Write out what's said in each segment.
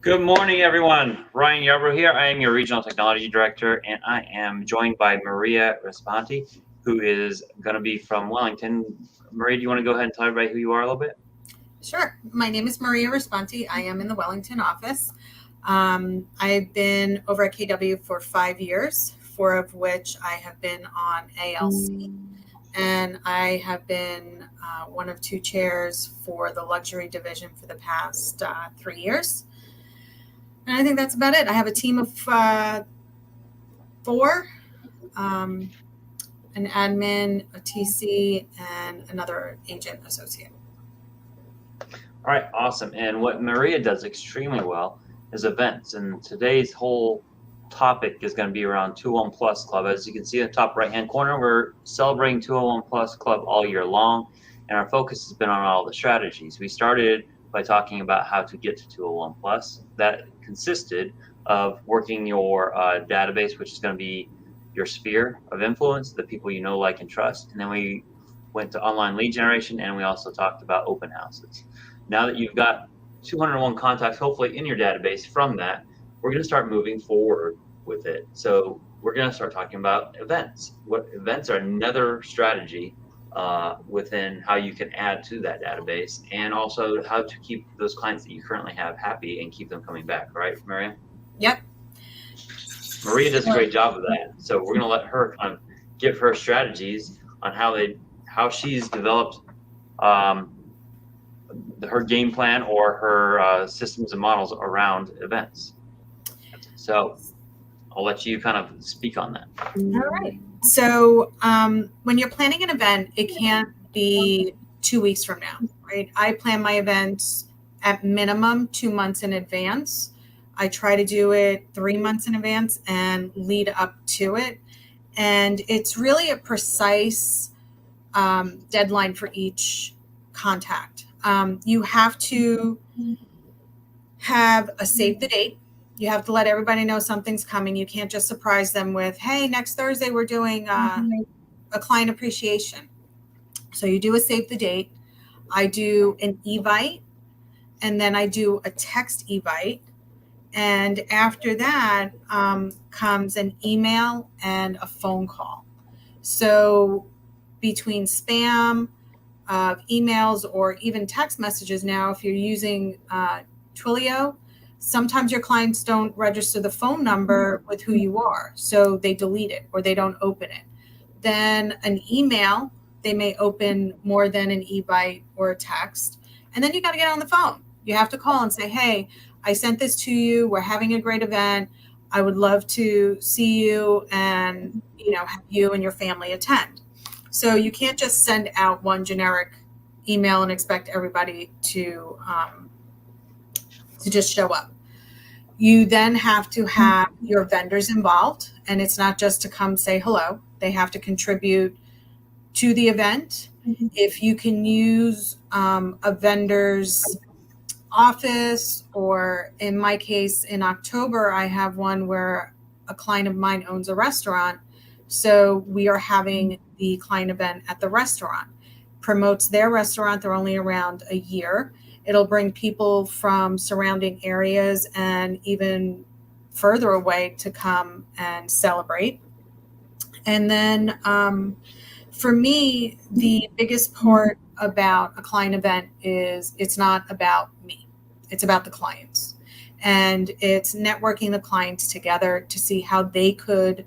Good morning, everyone. Ryan Yarbrough here. I am your Regional Technology Director, and I am joined by Maria Responti, who is going to be from Wellington. Maria, do you want to go ahead and tell everybody who you are a little bit? Sure. My name is Maria Responti. I am in the Wellington office. I've been over at KW for 5 years, 4 of which I have been on ALC. And I have been one of two chairs for the luxury division for the past 3 years. And I think that's about it. I have a team of four, an admin, a TC, and another agent associate. All right, awesome. And what Maria does extremely well is events. And today's whole topic is going to be around 201 Plus Club. As you can see in the top right-hand corner, we're celebrating 201 Plus Club all year long. And our focus has been on all the strategies. We started by talking about how to get to 201 Plus. That consisted of working your database, which is going to be your sphere of influence, the people you know, like, and trust. And then we went to online lead generation, and we also talked about open houses. Now that you've got 201 contacts, hopefully in your database from that, we're going to start moving forward with it. So we're going to start talking about events. What events are another strategy within how you can add to that database, and also how to keep those clients that you currently have happy and keep them coming back, right, Maria? Yep. Maria does a great job of that. So we're going to let her kind of give her strategies on how she's developed her game plan or her systems and models around events. So I'll let you kind of speak on that. All right. So when you're planning an event, it can't be 2 weeks from now, right? I plan my events at minimum 2 months in advance. I try to do it 3 months in advance and lead up to it. And it's really a precise deadline for each contact. You have to have a save the date. You have to let everybody know something's coming. You can't just surprise them with, hey, next Thursday we're doing a client appreciation. So you do a save the date. I do an evite, and then I do a text evite. And after that comes an email and a phone call. So between spam, emails, or even text messages now, if you're using Twilio, sometimes your clients don't register the phone number with who you are, so they delete it or they don't open it. Then an email, they may open more than an evite or a text. And then you got to get on the phone. You have to call and say, hey, I sent this to you. We're having a great event. I would love to see you and, have you and your family attend. So you can't just send out one generic email and expect everybody to just show up. You then have to have your vendors involved, and it's not just to come say hello. They have to contribute to the event. If you can use a vendor's office, or in my case, in October, I have one where a client of mine owns a restaurant. So we are having the client event at the restaurant. Promotes their restaurant. They're only around a year. It'll bring people from surrounding areas and even further away to come and celebrate. And then for me, the biggest part about a client event is it's not about me. It's about the clients. And it's networking the clients together to see how they could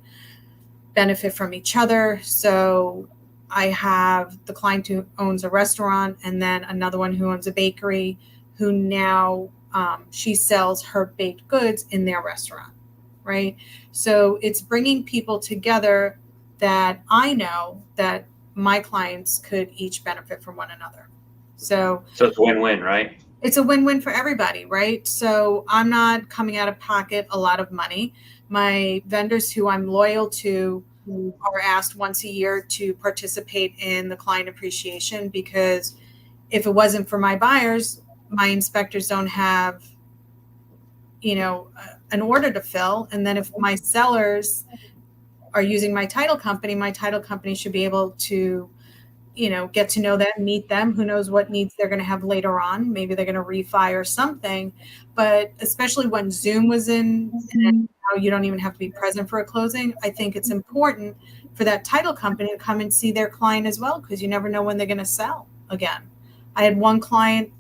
benefit from each other. So I have the client who owns a restaurant, and then another one who owns a bakery, who now she sells her baked goods in their restaurant, right? So it's bringing people together that I know that my clients could each benefit from one another. So it's a win-win, right? It's a win-win for everybody, right? So I'm not coming out of pocket a lot of money. My vendors who I'm loyal to are asked once a year to participate in the client appreciation, because if it wasn't for my buyers, my inspectors don't have, an order to fill. And then if my sellers are using my title company should be able to get to know them, meet them. Who knows what needs they're going to have later on? Maybe they're going to refi or something. But especially when Zoom was in, and now you don't even have to be present for a closing, I think it's important for that title company to come and see their client as well, because you never know when they're going to sell again. I had one client,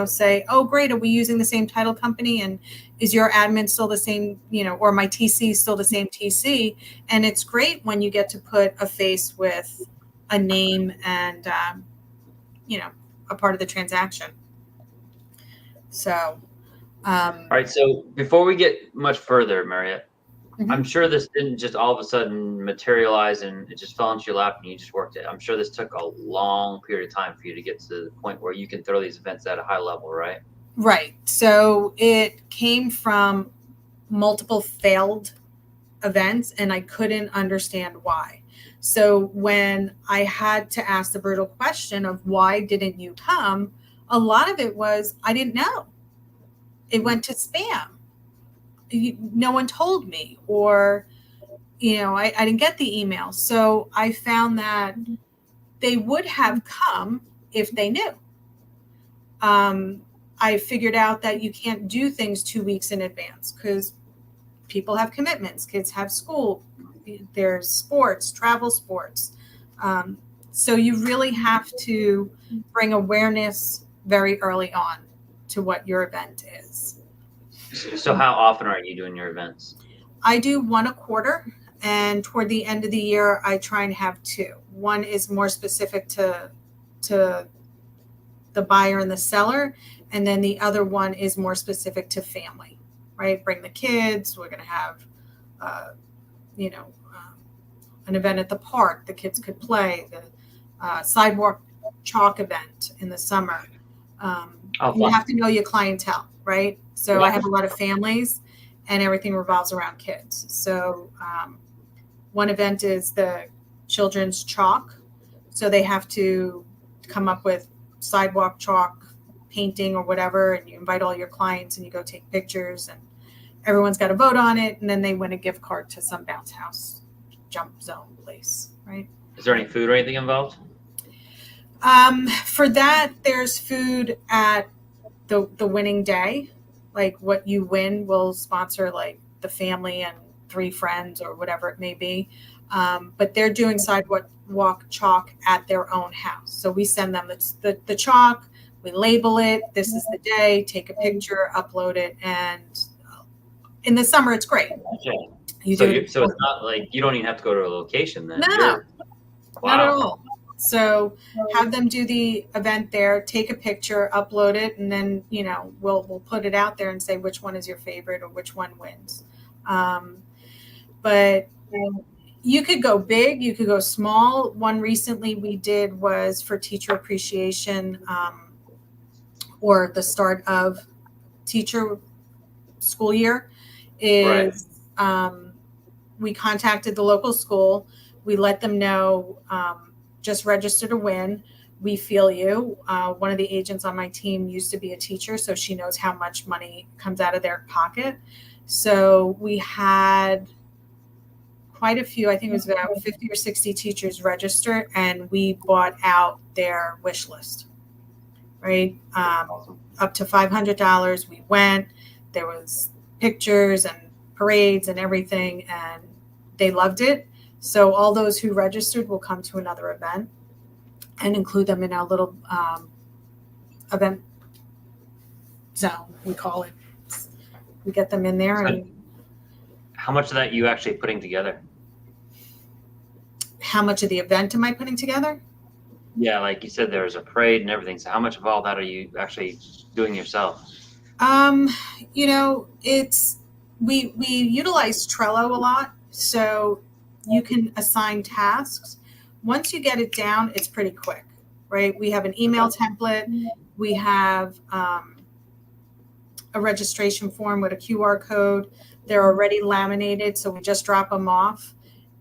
say, "Oh, great, are we using the same title company? And is your admin still the same, or my TC is still the same TC?" And it's great when you get to put a face with a name and, a part of the transaction. So, All right. So before we get much further, Mariette, mhm. I'm sure this didn't just all of a sudden materialize and it just fell into your lap and you just worked it. I'm sure this took a long period of time for you to get to the point where you can throw these events at a high level, right? Right. So it came from multiple failed events, and I couldn't understand why. So when I had to ask the brutal question of why didn't you come, a lot of it was I didn't know. It went to spam. No one told me, or I didn't get the email. So I found that they would have come if they knew. I figured out that you can't do things 2 weeks in advance because people have commitments, kids have school, there's sports, travel sports. So you really have to bring awareness very early on to what your event is. So how often are you doing your events? I do one a quarter, and toward the end of the year, I try and have two. One is more specific to the buyer and the seller, and then the other one is more specific to family. Right? Bring the kids. We're going to have, uh, you know, an event at the park. The kids could play. The sidewalk chalk event in the summer. You have to know your clientele, right? So I have a lot of families, and everything revolves around kids. So one event is the children's chalk. So they have to come up with sidewalk chalk painting or whatever, and you invite all your clients and you go take pictures, and everyone's got to vote on it, and then they win a gift card to some bounce house jump zone place, right? Is there any food or anything involved? For that, there's food at the winning day. Like what you win will sponsor like the family and 3 friends or whatever it may be. But they're doing sidewalk chalk at their own house. So we send them the chalk, we label it, this is the day, take a picture, upload it, and in the summer it's great. So it's not like you don't even have to go to a location then. No, not at all. So have them do the event there, take a picture, upload it, and then we'll put it out there and say which one is your favorite or which one wins. But you could go big, you could go small. One recently we did was for teacher appreciation, or the start of teacher school year. Is we contacted the local school. We let them know, just register to win. We feel you. One of the agents on my team used to be a teacher, so she knows how much money comes out of their pocket. So we had quite a few, I think it was about 50 or 60 teachers register, and we bought out their wish list, right? Up to $500. We went, there was pictures and parades and everything, and they loved it. So all those who registered will come to another event and include them in our little event zone, we call it. We get them in there. And how much of that you actually putting together? How much of the event am I putting together? Yeah, like you said, there's a parade and everything. So how much of all that are you actually doing yourself? It's we utilize Trello a lot, so you can assign tasks. Once you get it down, it's pretty quick, right? We have an email template. We have a registration form with a QR code. They're already laminated, so we just drop them off,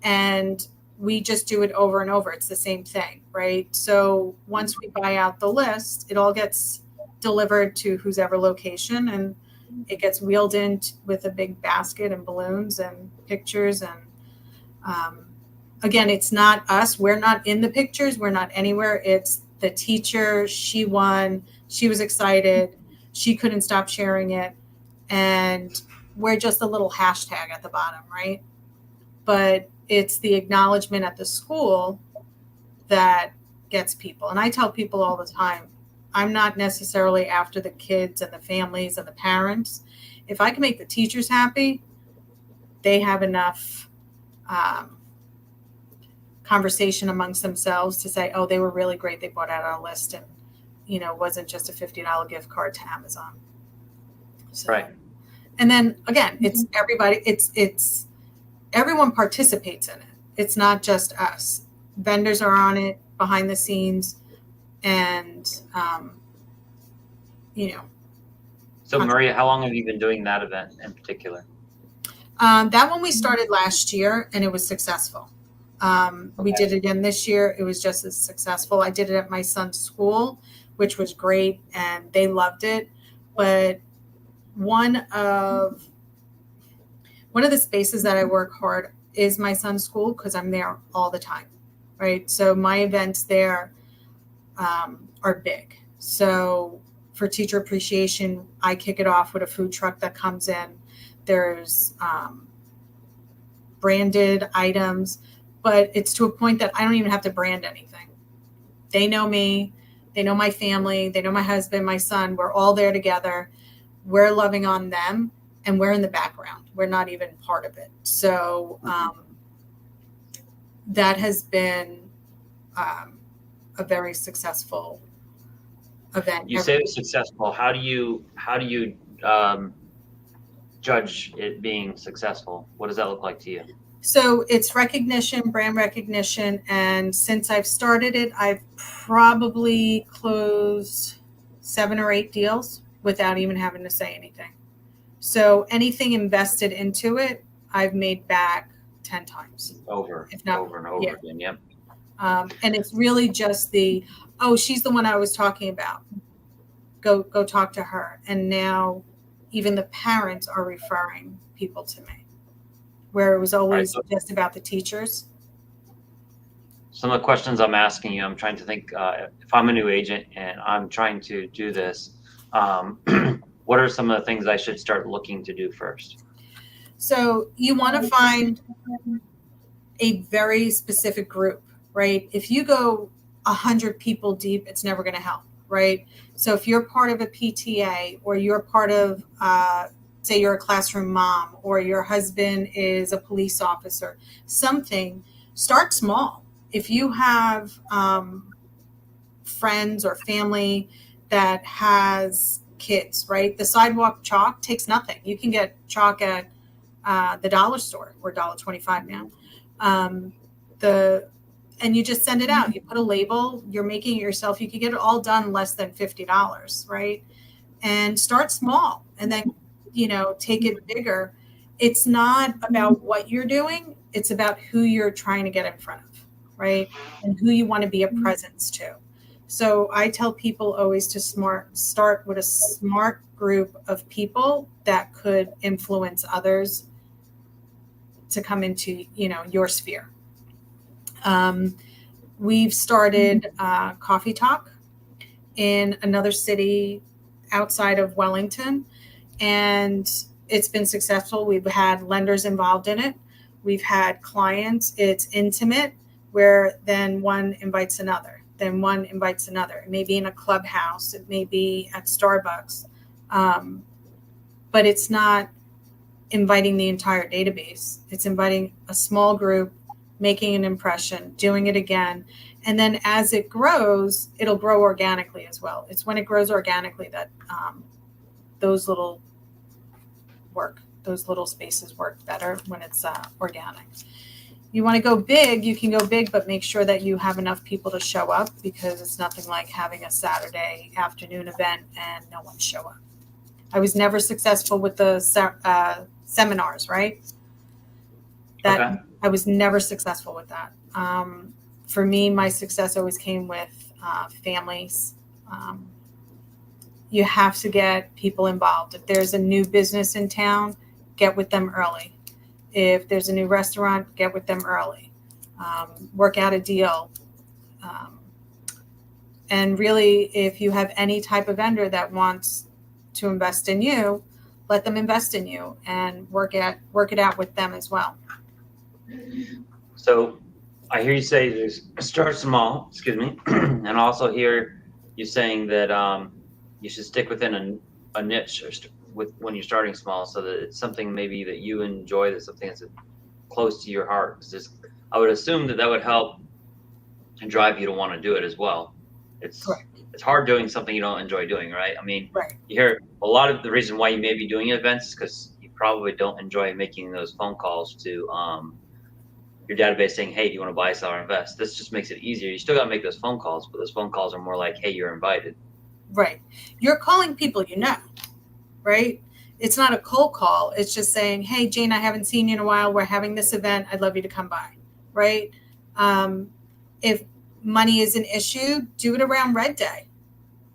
and we just do it over and over. It's the same thing, right? So once we buy out the list, it all gets delivered to whoever location, and it gets wheeled in with a big basket and balloons and pictures, and again, it's not us. We're not in the pictures. We're not anywhere. It's the teacher. She won. She was excited. She couldn't stop sharing it. And we're just a little hashtag at the bottom, right? But it's the acknowledgement at the school that gets people. And I tell people all the time, I'm not necessarily after the kids and the families and the parents. If I can make the teachers happy, they have enough conversation amongst themselves to say, oh, they were really great. They brought out our list, and it wasn't just a $50 gift card to Amazon. So, Right. And then again, it's everybody. It's everyone participates in it. It's not just us. Vendors are on it behind the scenes, and So Maria, how long have you been doing that event in particular? That one we started last year, and it was successful. We did it again this year. It was just as successful. I did it at my son's school, which was great, and they loved it. But one of the spaces that I work hard is my son's school, because I'm there all the time, right? So my events there are big. So for teacher appreciation, I kick it off with a food truck that comes in. There's branded items, but it's to a point that I don't even have to brand anything. They know me. They know my family. They know my husband, my son. We're all there together. We're loving on them, and we're in the background. We're not even part of it. So that has been a very successful event. You say it's successful. How do you judge it being successful? What does that look like to you? So it's recognition, brand recognition. And since I've started it, I've probably closed 7 or 8 deals without even having to say anything. So anything invested into it, I've made back 10 times. Over, if not, over and over again. Yep. And it's really just she's the one I was talking about. Go talk to her. And now even the parents are referring people to me, where it was always just about the teachers. Some of the questions I'm asking you, I'm trying to think, if I'm a new agent and I'm trying to do this, what are some of the things I should start looking to do first? So you want to find a very specific group, right? If you go 100 people deep, it's never going to help, right? So if you're part of a PTA, or you're part of, say you're a classroom mom, or your husband is a police officer, start small. If you have friends or family that has kids, right? The sidewalk chalk takes nothing. You can get chalk at the dollar store, or $1.25 now. And you just send it out. You put a label, you're making it yourself. You can get it all done less than $50, right? And start small, and then, take it bigger. It's not about what you're doing. It's about who you're trying to get in front of, right? And who you want to be a presence to. So I tell people always to start with a smart group of people that could influence others to come into, your sphere. We've started Coffee Talk in another city outside of Wellington, and it's been successful. We've had lenders involved in it. We've had clients. It's intimate, where then one invites another, then one invites another. It may be in a clubhouse. It may be at Starbucks. But it's not inviting the entire database. It's inviting a small group, making an impression, doing it again. And then as it grows, it'll grow organically as well. It's when it grows organically that those little spaces work better, when it's organic. You want to go big, you can go big, but make sure that you have enough people to show up, because it's nothing like having a Saturday afternoon event and no one show up. I was never successful with the seminars, right? I was never successful with that. For me, my success always came with families. You have to get people involved. If there's a new business in town, get with them early. If there's a new restaurant, get with them early. work out a deal. Um, and really, if you have any type of vendor that wants to invest in you, let them invest in you and work it out with them as well. So I hear you say start small, excuse me, and also hear you saying that you should stick within a niche with when you're starting small, so that it's something maybe that you enjoy, that's something that's close to your heart. Because I would assume that would help and drive you to want to do it as well. It's Correct. it's hard doing something you don't enjoy doing, right? I mean, Right. you hear a lot of the reason why you may be doing events is because you probably don't enjoy making those phone calls to your database saying, hey, do you want to buy, sell, or invest? This just makes it easier. You still got to make those phone calls, but those phone calls are more like, hey, you're invited. Right. You're calling people you know, right? It's not a cold call. It's just saying, hey, Jane, I haven't seen you in a while. We're having this event. I'd love you to come by, right? If money is an issue, do it around Red Day,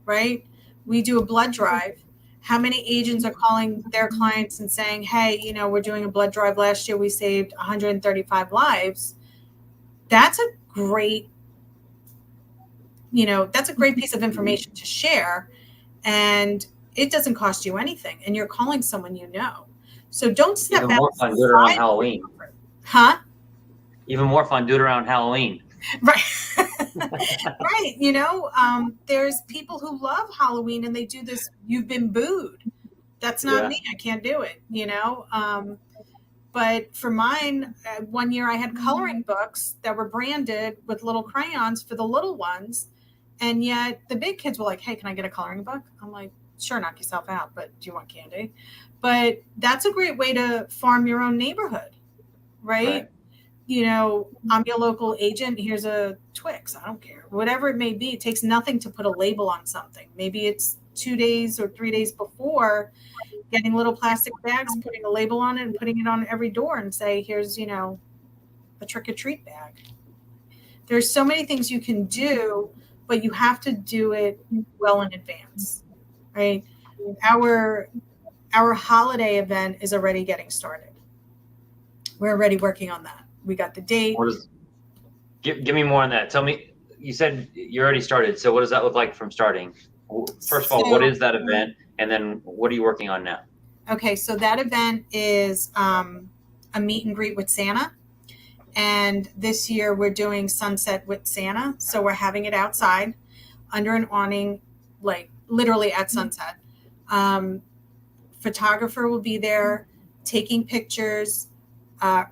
right? We do a blood drive. How many agents are calling their clients and saying, hey, we're doing a blood drive. Last year we saved 135 lives. That's a great, that's a great piece of information to share. And it doesn't cost you anything. And you're calling someone you know. So don't step Even more fun, do it around outside of your Halloween. comfort. Huh? Even more fun, do it around Halloween. Right. Right. There's people who love Halloween and they do this, you've been booed. That's not Yeah. me. I can't do it, But for mine, one year I had coloring books that were branded with little crayons for the little ones. And yet the big kids were like, hey, can I get a coloring book? I'm like, sure, knock yourself out, but do you want candy? But that's a great way to farm your own neighborhood, right? I'm your local agent. Here's a Twix. I don't care. Whatever it may be, it takes nothing to put a label on something. Maybe it's 2 days or 3 days before, getting little plastic bags, putting a label on it and putting it on every door and say, here's, a trick or treat bag. There's so many things you can do, but you have to do it well in advance, right? Our holiday event is already getting started. We're already working on that. We got the date. Give me more on that. Tell me, you said you already started. So what does that look like from starting? First of all, what is that event? And then what are you working on now? Okay, so that event is a meet and greet with Santa. And this year we're doing Sunset with Santa. So we're having it outside under an awning, like literally at sunset. Photographer will be there taking pictures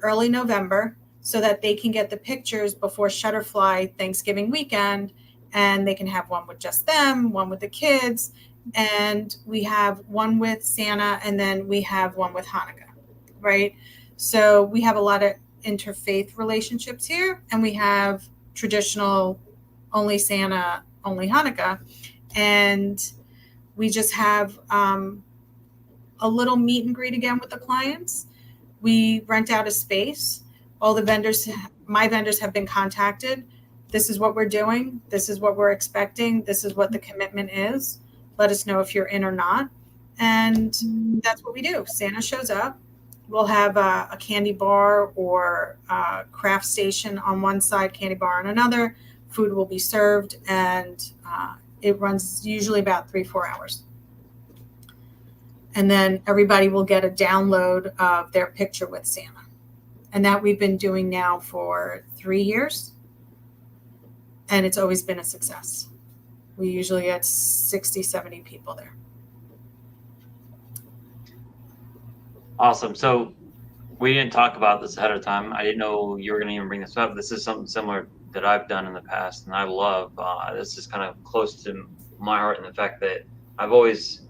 early November so that they can get the pictures before Shutterfly Thanksgiving weekend. And they can have one with just them, one with the kids. And we have one with Santa, and then we have one with Hanukkah, right? So we have a lot of interfaith relationships here, and we have traditional only Santa, only Hanukkah. And we just have a little meet and greet again with the clients. We rent out a space. All the vendors, my vendors have been contacted. This is what we're doing. This is what we're expecting. This is what the commitment is. Let us know if you're in or not. And that's what we do. Santa shows up. We'll have a candy bar or a craft station on one side, candy bar on another. Food will be served, and it runs usually about 3-4 hours. And then everybody will get a download of their picture with Santa. And that we've been doing now for 3 years. And it's always been a success. We usually get 60, 70 people there. Awesome. So we didn't talk about this ahead of time. I didn't know you were going to even bring this up. This is something similar that I've done in the past, and I love. This is kind of close to my heart in the fact that I've always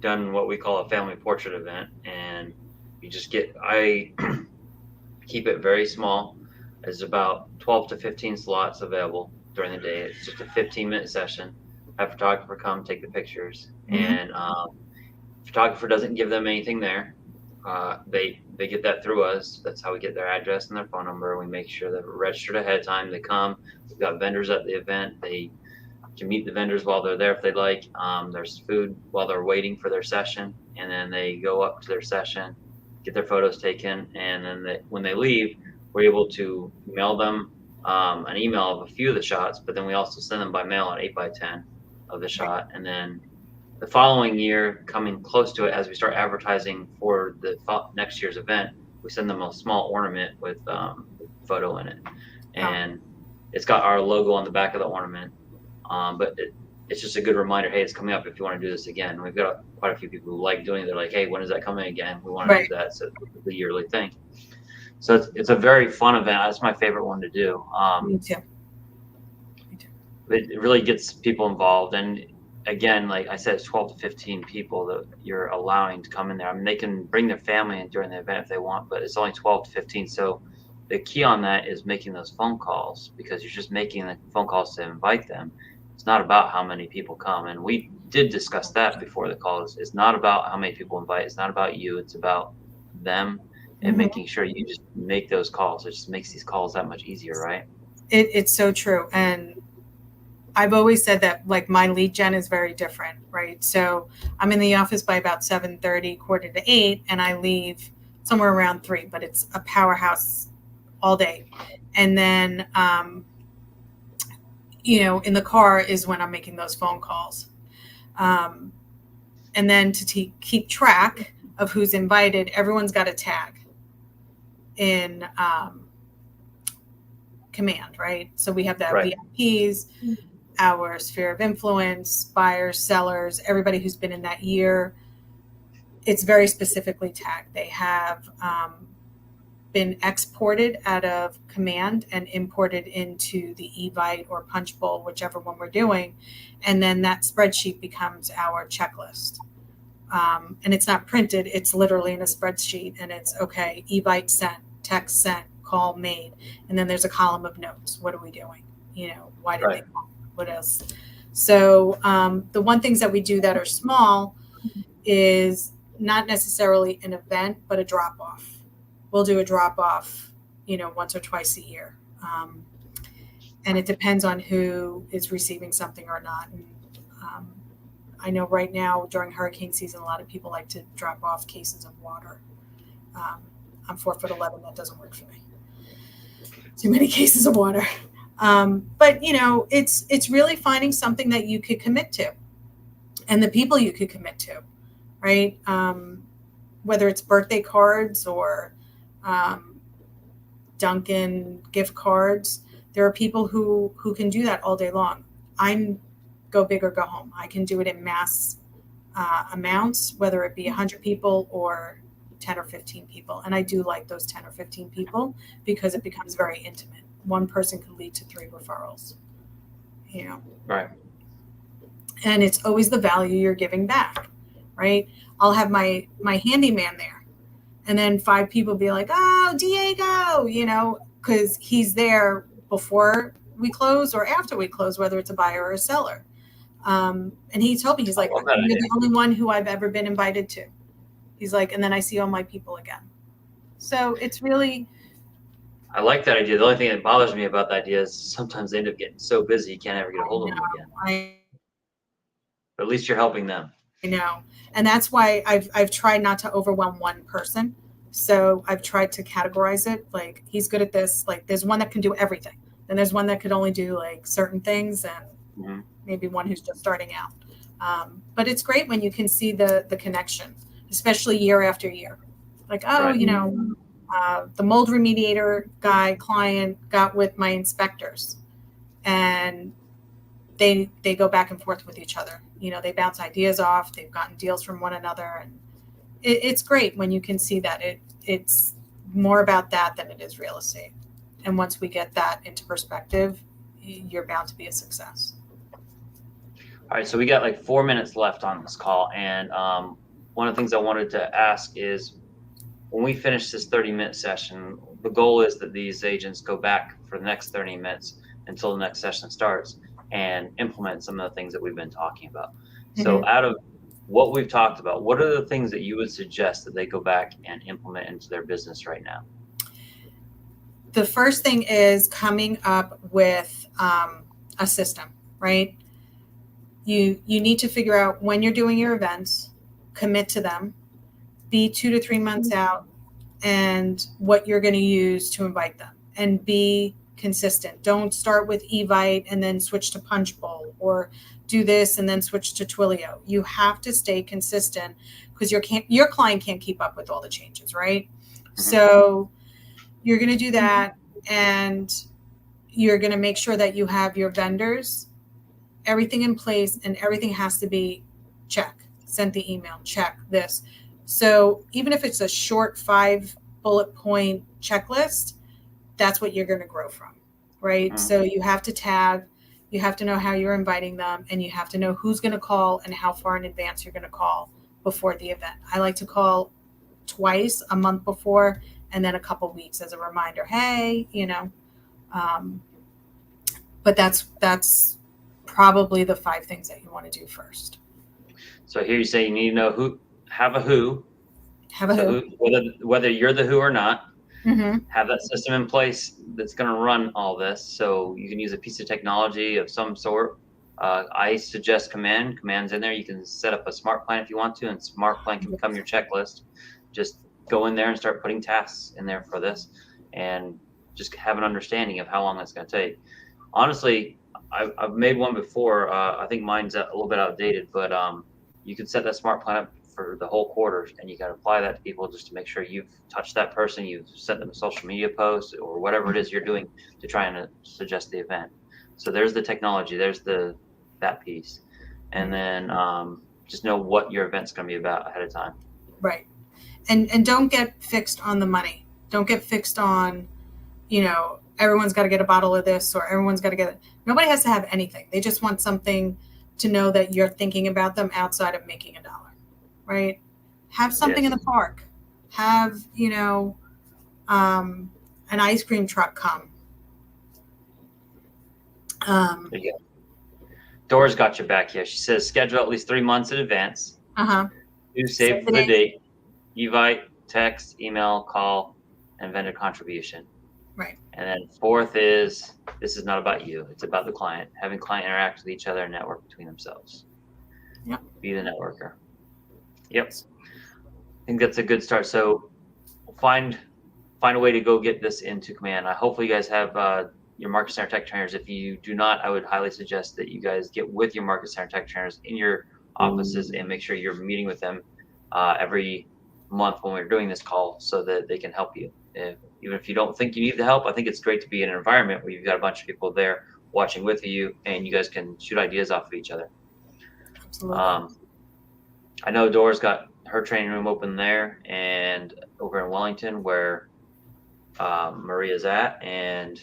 done what we call a family portrait event, and I keep it very small. There's about 12 to 15 slots available during the day. It's just a 15-minute session. Have a photographer come take the pictures, and photographer doesn't give them anything there. They get that through us. That's how we get their address and their phone number. We make sure that we're registered ahead of time. They come. We've got vendors at the event. They can meet the vendors while they're there if they'd like. There's food while they're waiting for their session, and then they go up to their session, get their photos taken, and then when they leave, we're able to mail them an email of a few of the shots, but then we also send them by mail an 8x10 of the Right. shot. And then the following year, coming close to it, as we start advertising for the next year's event, we send them a small ornament with photo in it, Oh, and it's got our logo on the back of the ornament. But it's just a good reminder. Hey, it's coming up if you want to do this again. We've got quite a few people who like doing it. They're like, hey, when is that coming again? We want to do right. that. So it's a yearly thing. So it's a very fun event. That's my favorite one to do. Me too. Me too. It really gets people involved. And again, like I said, it's 12 to 15 people that you're allowing to come in there. I mean, they can bring their family in during the event if they want, but it's only 12 to 15. So the key on that is making those phone calls, because you're just making the phone calls to invite them. It's not about how many people come. And we did discuss that before the calls. It's not about how many people invite. It's not about you. It's about them, and Mhm. making sure you just make those calls. It just makes these calls that much easier, right? It's so true. And I've always said that like my lead gen is very different, right? So I'm in the office by about 7:30, quarter to 8, and I leave somewhere around 3, but it's a powerhouse all day. And then, in the car is when I'm making those phone calls. Um, and then to keep track of who's invited, everyone's got a tag in command, right? So we have the Right. VIPs, our sphere of influence, buyers, sellers, everybody who's been in that year. It's very specifically tagged. They have been exported out of command and imported into the Evite or Punch Bowl, whichever one we're doing. And then that spreadsheet becomes our checklist. And it's not printed, it's literally in a spreadsheet. And it's okay, Evite sent, text sent, call made. And then there's a column of notes. What are we doing? Why did they Right. call? What else? So the one things that we do that are small is not necessarily an event, but a drop off. We'll do a drop off, once or twice a year. And it depends on who is receiving something or not. And I know right now during hurricane season, a lot of people like to drop off cases of water. Um, I'm 4'11". That doesn't work for me. Too many cases of water. But it's really finding something that you could commit to, and the people you could commit to, right? Whether it's birthday cards or Dunkin' gift cards, there are people who can do that all day long. I'm go big or go home. I can do it in mass amounts, whether it be 100 people or 10 or 15 people. And I do like those 10 or 15 people because it becomes very intimate. One person could lead to 3 referrals, Right. and it's always the value you're giving back, right? I'll have my handyman there, and then 5 people be like, oh, Diego, because he's there before we close or after we close, whether it's a buyer or a seller. And he told me, he's I like, love that you're idea. the only one who I've ever been invited to. He's like, and then I see all my people again. So it's really, I like that idea. The only thing that bothers me about that idea is sometimes they end up getting so busy you can't ever get a I hold of them again. know, But at least you're helping them. I know. And that's why I've tried not to overwhelm one person. So I've tried to categorize it. Like he's good at this. Like there's one that can do everything. Then there's one that could only do like certain things, and Mm-hmm. maybe one who's just starting out. But it's great when you can see the connection, especially year after year. Like, oh, Right. the mold remediator client got with my inspectors, and they go back and forth with each other. They bounce ideas off. They've gotten deals from one another, and it's great when you can see that it's more about that than it is real estate. And once we get that into perspective, you're bound to be a success. All right. So we got like 4 minutes left on this call. And one of the things I wanted to ask is, when we finish this 30-minute session, the goal is that these agents go back for the next 30 minutes until the next session starts and implement some of the things that we've been talking about. So Mm-hmm. out of what we've talked about, what are the things that you would suggest that they go back and implement into their business right now? The first thing is coming up with a system, right? You need to figure out when you're doing your events, commit to them, be 2 to 3 months out, and what you're going to use to invite them, and be consistent. Don't start with Evite and then switch to Punchbowl, or do this and then switch to Twilio. You have to stay consistent because your client can't keep up with all the changes, right? Mm-hmm. So you're going to do that, and you're going to make sure that you have your vendors, everything in place, and everything has to be check. Sent the email, check this. So even if it's a short 5 bullet point checklist, that's what you're going to grow from, right? So you have to tag, you have to know how you're inviting them, and you have to know who's going to call and how far in advance you're going to call before the event. I like to call twice a month before, and then a couple weeks as a reminder. Hey, but that's probably the 5 things that you want to do first. So here you say you need to know have a who, whether you're the who or not. Mm-hmm. Have that system in place that's going to run all this. So you can use a piece of technology of some sort. I suggest Command's in there. You can set up a smart plan if you want to, and smart plan can become your checklist. Just go in there and start putting tasks in there for this, and just have an understanding of how long that's going to take. Honestly, I've made one before. I think mine's a little bit outdated, but you can set that smart plan up for the whole quarter, and you can apply that to people just to make sure you've touched that person, you've sent them a social media post or whatever it is you're doing to try and suggest the event. So there's the technology, there's that piece, and then just know what your event's going to be about ahead of time. Right, and don't get fixed on the money. Don't get fixed on, everyone's got to get a bottle of this, or everyone's got to get it. Nobody has to have anything. They just want something to know that you're thinking about them outside of making $1. Right? Have something in the park. Have, an ice cream truck come. There you go. Dora's got your back here. She says schedule at least 3 months in advance. Do save for the date. Evite, text, email, call, and vendor contribution. Right. And then 4th is, this is not about you. It's about the client. Having client interact with each other and network between themselves. Yep. Be the networker. Yep. I think that's a good start. So find a way to go get this into Command. Hopefully you guys have your Market Center Tech trainers. If you do not, I would highly suggest that you guys get with your Market Center Tech trainers in your offices and make sure you're meeting with them every month when we're doing this call so that they can help you. Even if you don't think you need the help, I think it's great to be in an environment where you've got a bunch of people there watching with you, and you guys can shoot ideas off of each other. Absolutely. I know Dora's got her training room open there and over in Wellington where Maria's at, and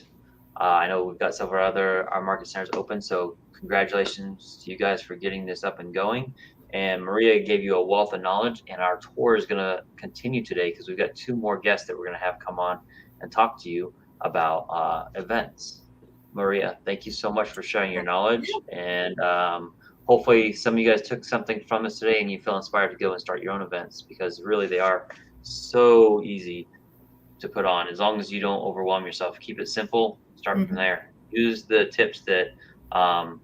I know we've got several our market centers open. So congratulations to you guys for getting this up and going. And Maria gave you a wealth of knowledge, and our tour is going to continue today because we've got 2 more guests that we're going to have come on and talk to you about events. Maria, thank you so much for sharing your knowledge, and hopefully some of you guys took something from this today and you feel inspired to go and start your own events, because really they are so easy to put on as long as you don't overwhelm yourself. Keep it simple, start from there. Use the tips that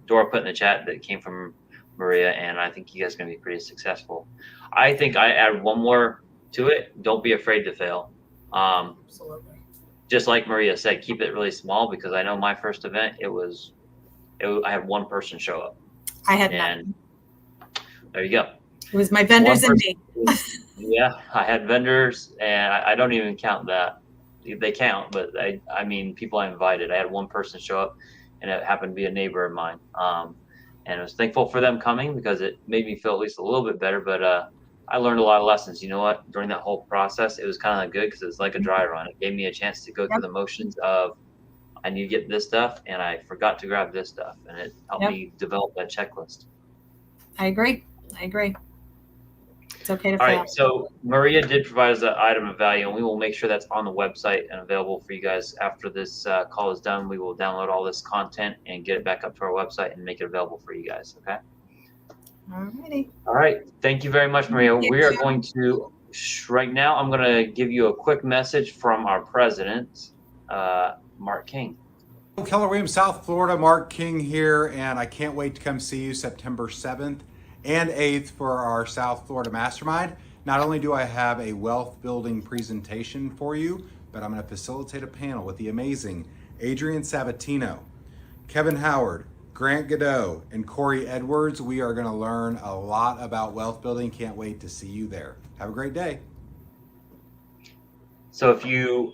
Dora put in the chat that came from Maria, and I think you guys are going to be pretty successful. I think I add one more to it. Don't be afraid to fail. Absolutely. Just like Maria said, keep it really small, because I know my first event, I had 1 person show up. I had none. There you go. It was my vendors and me. Yeah, I had vendors, and I don't even count that. They count, but I mean people I invited. I had 1 person show up, and it happened to be a neighbor of mine. And I was thankful for them coming because it made me feel at least a little bit better. But I learned a lot of lessons. You know what? During that whole process, it was kind of good because it was like a dry run. It gave me a chance to go through the motions of I need to get this stuff, and I forgot to grab this stuff, and it helped me develop that checklist. I agree. It's okay to fail. All right, so Maria did provide us an item of value, and we will make sure that's on the website and available for you guys after this call is done. We will download all this content and get it back up to our website and make it available for you guys, okay? Alrighty. All right, thank you very much, Maria. We are going to, right now, I'm going to give you a quick message from our president, Mark King. Keller Williams, South Florida, Mark King here, and I can't wait to come see you September 7th and 8th for our South Florida Mastermind. Not only do I have a wealth building presentation for you, but I'm going to facilitate a panel with the amazing Adrian Sabatino, Kevin Howard, Grant Godot, and Corey Edwards. We are going to learn a lot about wealth building. Can't wait to see you there. Have a great day. So if you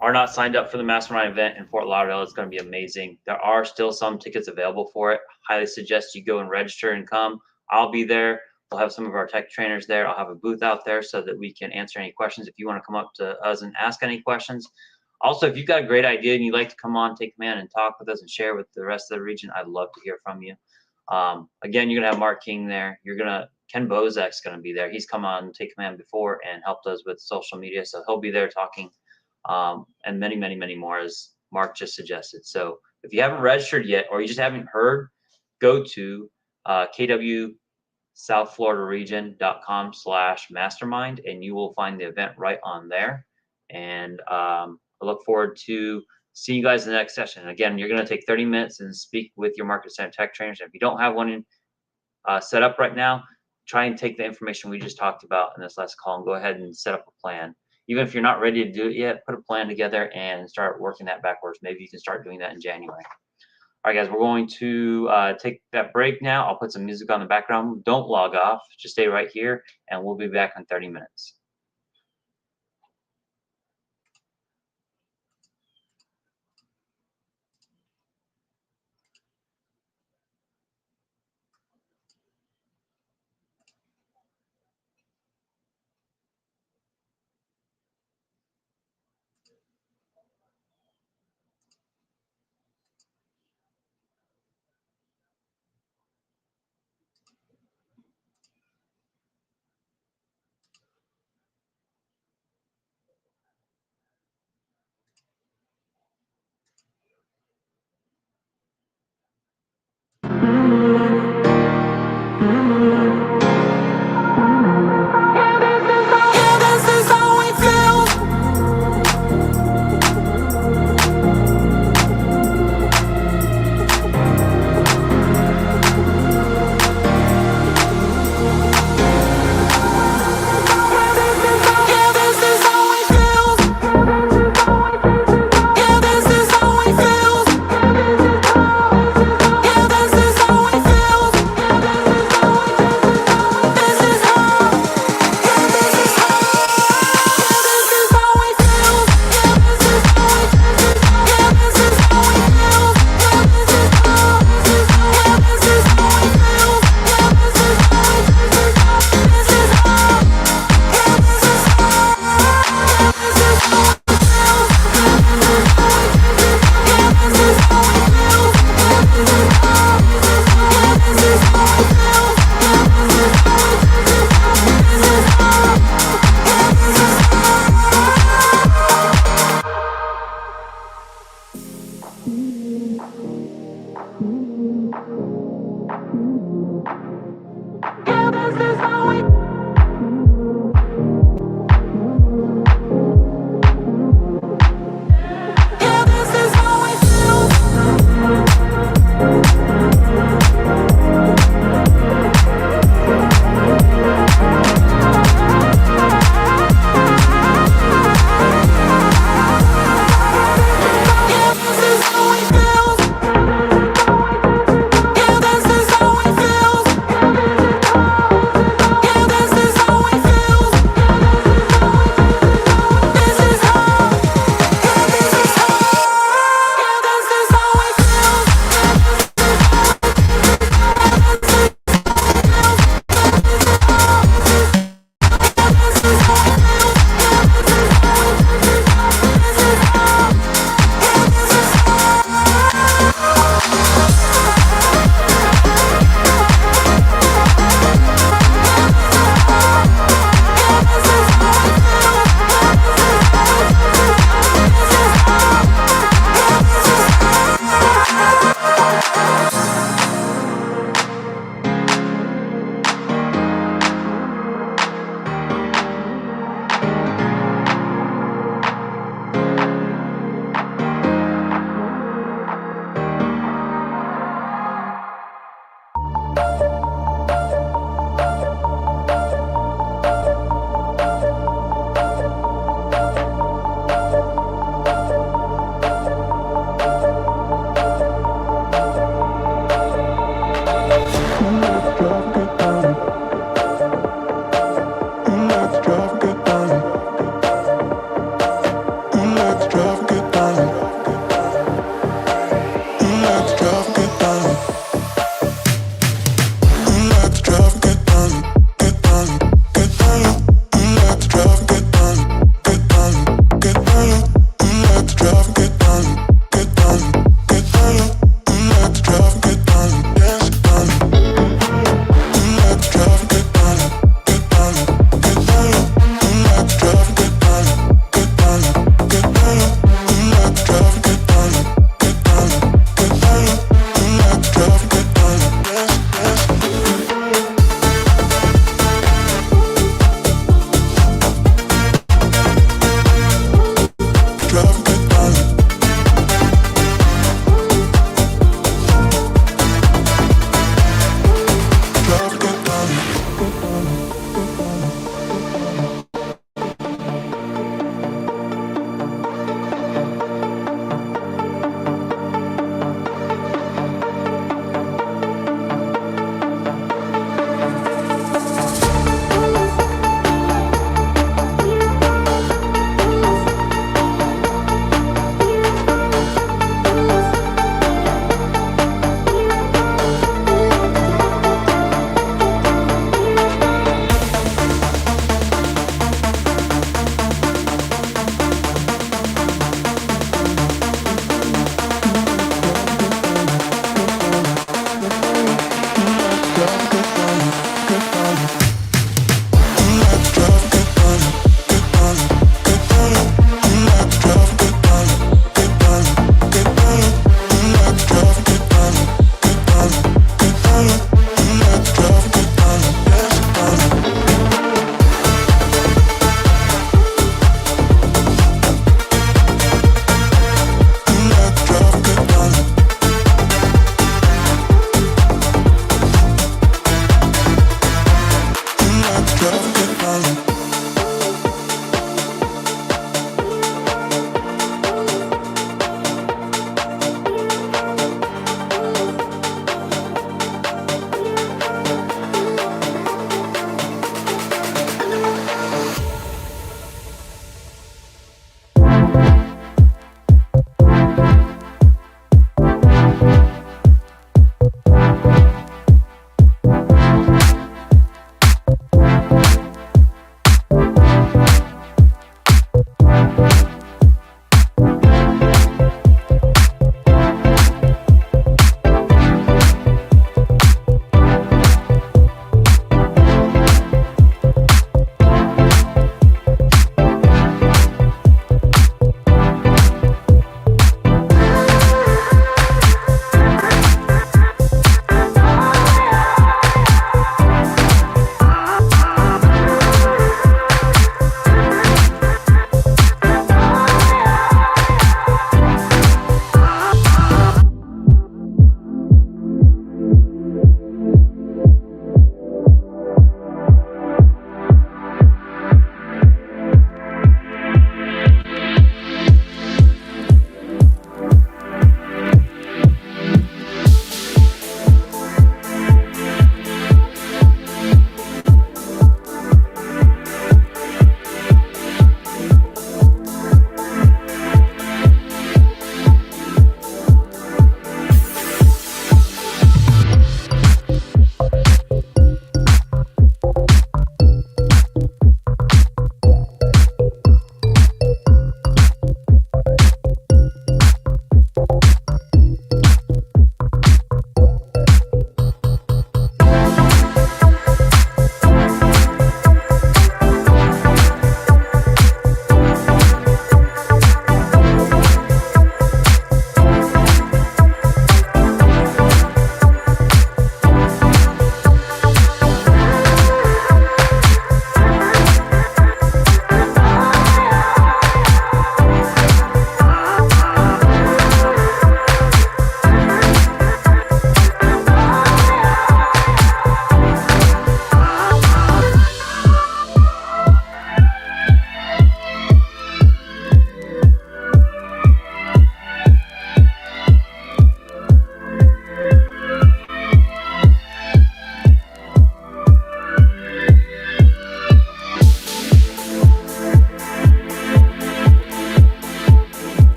are not signed up for the Mastermind event in Fort Lauderdale, it's going to be amazing. There are still some tickets available for it. Highly suggest you go and register and come. I'll be there. We'll have some of our tech trainers there. I'll have a booth out there so that we can answer any questions if you want to come up to us and ask any questions. Also, if you've got a great idea and you'd like to come on, take command and talk with us and share with the rest of the region, I'd love to hear from you. Again, you're going to have Mark King there. Ken Bozak's going to be there. He's come on Take Command before and helped us with social media. So he'll be there talking, and many, many, many more, as Mark just suggested. So if you haven't registered yet, or you just haven't heard, go to kwsouthfloridaregion.com/mastermind, and you will find the event right on there. And I look forward to seeing you guys in the next session. And again, you're going to take 30 minutes and speak with your Market Center tech trainers. If you don't have one set up right now, try and take the information we just talked about in this last call and go ahead and set up a plan. Even if you're not ready to do it yet, put a plan together and start working that backwards. Maybe you can start doing that in January. All right, guys, we're going to take that break now. I'll put some music on the background. Don't log off. Just stay right here, and we'll be back in 30 minutes.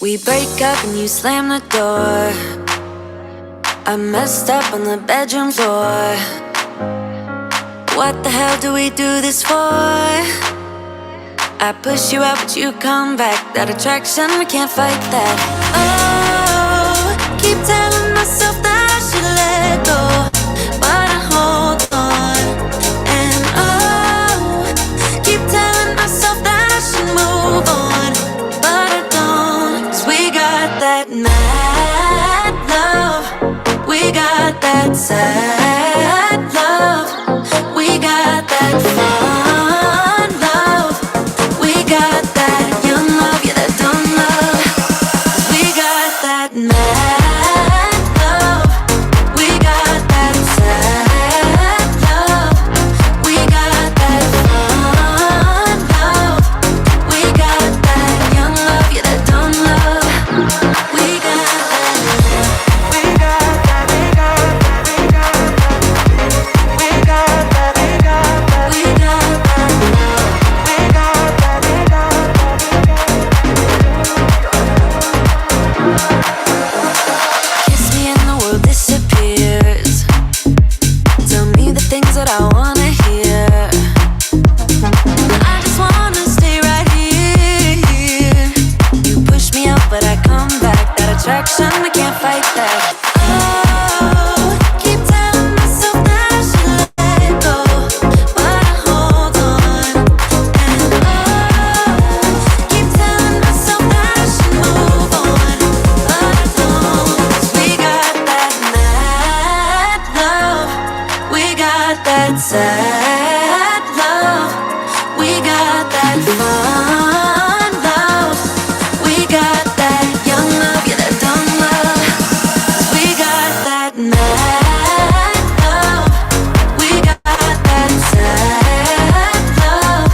We break up and you slam the door. I messed up on the bedroom floor. What the hell do we do this for? I push you out but you come back. That attraction, we can't fight that. Oh, keep telling myself that I should let go, but I hold on. And oh, keep telling myself that I should move on, but I don't. 'Cause we got that mad love, we got that sad love, we got that fun love, we got that young love, yeah, that dumb love. 'Cause we got that mad love, we got that sad love, we got that fun love, we got that young love, yeah, that dumb love. We got that love. We got that, we got that, we got that. We got that, we got that. We got that love. We got that, we got that. Kiss me and the world disappears. Tell me the things that I wanna hear. I just wanna stay right here. You push me out, but I come back. That attraction, we can't fight that. Oh, keep telling myself that I should let go, but I hold on. And oh, keep telling myself that I should move on, but I don't. 'Cause we got that mad love, we got that sad love, we got that fun love, we got that young love, yeah, that dumb love. 'Cause we got that mad love, we got that sad love,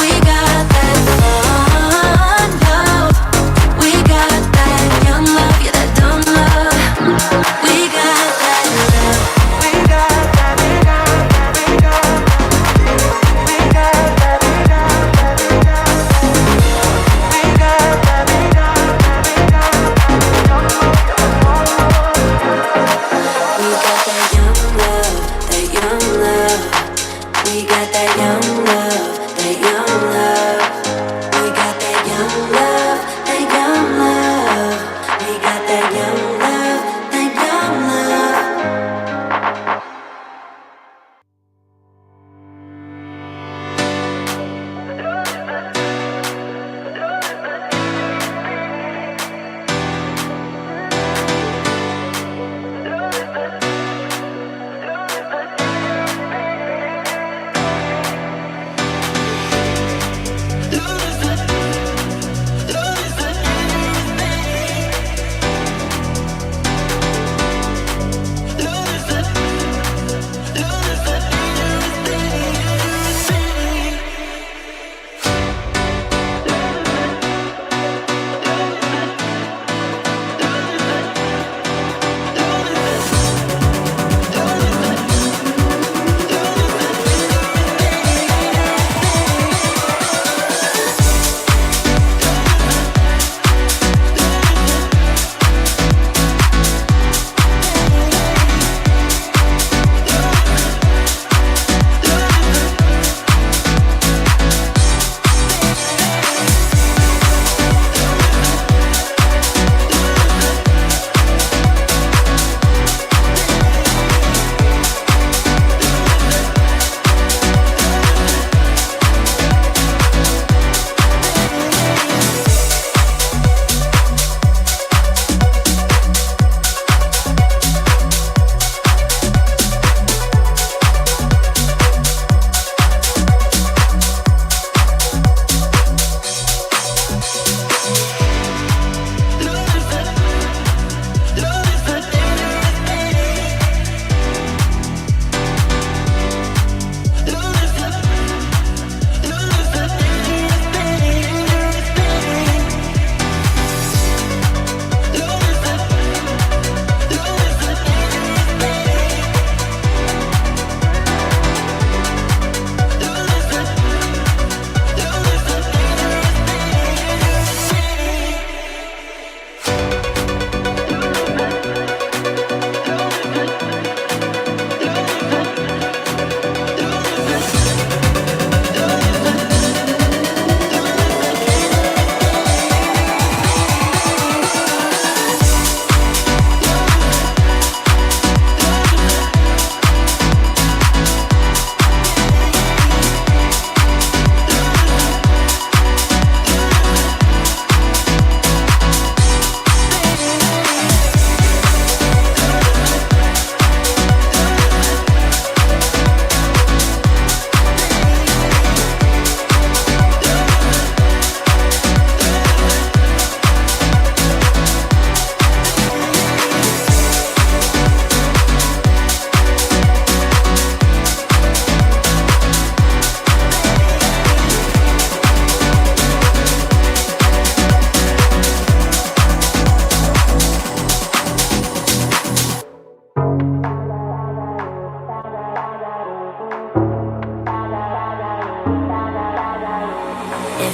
we got that fun love, we got that young love, yeah, that dumb love. We got that love. We got that, we got that, we got that. We got that, we got that, we got that.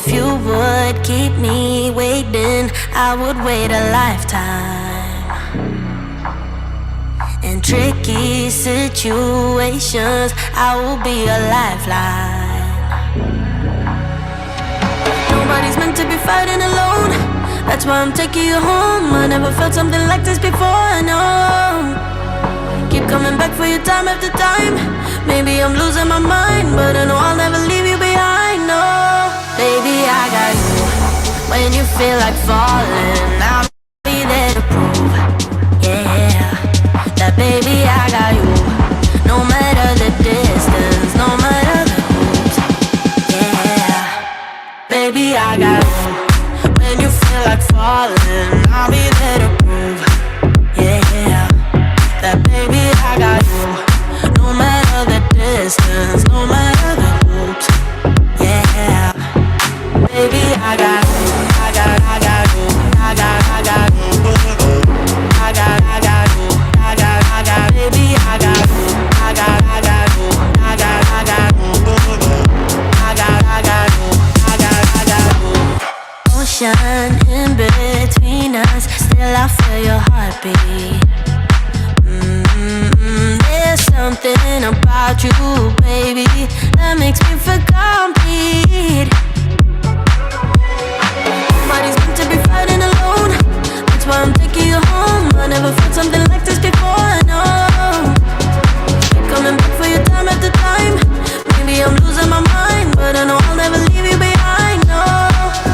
If you would keep me waiting, I would wait a lifetime. In tricky situations, I will be a lifeline. Nobody's meant to be fighting alone. That's why I'm taking you home. I never felt something like this before, I know. Keep coming back for your time after time. Maybe I'm losing my mind, but I know I'll never leave you behind, no. Baby, I got you. When you feel like falling, I'll be there to prove, yeah, that baby, I got you. No matter the distance, no matter the moves, yeah, baby, I got you. When you feel like falling, I'll be there to prove, yeah, that baby, I got you. No matter the distance, no matter the hoops, yeah, baby, I got you. I got you. I got you. I got you. Baby, I got you. I got you. I got you. Ocean in between us, still I feel your heartbeat. There's something about you, baby, that makes me feel complete. Nobody's meant to be fighting alone. That's why I'm taking you home. I never felt something like this before, I know. Keep coming back for your time after time. Maybe I'm losing my mind, but I know I'll never leave you behind, no.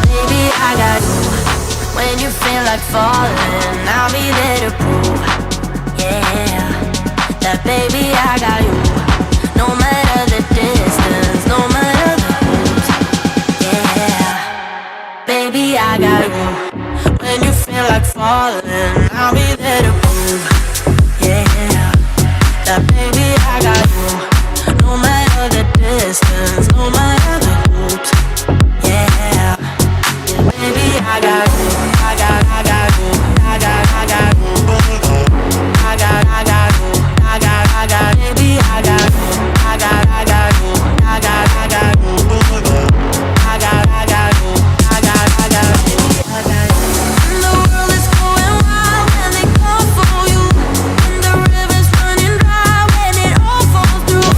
Baby, I got you. When you feel like falling, I'll be there to prove, yeah, that baby, I got you. No matter the distance, no matter the moves, yeah, baby, I got you. When you feel like falling, I'll be there to prove, yeah, that baby, I got you. No matter the distance, no matter the hoops, yeah, baby, I got you. I got you. I got you. I got you. Baby, I got you. I got you. I got you. I got you. And the world is going wild when they come for you. And the river's running dry when it all falls through.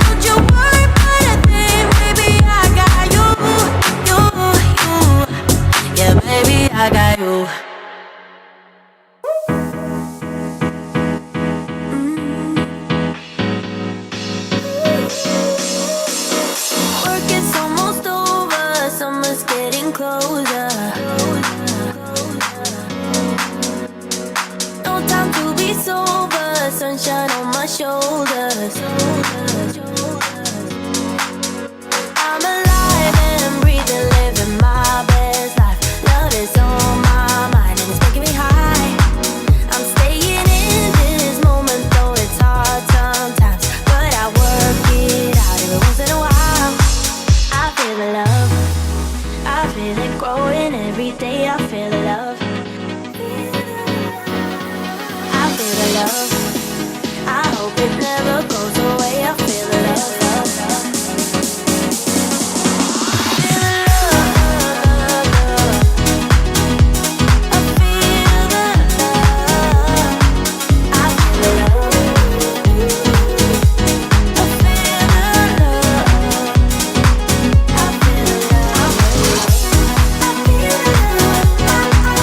Don't you worry about a thing, baby, I got you. Yeah, baby, I got you. Work is almost over, summer's getting closer. No time to be sober, sunshine on my shoulders. I'm alive and breathing, living my best life. Love is on my mind and it's making me high. I'm staying in this moment, though it's hard sometimes, but I work it out every once in a while. I feel the love, I feel it growing every day. I feel the love, I feel the love. I hope it never goes away. I feel the love, love, love. Feel the love, I feel the love. I feel the love, I feel the love. I feel the love, I feel the love.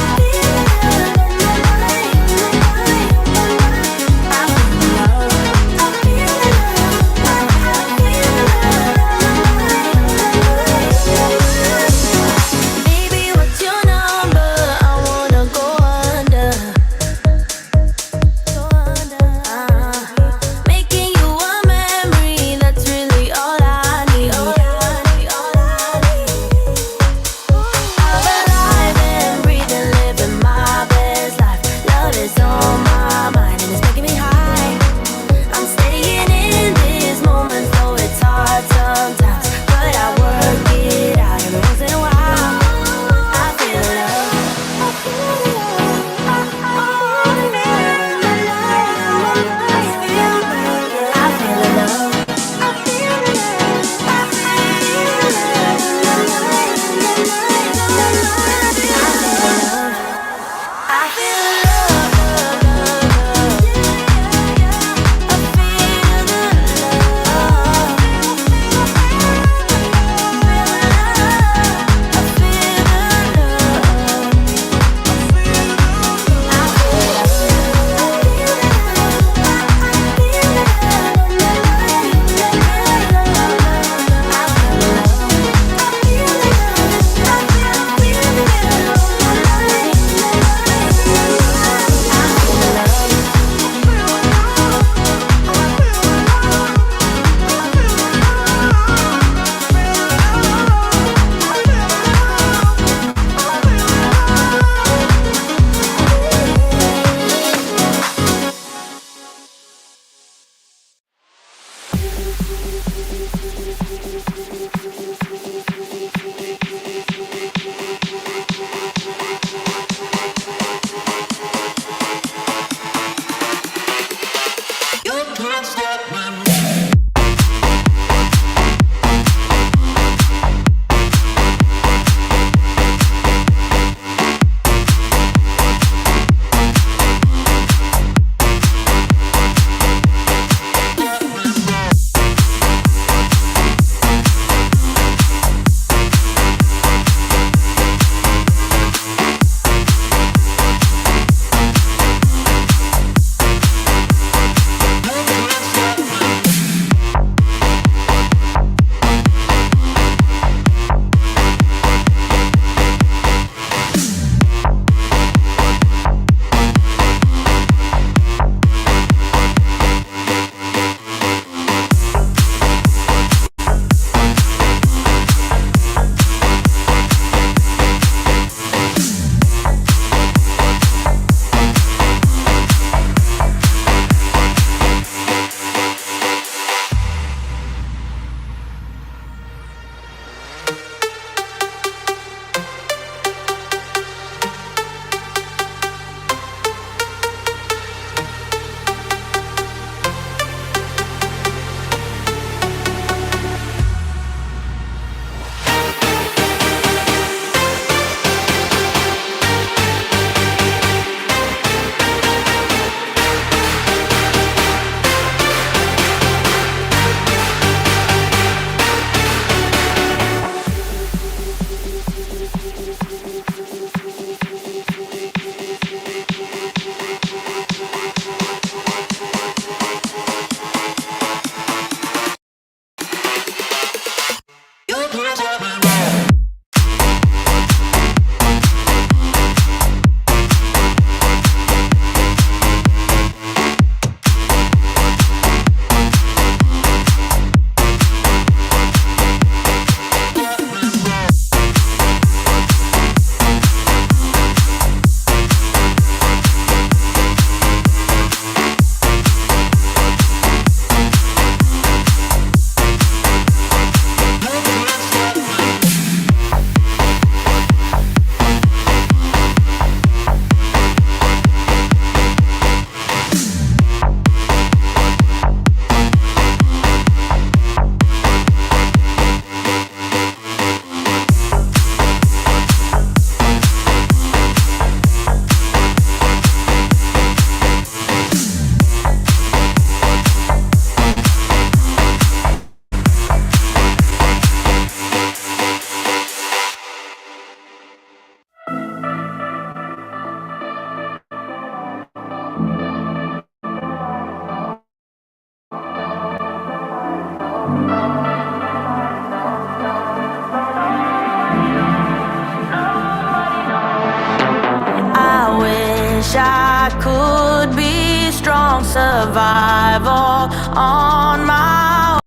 wish I could be strong, survival on my own.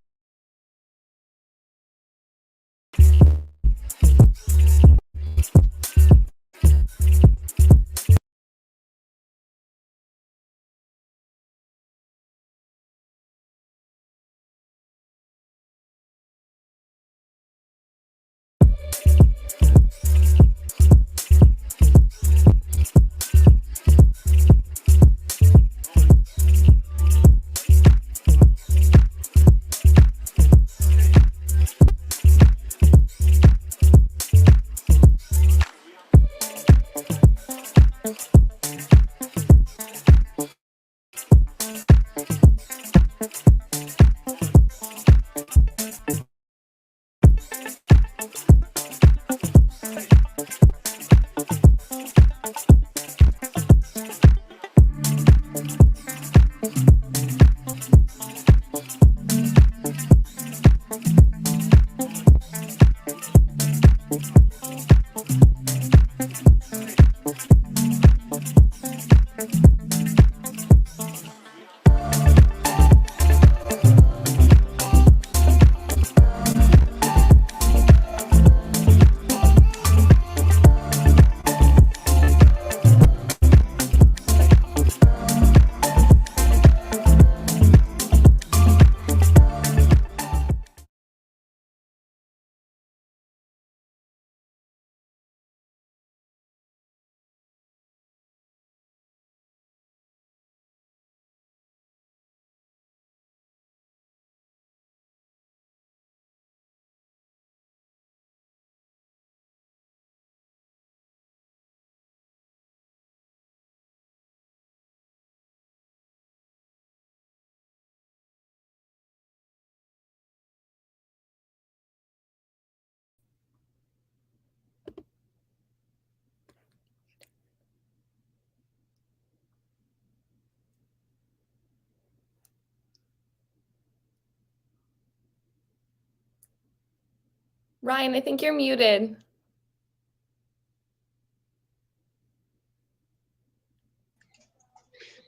Ryan, I think you're muted.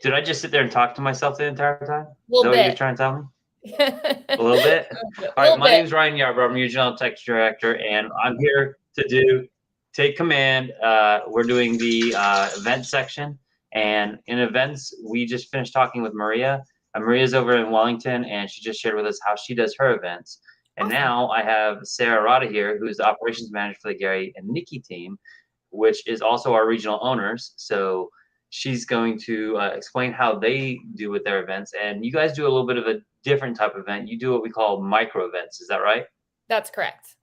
Did I just sit there and talk to myself the entire time? Is that Little what you're bit. trying to tell me? A little bit? All right, my name's Ryan Yarbrough. I'm Regional Tech Director, and I'm here to take command. We're doing the event section, and in events, we just finished talking with Maria. Maria's over in Wellington, and she just shared with us how she does her events. And Awesome. now I have Sarah Rada here, who's the operations manager for the Gary and Nikki team, which is also our regional owners. So she's going to explain how they do with their events. And you guys do a little bit of a different type of event. You do what we call micro events. Is that right? That's correct.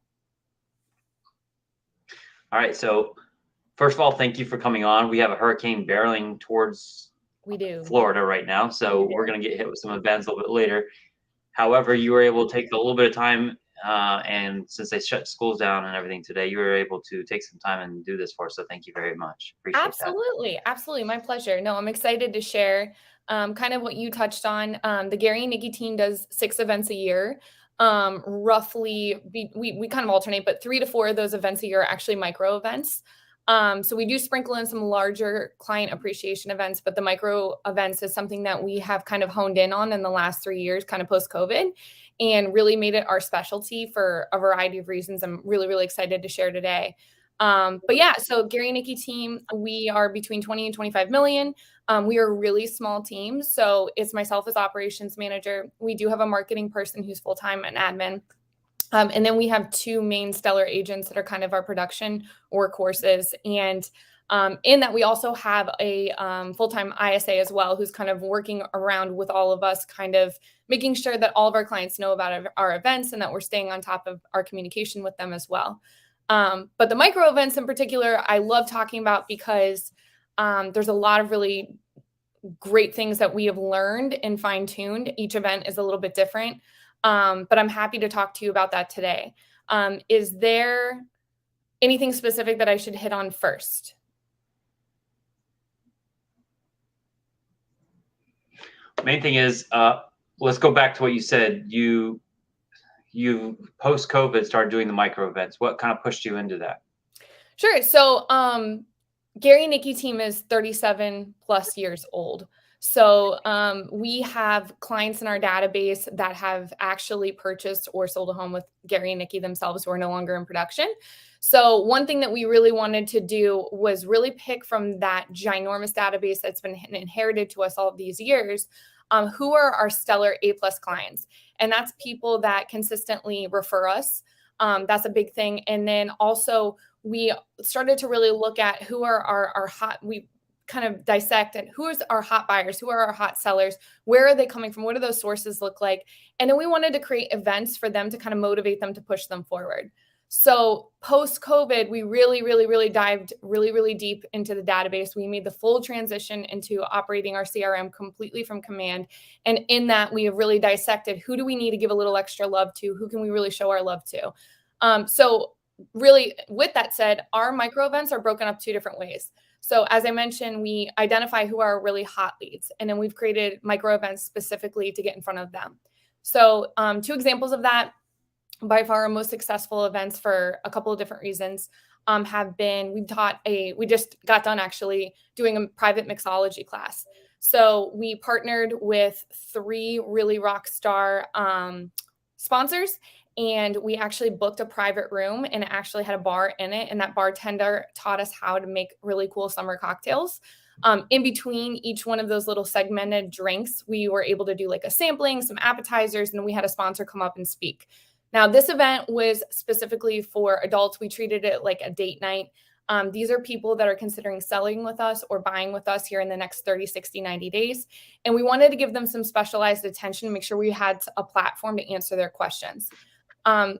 All right. So first of all, thank you for coming on. We have a hurricane barreling towards Florida right now. So we're going to get hit with some events a little bit later. However, you were able to take a little bit of time, and since they shut schools down and everything today, you were able to take some time and do this for us. So thank you very much. Appreciate Absolutely. Absolutely. My pleasure. No, I'm excited to share kind of what you touched on. The Gary and Nikki team does 6 events a year. Roughly, we kind of alternate, but 3 to 4 of those events a year are actually micro events. So we do sprinkle in some larger client appreciation events, but the micro events is something that we have kind of honed in on in the last 3 years, kind of post-COVID, and really made it our specialty for a variety of reasons. I'm really, really excited to share today. But yeah, so Gary and Nikki team, we are between 20 and 25 million. We are a really small team. So it's myself as operations manager. We do have a marketing person who's full-time and admin. And then we have 2 main stellar agents that are kind of our production workhorses. And in that, we also have a full-time ISA as well, who's kind of working around with all of us, kind of making sure that all of our clients know about our events and that we're staying on top of our communication with them as well. But the micro events in particular, I love talking about because there's a lot of really great things that we have learned and fine-tuned. Each event is a little bit different. But I'm happy to talk to you about that today. Is there anything specific that I should hit on first? Main thing is, let's go back to what you said. You post-COVID started doing the micro events. What kind of pushed you into that? Sure. So Gary and Nikki team is 37 plus years old. So we have clients in our database that have actually purchased or sold a home with Gary and Nikki themselves who are no longer in production. So one thing that we really wanted to do was really pick from that ginormous database that's been inherited to us all of these years, who are our stellar A+ clients. And that's people that consistently refer us. That's a big thing. And then also we started to really look at who are our hot, we kind of dissect and who is our hot buyers, who are our hot sellers, where are they coming from, what do those sources look like? And then we wanted to create events for them to kind of motivate them to push them forward. So post-COVID, we really dived really deep into the database. We made the full transition into operating our CRM completely from command. And in that, we have really dissected who do we need to give a little extra love to? Who can we really show our love to? So really, with that said, our micro events are broken up 2 different ways. So as I mentioned, we identify who are really hot leads, and then we've created micro events specifically to get in front of them. So 2 examples of that, by far our most successful events for a couple of different reasons, have been, we just got done actually doing a private mixology class. So we partnered with 3 really rock star sponsors, and we actually booked a private room, and it actually had a bar in it. And that bartender taught us how to make really cool summer cocktails. In between each one of those little segmented drinks, we were able to do like a sampling, some appetizers, and we had a sponsor come up and speak. Now, this event was specifically for adults. We treated it like a date night. These are people that are considering selling with us or buying with us here in the next 30, 60, 90 days. And we wanted to give them some specialized attention, make sure we had a platform to answer their questions.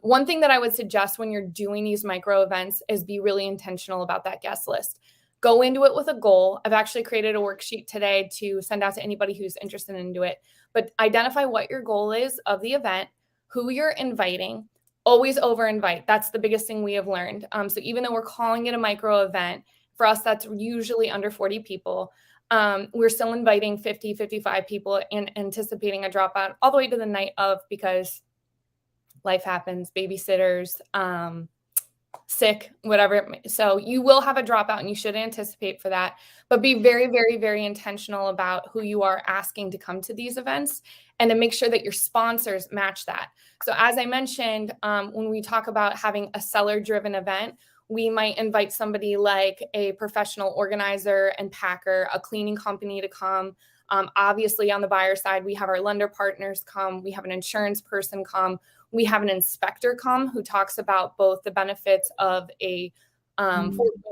One thing that I would suggest when you're doing these micro events is be really intentional about that guest list. Go into it with a goal. I've actually created a worksheet today to send out to anybody who's interested in it, but identify what your goal is of the event, who you're inviting. Always over invite. That's the biggest thing we have learned. So even though we're calling it a micro event, for us, that's usually under 40 people. We're still inviting 50, 55 people and anticipating a dropout all the way to the night of, because life happens, babysitters, sick, whatever. So you will have a dropout, and you should anticipate for that, but be very intentional about who you are asking to come to these events, and then make sure that your sponsors match that. So as I mentioned, when we talk about having a seller-driven event, we might invite somebody like a professional organizer and packer, a cleaning company to come. Obviously, on the buyer side, we have our lender partners come. We have an insurance person come. We have an inspector come who talks about both the benefits of a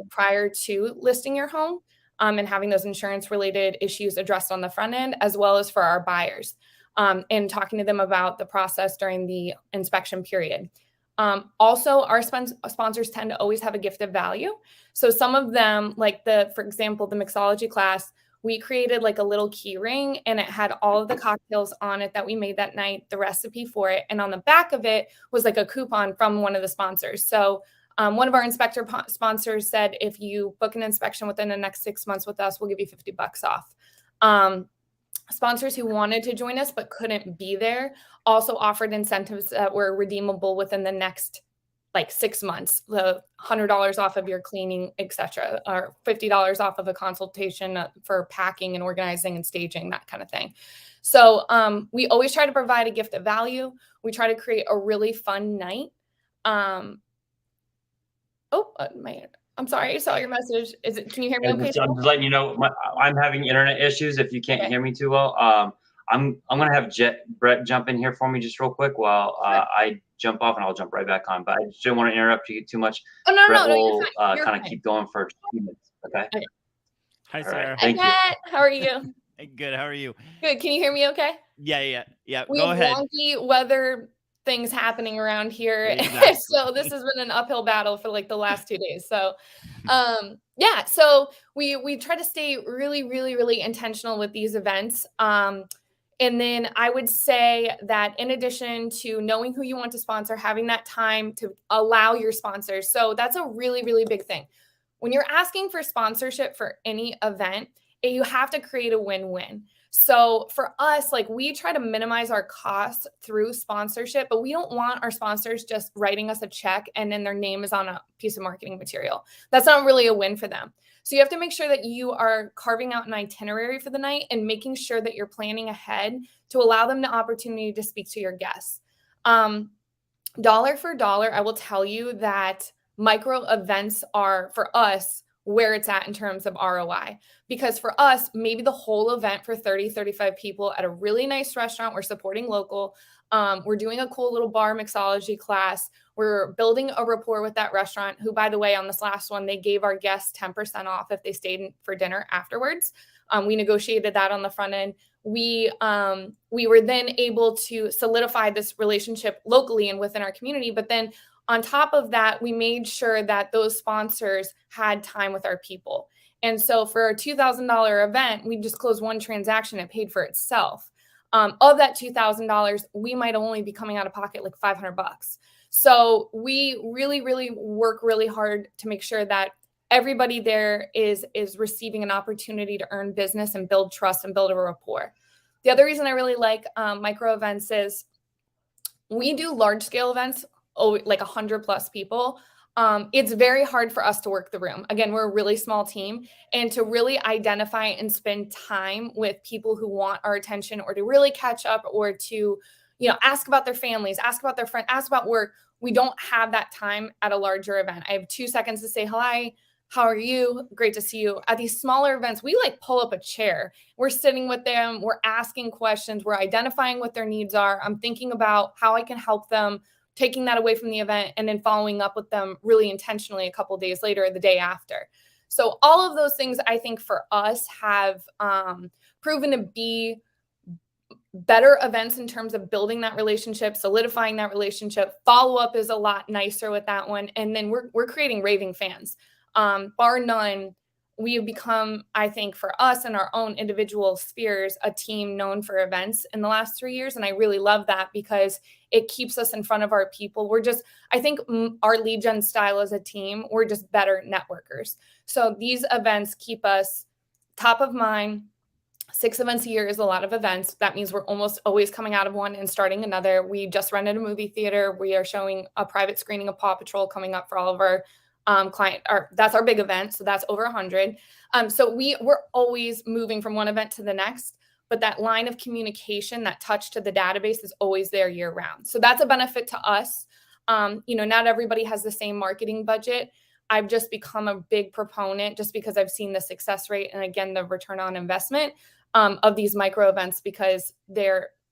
prior to listing your home and having those insurance-related issues addressed on the front end, as well as for our buyers, and talking to them about the process during the inspection period. Also, our sponsors tend to always have a gift of value. So some of them, like for example, the mixology class, we created like a little key ring, and it had all of the cocktails on it that we made that night, the recipe for it. And on the back of it was like a coupon from one of the sponsors. So one of our inspector sponsors said, if you book an inspection within the next 6 months with us, we'll give you $50 off. Sponsors who wanted to join us but couldn't be there also offered incentives that were redeemable within the next like 6 months, the $100 off of your cleaning, etc., or $50 off of a consultation for packing and organizing and staging, that kind of thing. So we always try to provide a gift of value. We try to create a really fun night. I'm sorry, I saw your message. Can you hear me okay? I'm just letting you know, I'm having internet issues if you can't hear me too well. I'm going to have Brett jump in here for me just real quick while I jump off, and I'll jump right back on. But I just don't want to interrupt you too much. Oh, no, Brett no, will kind of keep going for 2 minutes. Okay. Hi, Sarah. Right, thank you. How are you? Good. How are you? Good. Can you hear me okay? Yeah. We Go have ahead. wonky weather things happening around here. Exactly. So this has been an uphill battle for like the last 2 days. So so we try to stay really intentional with these events. And then I would say that in addition to knowing who you want to sponsor, having that time to allow your sponsors. So that's a really big thing. When you're asking for sponsorship for any event, you have to create a win-win. So for us, like, we try to minimize our costs through sponsorship, but we don't want our sponsors just writing us a check and then their name is on a piece of marketing material. That's not really a win for them. So you have to make sure that you are carving out an itinerary for the night and making sure that you're planning ahead to allow them the opportunity to speak to your guests. Dollar for dollar, I will tell you that micro events are, for us, where it's at in terms of ROI. Because for us, maybe the whole event for 30, 35 people at a really nice restaurant, we're supporting local. We're doing a cool little bar mixology class. We're building a rapport with that restaurant, who, by the way, on this last one, they gave our guests 10% off if they stayed for dinner afterwards. We negotiated that on the front end. We were then able to solidify this relationship locally and within our community. But then on top of that, we made sure that those sponsors had time with our people. And so for a $2,000 event, we just closed one transaction. It paid for itself. Of that $2,000, we might only be coming out of pocket like $500. So we really, really work really hard to make sure that everybody there is receiving an opportunity to earn business and build trust and build a rapport. The other reason I really like micro events is we do large scale events, like 100+ people. It's very hard for us to work the room. Again, we're a really small team, and to really identify and spend time with people who want our attention, or to really catch up, or to, ask about their families, ask about their friends, ask about work. We don't have that time at a larger event. I have 2 seconds to say, hi, how are you? Great to see you. At these smaller events, we like pull up a chair. We're sitting with them. We're asking questions. We're identifying what their needs are. I'm thinking about how I can help them, taking that away from the event, and then following up with them really intentionally a couple of days later or the day after. So all of those things, I think, for us have proven to be better events in terms of building that relationship, solidifying that relationship. Follow-up is a lot nicer with that one. And then we're creating raving fans. Bar none, we have become, I think, for us in our own individual spheres, a team known for events in the last 3 years. And I really love that because it keeps us in front of our people. I think our lead gen style as a team, we're just better networkers. So these events keep us top of mind. 6 events a year is a lot of events. That means we're almost always coming out of one and starting another. We just rented a movie theater. We are showing a private screening of Paw Patrol coming up for all of our that's our big event. So that's over 100. So we're always moving from one event to the next, but that line of communication, that touch to the database is always there year round. So that's a benefit to us. Not everybody has the same marketing budget. I've just become a big proponent just because I've seen the success rate and, again, the return on investment of these micro events, because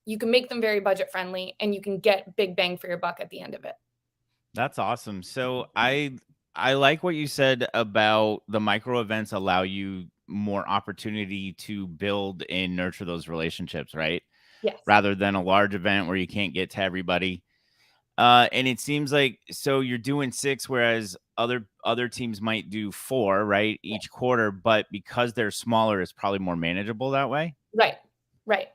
you can make them very budget friendly and you can get big bang for your buck at the end of it. That's awesome. So I like what you said about the micro events allow you more opportunity to build and nurture those relationships, right? Yes. Rather than a large event where you can't get to everybody. And it seems like, so you're doing 6, whereas other teams might do 4, right? Each quarter, but because they're smaller, it's probably more manageable that way. Right.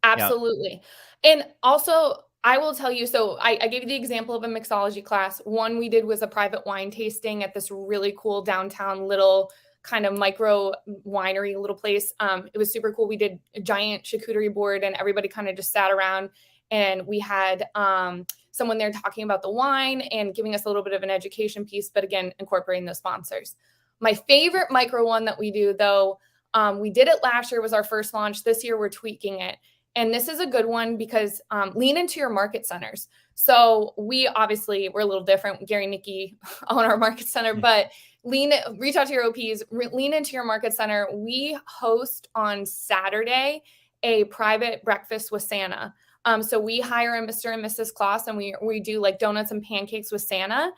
Absolutely. Yeah. And also, I will tell you, so I gave you the example of a mixology class. One we did was a private wine tasting at this really cool downtown little kind of micro winery little place. It was super cool. We did a giant charcuterie board and everybody kind of just sat around, and we had someone there talking about the wine and giving us a little bit of an education piece, but again, incorporating the sponsors. My favorite micro one that we do, though, we did it last year, was our first launch. This year we're tweaking it. And this is a good one because lean into your market centers. So we're a little different. Gary and Nikki own our market center, but reach out to your OPs, lean into your market center. We host on Saturday a private breakfast with Santa. So we hire a Mr. and Mrs. Claus, and we do like donuts and pancakes with Santa.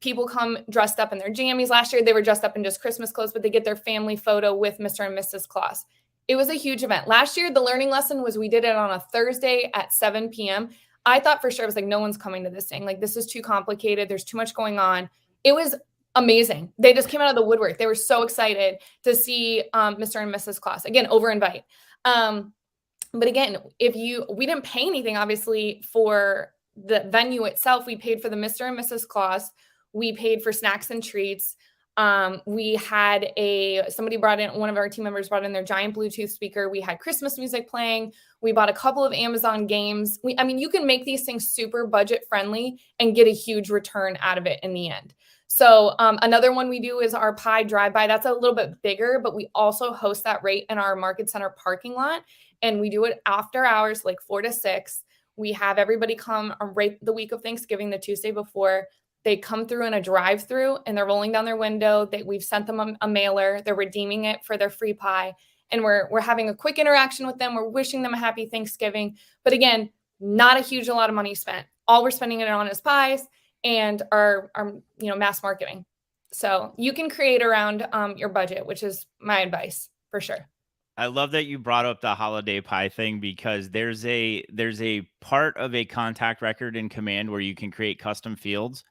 People come dressed up in their jammies. Last year they were dressed up in just Christmas clothes, but they get their family photo with Mr. and Mrs. Claus. It was a huge event. Last year, the learning lesson was we did it on a Thursday at 7 p.m. I thought for sure, I was like, no one's coming to this thing. Like, this is too complicated. There's too much going on. It was amazing. They just came out of the woodwork. They were so excited to see Mr. and Mrs. Claus. Again, over invite. But again, we didn't pay anything, obviously, for the venue itself. We paid for the Mr. and Mrs. Claus. We paid for snacks and treats. We had one of our team members brought in their giant Bluetooth speaker. We had Christmas music playing. We bought a couple of Amazon games. You can make these things super budget friendly and get a huge return out of it in the end. So another one we do is our pie drive-by. That's a little bit bigger, but we also host that right in our market center parking lot. And we do it after hours, like 4 to 6. We have everybody come right the week of Thanksgiving, the Tuesday before. They come through in a drive-through and they're rolling down their window. We've sent them a mailer. They're redeeming it for their free pie. And we're having a quick interaction with them. We're wishing them a happy Thanksgiving. But again, not a lot of money spent. All we're spending it on is pies and our mass marketing. So you can create around your budget, which is my advice for sure. I love that you brought up the holiday pie thing, because there's a part of a contact record in Command where you can create custom fields.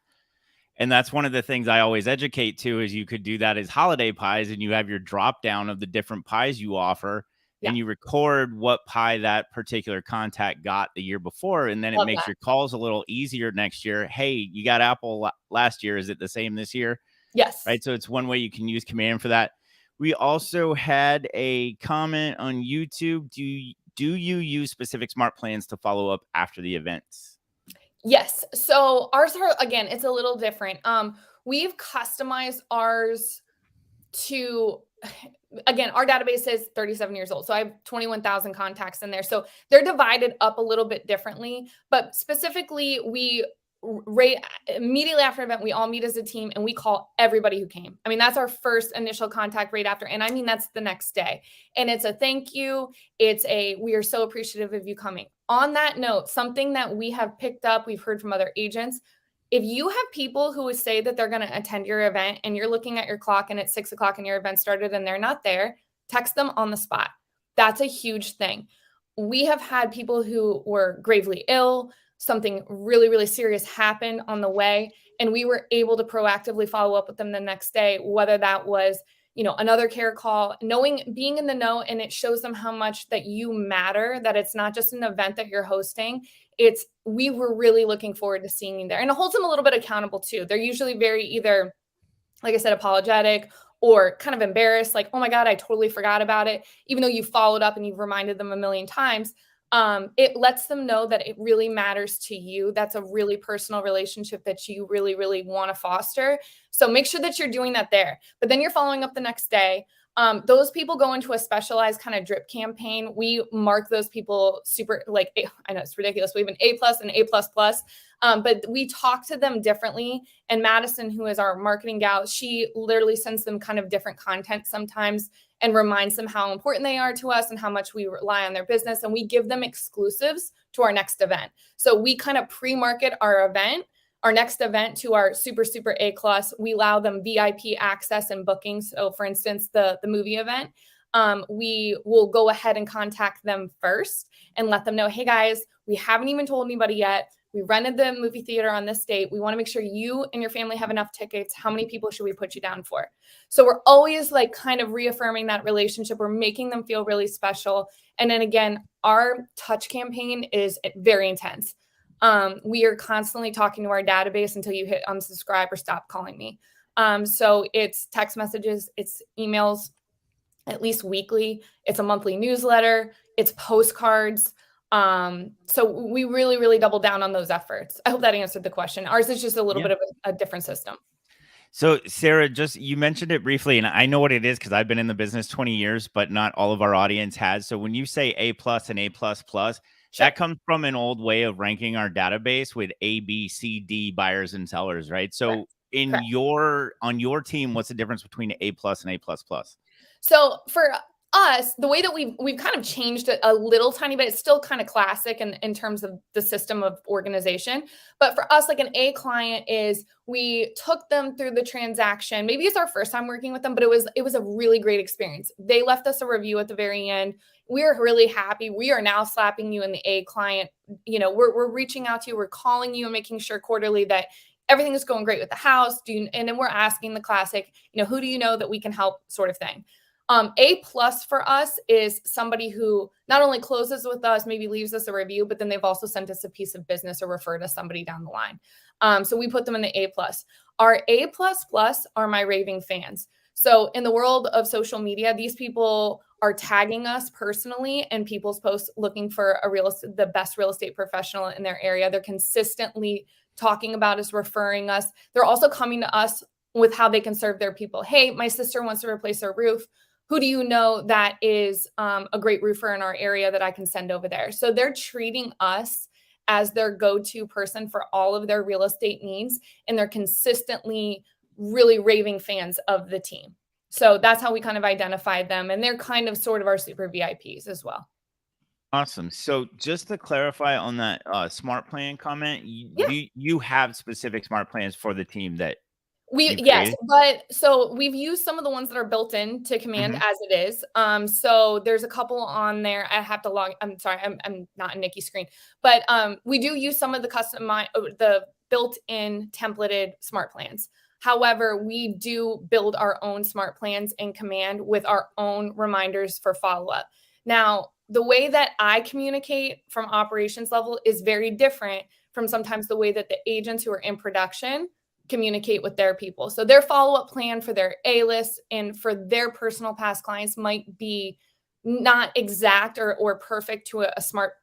And that's one of the things I always educate to, is you could do that as holiday pies, and you have your drop down of the different pies you offer, and you record what pie that particular contact got the year before. And then it makes your calls a little easier next year. Hey, you got apple last year. Is it the same this year? Yes. Right. So it's one way you can use Command for that. We also had a comment on YouTube. Do you use specific smart plans to follow up after the events? Yes. So ours are, again, it's a little different. We've customized ours to, again, our database is 37 years old. So I have 21,000 contacts in there. So they're divided up a little bit differently, but specifically immediately after an event, we all meet as a team and we call everybody who came. That's our first initial contact right after. And that's the next day. And it's a thank you. We are so appreciative of you coming. On that note, something that we have picked up, we've heard from other agents, if you have people who say that they're going to attend your event and you're looking at your clock and it's 6 o'clock and your event started and they're not there, text them on the spot. That's a huge thing. We have had people who were gravely ill, something really, really serious happened on the way, and we were able to proactively follow up with them the next day, whether that was, another care call, being in the know, and it shows them how much that you matter, that it's not just an event that you're hosting. We were really looking forward to seeing you there. And it holds them a little bit accountable too. They're usually very either, like I said, apologetic or kind of embarrassed, like, oh my God, I totally forgot about it. Even though you followed up and you've reminded them a million times, it lets them know that it really matters to you. That's a really personal relationship that you really, really want to foster. So make sure that you're doing that there. But then you're following up the next day. Those people go into a specialized kind of drip campaign. We mark those people super, I know it's ridiculous. We have an A+ and A++, but we talk to them differently. And Madison, who is our marketing gal, she literally sends them kind of different content sometimes and reminds them how important they are to us and how much we rely on their business. And we give them exclusives to our next event. So we kind of pre-market our next event to our super, super A class. We allow them VIP access and bookings. So for instance, the movie event, we will go ahead and contact them first and let them know, hey guys, we haven't even told anybody yet. We rented the movie theater on this date. We want to make sure you and your family have enough tickets. How many people should we put you down for? So we're always kind of reaffirming that relationship. We're making them feel really special. And then again, our touch campaign is very intense. We are constantly talking to our database until you hit unsubscribe or stop calling me. So it's text messages, it's emails, at least weekly. It's a monthly newsletter. It's postcards. So we really, really double down on those efforts. I hope that answered the question. Ours is just a little bit of a different system. So Sarah, you mentioned it briefly, and I know what it is because I've been in the business 20 years, but not all of our audience has. So when you say A+ and A++, that comes from an old way of ranking our database with A, B, C, D buyers and sellers, right? So on your team, what's the difference between A+ and A++? So for us, the way that we've kind of changed it a little tiny bit, it's still kind of classic in terms of the system of organization. But for us, like an A client is, we took them through the transaction. Maybe it's our first time working with them, but it was a really great experience. They left us a review at the very end. We're really happy. We are now slapping you in the A client. We're reaching out to you. We're calling you and making sure quarterly that everything is going great with the house. And then we're asking the classic, who do you know that we can help sort of thing. A+ for us is somebody who not only closes with us, maybe leaves us a review, but then they've also sent us a piece of business or referred us somebody down the line. So we put them in the A+. Our A++ are my raving fans. So in the world of social media, these people are tagging us personally in people's posts looking for the best real estate professional in their area. They're consistently talking about us, referring us. They're also coming to us with how they can serve their people. Hey, my sister wants to replace her roof. Who do you know that is a great roofer in our area that I can send over there? So they're treating us as their go-to person for all of their real estate needs. And they're consistently really raving fans of the team. So that's how we kind of identified them. And they're kind of sort of our super VIPs as well. Awesome. So just to clarify on that smart plan comment, Yeah. you have specific smart plans for the team that you've Yes, created? but so we've used some of the ones that are built in to Command as it is. So there's a couple on there. I have to log. I'm sorry, I'm not in Nikki's screen, but we do use some of the built-in templated smart plans. However, we do build our own smart plans in Command with our own reminders for follow-up. Now, the way that I communicate from operations level is very different from sometimes the way that the agents who are in production communicate with their people. So their follow-up plan for their A-list and for their personal past clients might be not exact or perfect to a smart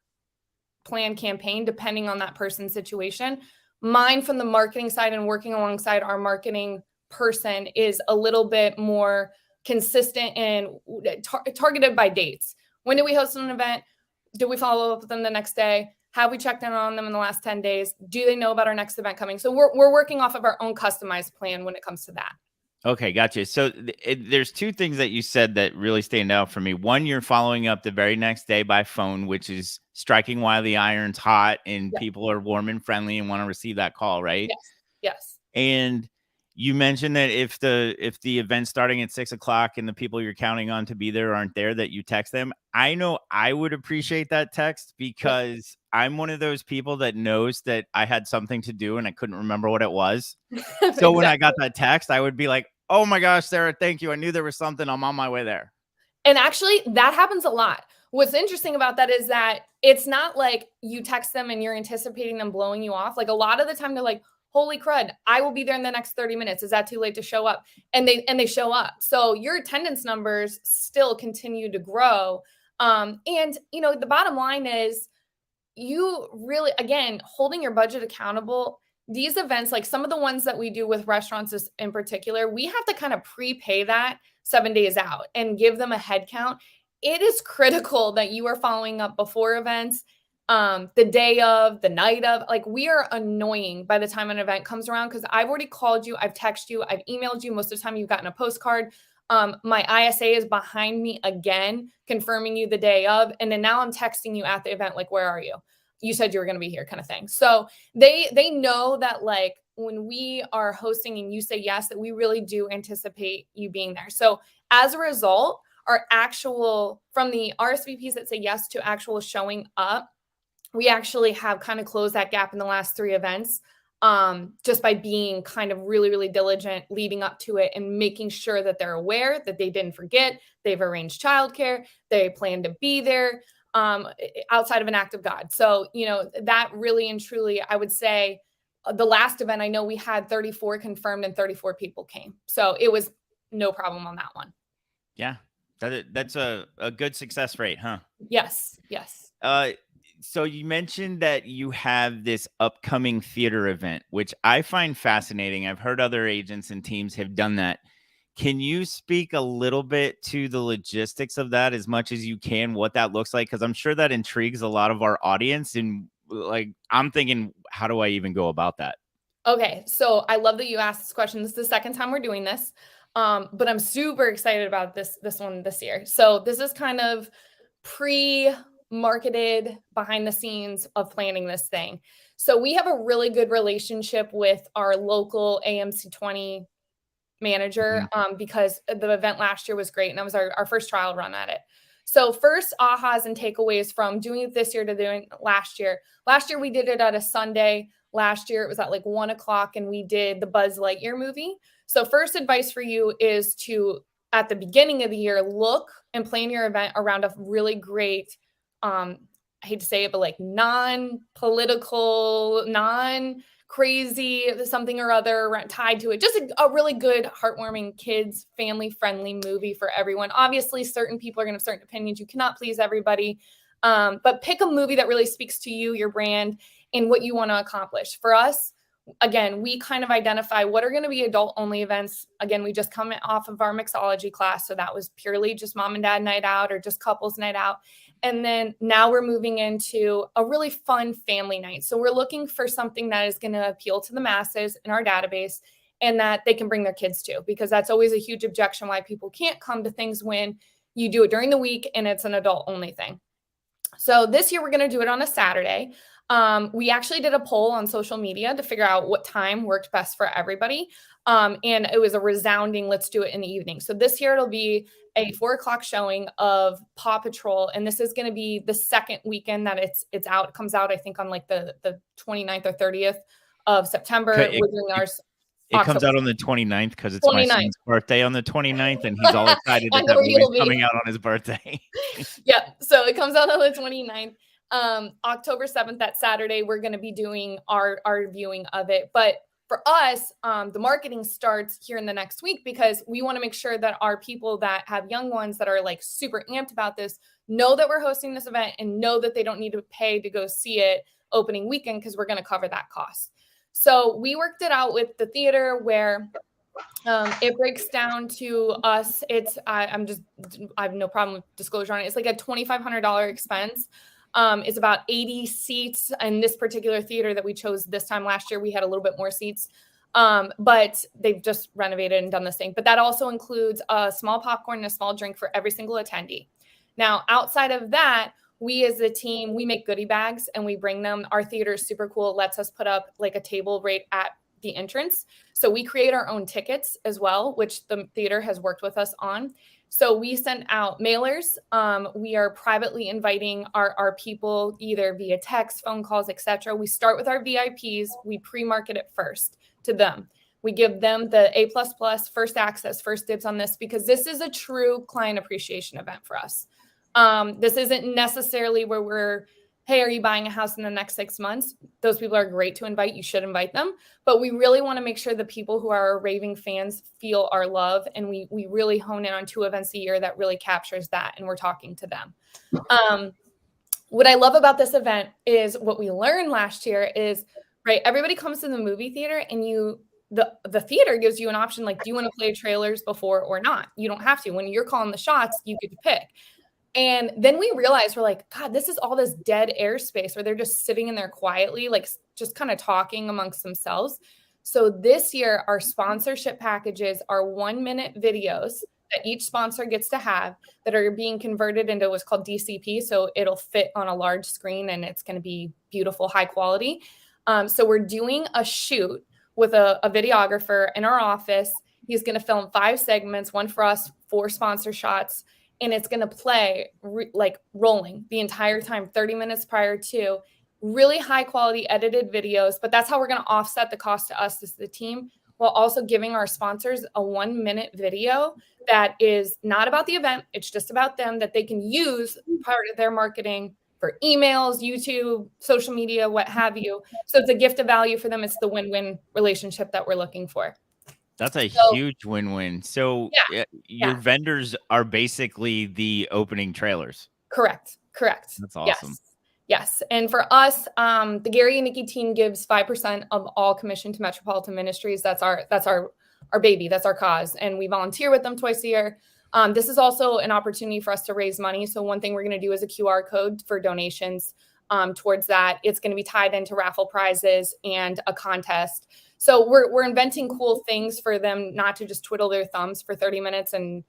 plan campaign, depending on that person's situation. Mine from the marketing side and working alongside our marketing person is a little bit more consistent and targeted by dates. When do we host an event? Do we follow up with them the next day? Have we checked in on them in the last 10 days? Do they know about our next event coming? So we're working off of our own customized plan when it comes to that. Okay, gotcha. So there's two things that you said that really stand out for me. One, you're following up the very next day by phone, which is striking while the iron's hot and Yeah. people are warm and friendly and want to receive that call, right? Yes. Yes. And you mentioned that if the event's starting at 6:00 and the people you're counting on to be there aren't there, that you text them. I know I would appreciate that text because I'm one of those people that knows that I had something to do and I couldn't remember what it was. So when I got that text, I would be like, oh my gosh, Sarah, thank you. I knew there was something. I'm on my way there. And actually, that happens a lot. What's interesting about that is that it's not like you text them and you're anticipating them blowing you off. Like a lot of the time they're like, holy crud, I will be there in the next 30 minutes. Is that too late to show up? And they show up. So your attendance numbers still continue to grow. And the bottom line is you really, again, holding your budget accountable. These events, like some of the ones that we do with restaurants in particular, we have to kind of prepay that 7 days out and give them a head count. It is critical that you are following up before events, the day of, the night of. Like we are annoying by the time an event comes around because I've already called you, I've texted you, I've emailed you. Most of the time you've gotten a postcard. My ISA is behind me again, confirming you the day of. And then now I'm texting you at the event, like, where are you? You said you were going to be here, kind of thing. So they know that like when we are hosting and you say yes, that we really do anticipate you being there. So as a result, our actual, from the RSVPs that say yes to actual showing up, we actually have kind of closed that gap in the last 3 events, just by being kind of really, really diligent leading up to it and making sure that they're aware that they didn't forget, they've arranged childcare, they plan to be there, outside of an act of God. So, that really and truly, I would say the last event, I know we had 34 confirmed and 34 people came. So it was no problem on that one. Yeah. That's a good success rate, huh? Yes. Yes. So you mentioned that you have this upcoming theater event, which I find fascinating. I've heard other agents and teams have done that. Can you speak a little bit to the logistics of that as much as you can, what that looks like? Because I'm sure that intrigues a lot of our audience. And like, I'm thinking, how do I even go about that? Okay. So I love that you asked this question. This is the second time we're doing this. But I'm super excited about this one this year. So this is kind of pre-marketed behind the scenes of planning this thing. So we have a really good relationship with our local AMC 20 manager, because the event last year was great. And that was our first trial run at it. So first ahas and takeaways from doing it this year to doing it last year. Last year we did it at a Sunday. Last year it was at like 1:00 and we did the Buzz Lightyear movie. So first advice for you is to, at the beginning of the year, look and plan your event around a really great, I hate to say it, but like non-political, crazy something or other tied to it. Just a really good, heartwarming, kids, family-friendly movie for everyone. Obviously, certain people are going to have certain opinions. You cannot please everybody. But pick a movie that really speaks to you, your brand, and what you want to accomplish. For us, again, we kind of identify what are going to be adult-only events. Again, we just come off of our mixology class, so that was purely just mom and dad night out or just couples night out. And then now we're moving into a really fun family night. So we're looking for something that is going to appeal to the masses in our database and that they can bring their kids to, because that's always a huge objection why people can't come to things when you do it during the week and it's an adult-only thing. So this year we're going to do it on a Saturday. We actually did a poll on social media to figure out what time worked best for everybody. And it was a resounding, let's do it in the evening. So this year it'll be a 4:00 showing of Paw Patrol. And this is going to be the second weekend that it's out. It comes out, I think, on like the 29th or 30th of September. Okay, We're doing ours. It comes out on the 29th because it's my 29th. son's birthday on the 29th, and he's all excited I that know that where you'll movie's be. coming out on his birthday. Yeah, so it comes out on the 29th. October 7th, that Saturday, we're going to be doing our viewing of it. But for us, the marketing starts here in the next week, because we want to make sure that our people that have young ones that are like super amped about this know that we're hosting this event and know that they don't need to pay to go see it opening weekend, because we're going to cover that cost. So we worked it out with the theater where it breaks down to us. I have no problem with disclosure on it. It's like a $2,500 expense. It's about 80 seats in this particular theater that we chose this time. Last year we had a little bit more seats, but they've just renovated and done this thing. But that also includes a small popcorn and a small drink for every single attendee. Now, outside of that, we as a team, we make goodie bags and we bring them. Our theater is super cool. It lets us put up like a table right at the entrance. So we create our own tickets as well, which the theater has worked with us on. So we send out mailers. We are privately inviting our people either via text, phone calls, etc. We start with our VIPs. We pre-market it first to them. We give them the A++, first access, first dibs on this, because this is a true client appreciation event for us. This isn't necessarily where we're, hey, are you buying a house in the next 6 months? Those people are great to invite. You should invite them. But we really want to make sure the people who are our raving fans feel our love. And we really hone in on 2 events a year that really captures that. And we're talking to them. What I love about this event is what we learned last year is, right, everybody comes to the movie theater and the theater gives you an option. Like, do you want to play trailers before or not? You don't have to. When you're calling the shots, you get to pick. And then we realized, we're like, God, this is all this dead airspace where they're just sitting in there quietly, like just kind of talking amongst themselves. So this year, our sponsorship packages are 1-minute videos that each sponsor gets to have that are being converted into what's called DCP. So it'll fit on a large screen and it's going to be beautiful, high quality. So we're doing a shoot with a videographer in our office. He's going to film 5 segments, 1 for us, 4 sponsor shots. And it's going to play like rolling the entire time, 30 minutes prior to, really high quality edited videos. But that's how we're going to offset the cost to us as the team, while also giving our sponsors a 1-minute video that is not about the event. It's just about them, that they can use part of their marketing for emails, YouTube, social media, what have you. So it's a gift of value for them. It's the win-win relationship that we're looking for. That's a huge win-win. So your vendors are basically the opening trailers. Correct. That's awesome. Yes. And for us, the Gary and Nikki team gives 5% of all commission to Metropolitan Ministries. That's our baby. That's our cause. And we volunteer with them twice a year. This is also an opportunity for us to raise money. So one thing we're going to do is a QR code for donations towards that. It's going to be tied into raffle prizes and a contest. So we're inventing cool things for them not to just twiddle their thumbs for 30 minutes and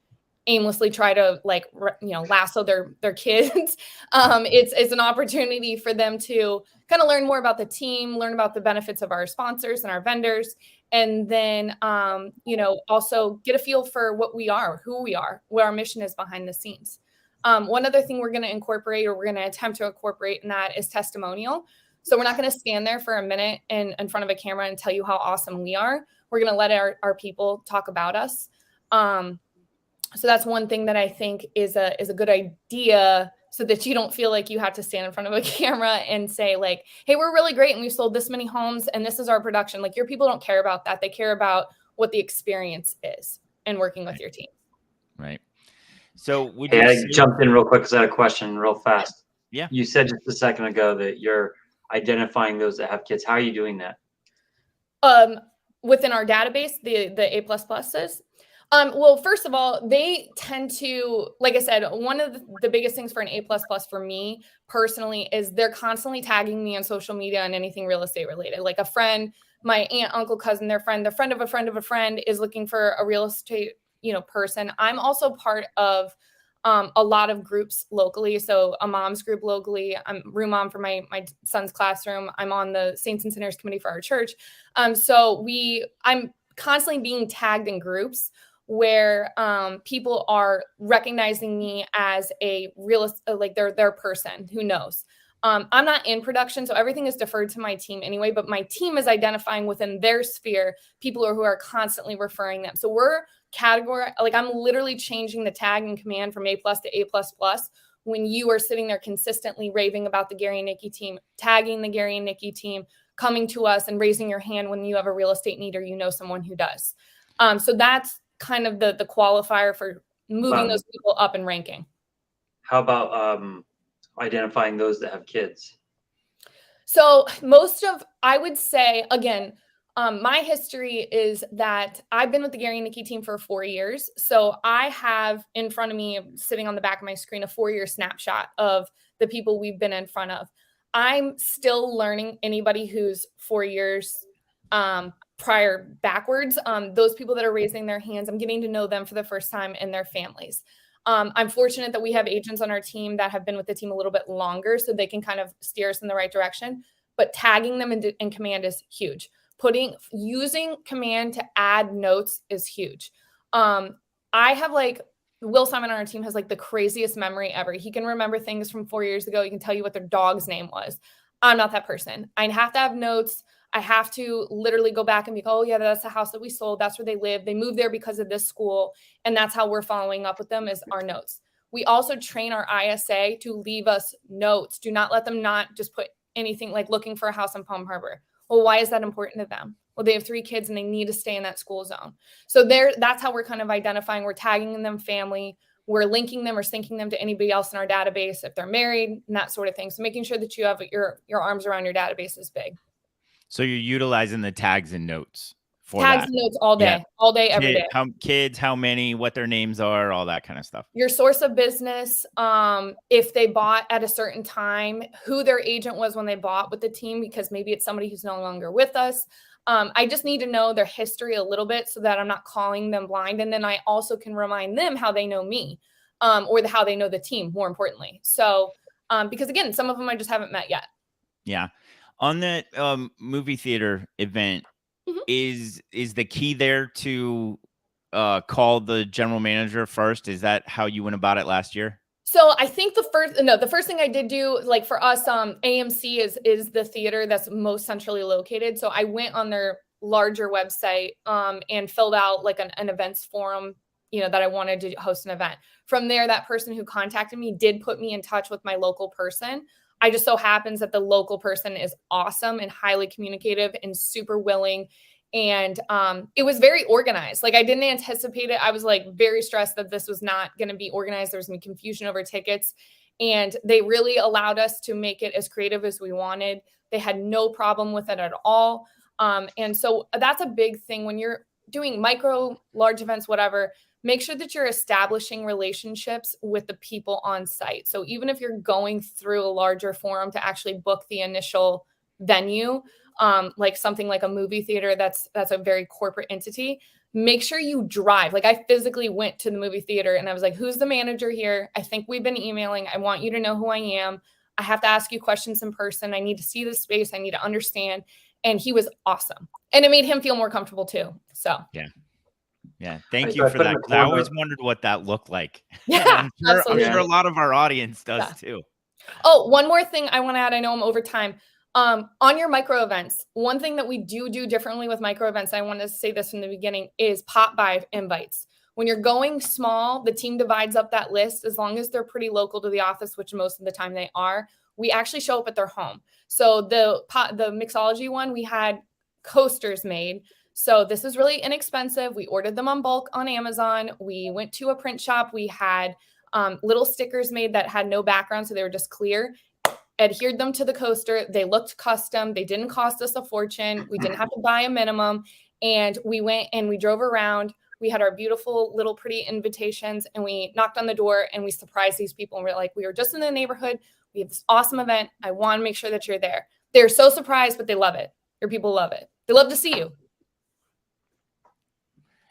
aimlessly try to lasso their kids. It's an opportunity for them to kind of learn more about the team, learn about the benefits of our sponsors and our vendors, and then also get a feel for what we are, who we are, what our mission is behind the scenes. One other thing we're going to incorporate, or we're going to attempt to incorporate in that, is testimonial. So we're not going to stand there for a minute in front of a camera and tell you how awesome we are. We're going to let our people talk about us. So that's one thing that I think is a good idea so that you don't feel like you have to stand in front of a camera and say like, hey, we're really great and we sold this many homes and this is our production. Like your people don't care about that. They care about what the experience is and working with your team. Right. So would Hey, you I say, jumped in real quick because I had a question real fast. Yeah. You said just a second ago that you're identifying those that have kids. How are you doing that? Within our database, the A++ pluses. Well, first of all, they tend to, like I said, one of the biggest things for an A++ for me personally is they're constantly tagging me on social media and anything real estate related. Like a friend, my aunt, uncle, cousin, their friend, the friend of a friend of a friend is looking for a real estate, person. I'm also part of a lot of groups locally. So a mom's group locally. I'm room mom for my son's classroom. I'm on the Saints and Sinners committee for our church. I'm constantly being tagged in groups where people are recognizing me as a realist, like their person who knows. I'm not in production, so everything is deferred to my team anyway, but my team is identifying within their sphere people who are constantly referring them. So we're like I'm literally changing the tag and command from A+ to A++ when you are sitting there consistently raving about the Gary and Nikki team, tagging the Gary and Nikki team, coming to us and raising your hand when you have a real estate need or you know someone who does. So that's kind of the qualifier for moving those people up in ranking. How about identifying those that have kids? So I would say, again, my history is that I've been with the Gary and Nikki team for 4 years. So I have in front of me, sitting on the back of my screen, a 4-year snapshot of the people we've been in front of. I'm still learning anybody who's 4 years prior backwards. Those people that are raising their hands, I'm getting to know them for the first time and their families. I'm fortunate that we have agents on our team that have been with the team a little bit longer, so they can kind of steer us in the right direction. But tagging them in command is huge. Using command to add notes is huge. I have Will Simon on our team has like the craziest memory ever. He can remember things from 4 years ago. He can tell you what their dog's name was. I'm not that person. I have to have notes. I have to literally go back and be, oh yeah, that's the house that we sold. That's where they live. They moved there because of this school. And that's how we're following up with them is our notes. We also train our ISA to leave us notes. Do not let them not just put anything like looking for a house in Palm Harbor. Well, why is that important to them? Well, they have 3 kids and they need to stay in that school zone. So that's how we're kind of identifying. We're tagging them family. We're linking them or syncing them to anybody else in our database if they're married and that sort of thing. So making sure that you have your arms around your database is big. So you're utilizing the tags and notes for tags that. and notes all day, all day, every day. Kids, how many, what their names are, all that kind of stuff. Your source of business, if they bought at a certain time, who their agent was when they bought with the team, because maybe it's somebody who's no longer with us. I just need to know their history a little bit so that I'm not calling them blind. And then I also can remind them how they know me, or how they know the team, more importantly. So, because again, some of them I just haven't met yet. Yeah. On that movie theater event, is the key there to call the general manager first? Is that how you went about it last year? So I think the first thing I did do, like for us, AMC is the theater that's most centrally located. So I went on their larger website and filled out like an events forum, that I wanted to host an event. From there, that person who contacted me did put me in touch with my local person. I just so happens that the local person is awesome and highly communicative and super willing. And it was very organized. Like I didn't anticipate it. I was like very stressed that this was not going to be organized. There was going to be confusion over tickets. And they really allowed us to make it as creative as we wanted. They had no problem with it at all. And so that's a big thing when you're doing micro, large events, whatever. Make sure that you're establishing relationships with the people on site. So even if you're going through a larger forum to actually book the initial venue, like something like a movie theater, that's a very corporate entity, make sure you drive. Like I physically went to the movie theater and I was like, who's the manager here? I think we've been emailing. I want you to know who I am. I have to ask you questions in person. I need to see the space. I need to understand. And he was awesome. And it made him feel more comfortable too. So yeah. Thank you for that. I always wondered what that looked like. Yeah, I'm sure a lot of our audience does too. Oh, one more thing I want to add. I know I'm over time. On your micro events, one thing that we do differently with micro events, I want to say this from the beginning, is pop by invites. When you're going small, the team divides up that list. As long as they're pretty local to the office, which most of the time they are, we actually show up at their home. So the mixology one, we had coasters made. So this is really inexpensive. We ordered them on bulk on Amazon. We went to a print shop. We had little stickers made that had no background, so they were just clear. Adhered them to the coaster. They looked custom. They didn't cost us a fortune. We didn't have to buy a minimum. And we went and we drove around. We had our beautiful little pretty invitations, and we knocked on the door and we surprised these people. And we're like, we were just in the neighborhood. We have this awesome event. I want to make sure that you're there. They're so surprised, but they love it. Your people love it. They love to see you.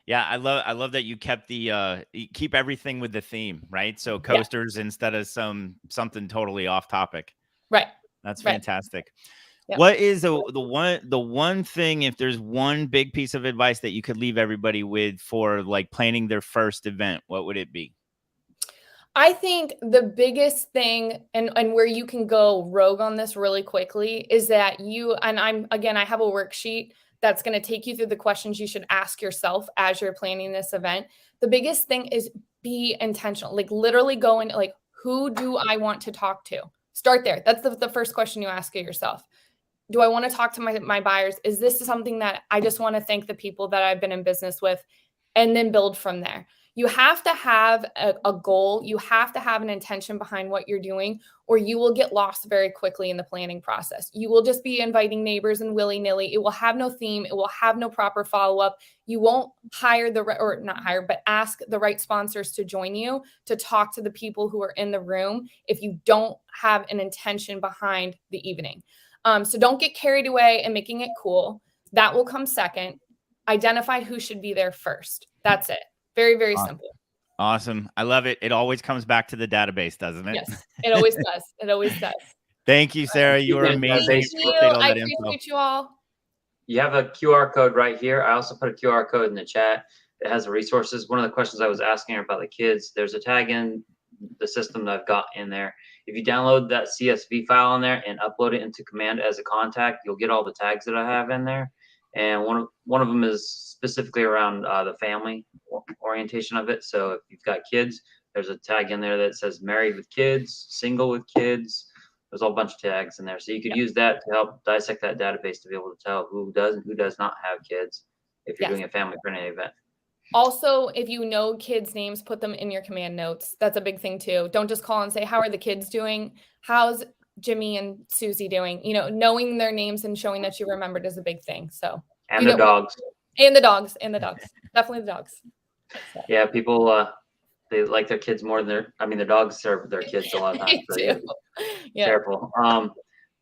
Yeah, I love that you kept you keep everything with the theme, right? So coasters instead of something totally off topic. Right. That's fantastic. Yep. What is the one thing, if there's one big piece of advice that you could leave everybody with for like planning their first event, what would it be? I think the biggest thing and where you can go rogue on this really quickly is that I have a worksheet that's going to take you through the questions you should ask yourself as you're planning this event. The biggest thing is be intentional, like literally go in, like, who do I want to talk to? Start there. That's the first question you ask yourself. Do I want to talk to my buyers? Is this something that I just want to thank the people that I've been in business with, and then build from there? You have to have a goal. You have to have an intention behind what you're doing, or you will get lost very quickly in the planning process. You will just be inviting neighbors and willy-nilly. It will have no theme. It will have no proper follow-up. You won't ask the right sponsors to join you to talk to the people who are in the room if you don't have an intention behind the evening. So don't get carried away and making it cool. That will come second. Identify who should be there first. That's it. Very, very simple. Awesome. I love it. It always comes back to the database, doesn't it? Yes, it always does. It always does. Thank you, Sarah. You are amazing. Thank you. I appreciate you all. You have a QR code right here. I also put a QR code in the chat that has the resources. One of the questions I was asking her about the kids, there's a tag in the system that I've got in there. If you download that CSV file in there and upload it into Command as a contact, you'll get all the tags that I have in there. And one of them is specifically around the family orientation of it. So if you've got kids, there's a tag in there that says married with kids, single with kids. There's a whole bunch of tags in there. So you could use that to help dissect that database to be able to tell who does and who does not have kids if you're doing a family friendly event. Also, if you know kids' names, put them in your command notes. That's a big thing too. Don't just call and say, how are the kids doing? How's Jimmy and Susie doing? You know, knowing their names and showing that you remembered is a big thing. So, and the dogs. And the dogs. Definitely the dogs. So. Yeah, people they like their kids more than the dogs serve their kids a lot of times. So careful.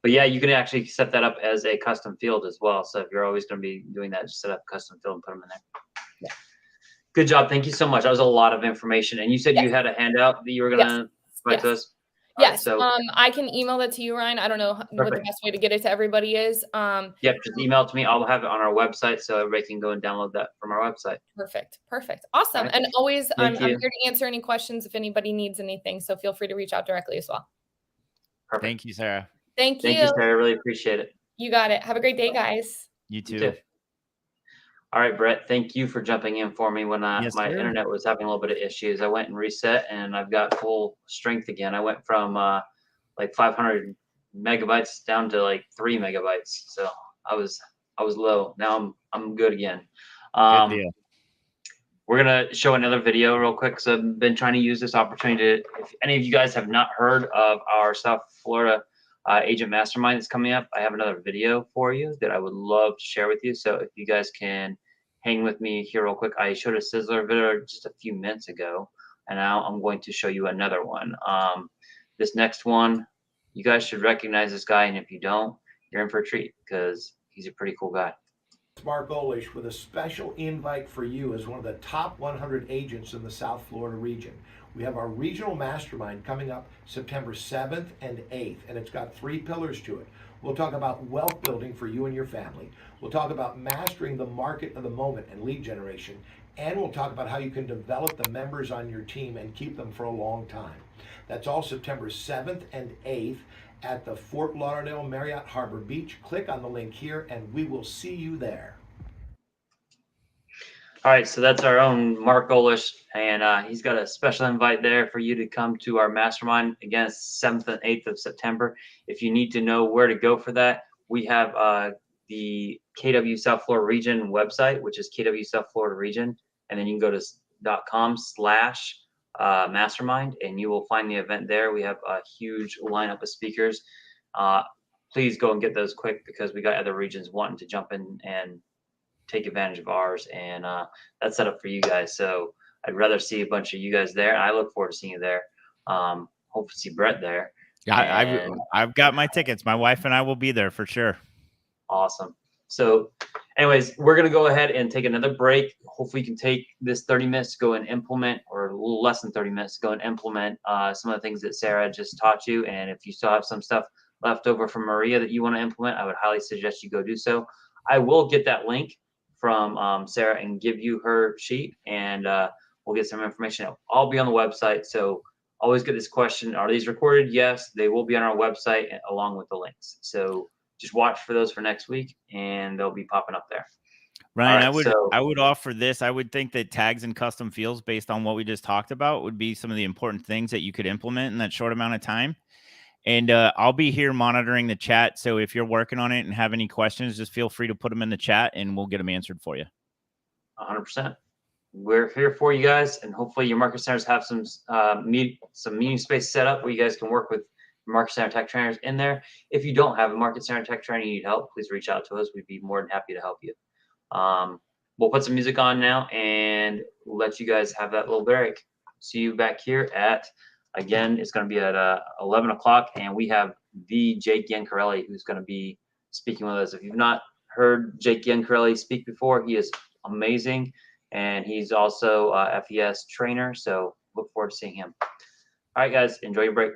But yeah, you can actually set that up as a custom field as well. So if you're always going to be doing that, just set up a custom field and put them in there. Yeah. Good job. Thank you so much. That was a lot of information. And you said you had a handout that you were going to provide to us? Yes. Right, so I can email that to you, Ryan. I don't know what the best way to get it to everybody is. Yep, just email it to me. I'll have it on our website so everybody can go and download that from our website. Perfect. Awesome. Right. And always, I'm here to answer any questions if anybody needs anything. So feel free to reach out directly as well. Perfect. Thank you, Sarah. Thank you. Thank you, Sarah. I really appreciate it. You got it. Have a great day, guys. You too. All right, Brett, thank you for jumping in for me when my internet was having a little bit of issues. I went and reset and I've got full strength again. I went from like 500 megabytes down to like 3 megabytes. So I was low. Now I'm good again. Good deal. We're going to show another video real quick. So I've been trying to use this opportunity to, if any of you guys have not heard of our South Florida Agent Mastermind that's coming up, I have another video for you that I would love to share with you. So if you guys can hang with me here real quick. I showed a Sizzler video just a few minutes ago, and now I'm going to show you another one. This next one, you guys should recognize this guy, and if you don't, you're in for a treat because he's a pretty cool guy. Mark Olish with a special invite for you as one of the top 100 agents in the South Florida region. We have our regional mastermind coming up September 7th and 8th, and it's got 3 pillars to it. We'll talk about wealth building for you and your family. We'll talk about mastering the market of the moment and lead generation. And we'll talk about how you can develop the members on your team and keep them for a long time. That's all September 7th and 8th at the Fort Lauderdale Marriott Harbor Beach. Click on the link here and we will see you there. All right, so that's our own Mark Olish, and he's got a special invite there for you to come to our mastermind. Again, it's 7th and 8th of September. If you need to know where to go for that, we have the KW South Florida Region website, which is KW South Florida Region, and then you can go to .com/mastermind, and you will find the event there. We have a huge lineup of speakers. Please go and get those quick because we got other regions wanting to jump in and take advantage of ours, and that's set up for you guys. So I'd rather see a bunch of you guys there. I look forward to seeing you there. Hope to see Brett there. Yeah, I've got my tickets. My wife and I will be there for sure. Awesome. So anyways, we're going to go ahead and take another break. Hopefully you can take this 30 minutes to go and implement, or a little less than 30 minutes to go and implement some of the things that Sarah just taught you. And if you still have some stuff left over from Maria that you want to implement, I would highly suggest you go do so. I will get that link from Sarah and give you her sheet, and we'll get some information. I'll be on the website. So always get this question: are these recorded? Yes, they will be on our website along with the links. So just watch for those for next week, and they'll be popping up there. Ryan, Right, I would offer this. I would think that tags and custom fields, based on what we just talked about, would be some of the important things that you could implement in that short amount of time. And I'll be here monitoring the chat. So if you're working on it and have any questions, just feel free to put them in the chat, and we'll get them answered for you. 100%. We're here for you guys, and hopefully your market centers have some meeting space set up where you guys can work with market center tech trainers in there. If you don't have a market center tech trainer, you need help, please reach out to us. We'd be more than happy to help you. We'll put some music on now and let you guys have that little break. See you back here at, again, it's going to be at 11 o'clock, and we have the Jake Yancarelli who's going to be speaking with us. If you've not heard Jake Yancarelli speak before, he is amazing, and he's also a FES trainer, so look forward to seeing him. All right, guys, enjoy your break.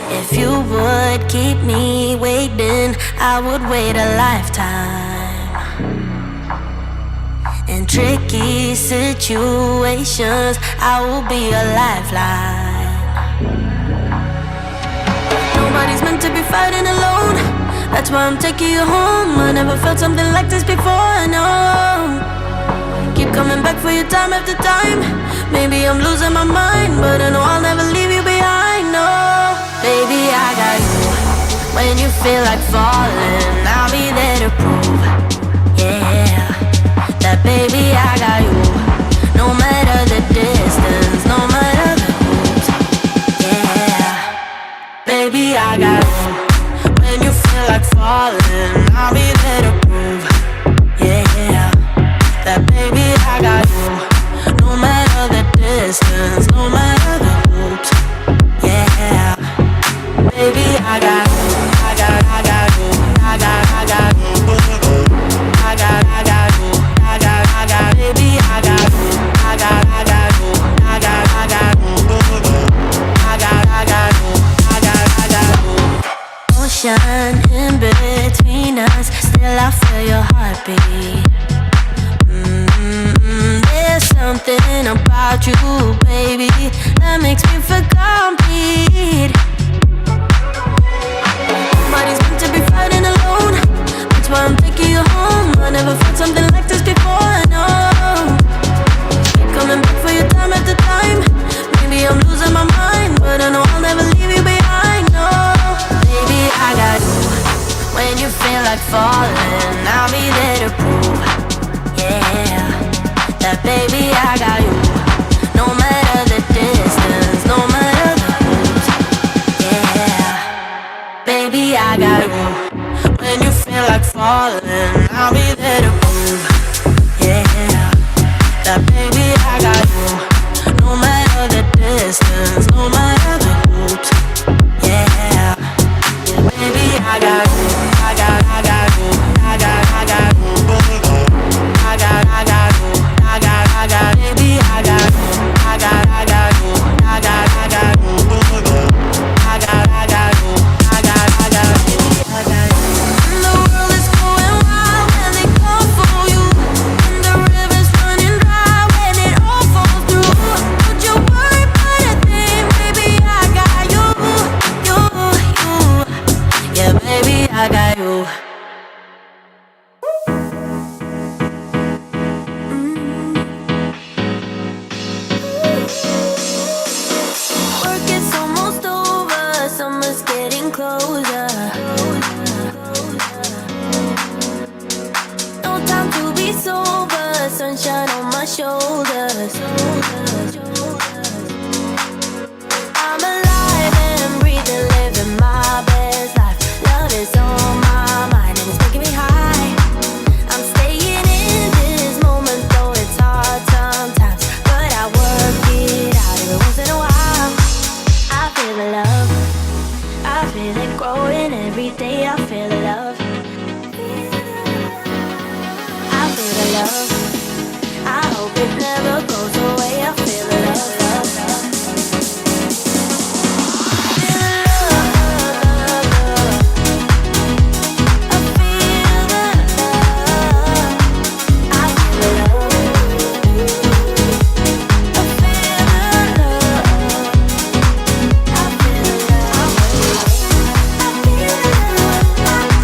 If you would keep me waiting, I would wait a lifetime and tricky situations, I will be a lifeline. Nobody's meant to be fighting alone. That's why I'm taking you home. I never felt something like this before, no. Keep coming back for your time after time. Maybe I'm losing my mind, but I know I'll never leave you behind, no. Baby, I got you. When you feel like falling, I'll be there to prove, yeah, that baby, I got you. No matter the distance, no matter the moves, yeah, baby, I got you. When you feel like falling, I'll be there to prove, yeah, that baby, I got you. No matter the distance, no matter the moves, yeah, baby, I got you. I got you. I got you. I got you. Baby, I got you. I got you. I got you. Ocean in between us, still I feel your heartbeat. There's something about you, baby, that makes me feel complete. Nobody's meant to be fighting alone. That's why I'm taking you home. I never felt something like this before, no. Keep coming back for your time after time. Maybe I'm losing my mind, but I know I'll never leave you behind, no. Baby, I got you. When you feel like falling, I'll be there to prove, yeah, that baby, I got you. No matter the distance, no matter the moves, yeah, baby, I got you. When you feel like falling, I'll be there to prove, yeah, that baby, I got you. No matter the distance, no matter the moves, yeah, baby, I got you. I got you. I got you. I got you. Baby, I got you. I got you. I got you. The world is going wild when they come for you, and the river's running dry when it all falls through. Don't you worry about a thing, baby, I got you. Yeah, baby, I got you. Work is almost over, summer's getting closer. No time to be sober, sunshine on my shoulders. I'm alive and breathing, living my best life. Love is on my mind and it's making me high. I'm staying in this moment, though it's hard sometimes, but I work it out every once in a while. I feel the love, I feel it growing every day. I feel the love, I feel the love. I hope it never goes away. I feel the love, love, love. Feel the love, love, love. I feel the love. I feel the love. I feel the love. I feel the love. I feel the love.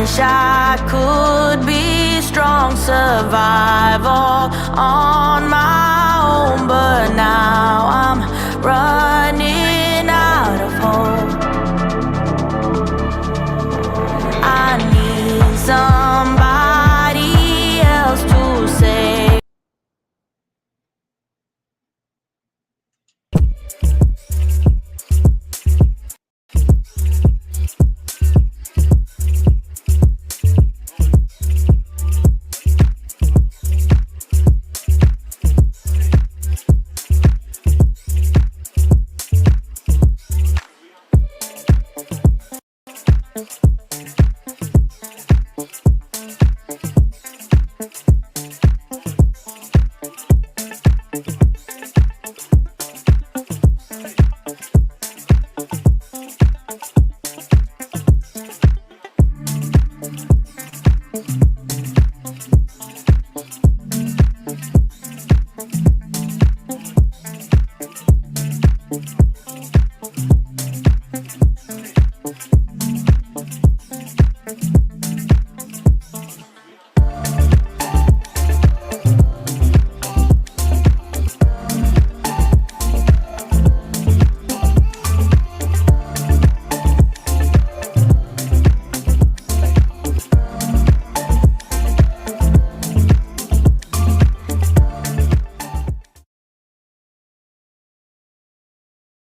wish I could be strong, survival on my own, but now I'm running out of hope. I need somebody else to save.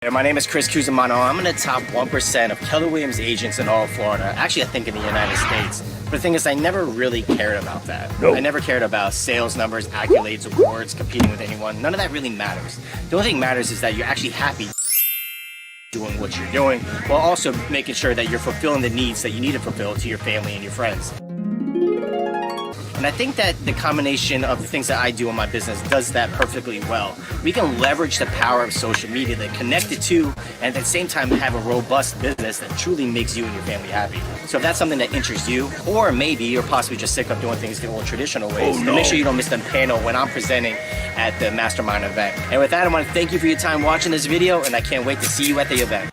My name is Chris Cusimano. I'm in the top 1% of Keller Williams agents in all of Florida. Actually, I think in the United States. But the thing is, I never really cared about that. No. I never cared about sales numbers, accolades, awards, competing with anyone. None of that really matters. The only thing matters is that you're actually happy doing what you're doing, while also making sure that you're fulfilling the needs that you need to fulfill to your family and your friends. And I think that the combination of the things that I do in my business does that perfectly well. We can leverage the power of social media to connect the two, and at the same time have a robust business that truly makes you and your family happy. So if that's something that interests you, or maybe you're possibly just sick of doing things the old traditional ways, then make sure you don't miss the panel when I'm presenting at the Mastermind event. And with that, I want to thank you for your time watching this video, and I can't wait to see you at the event.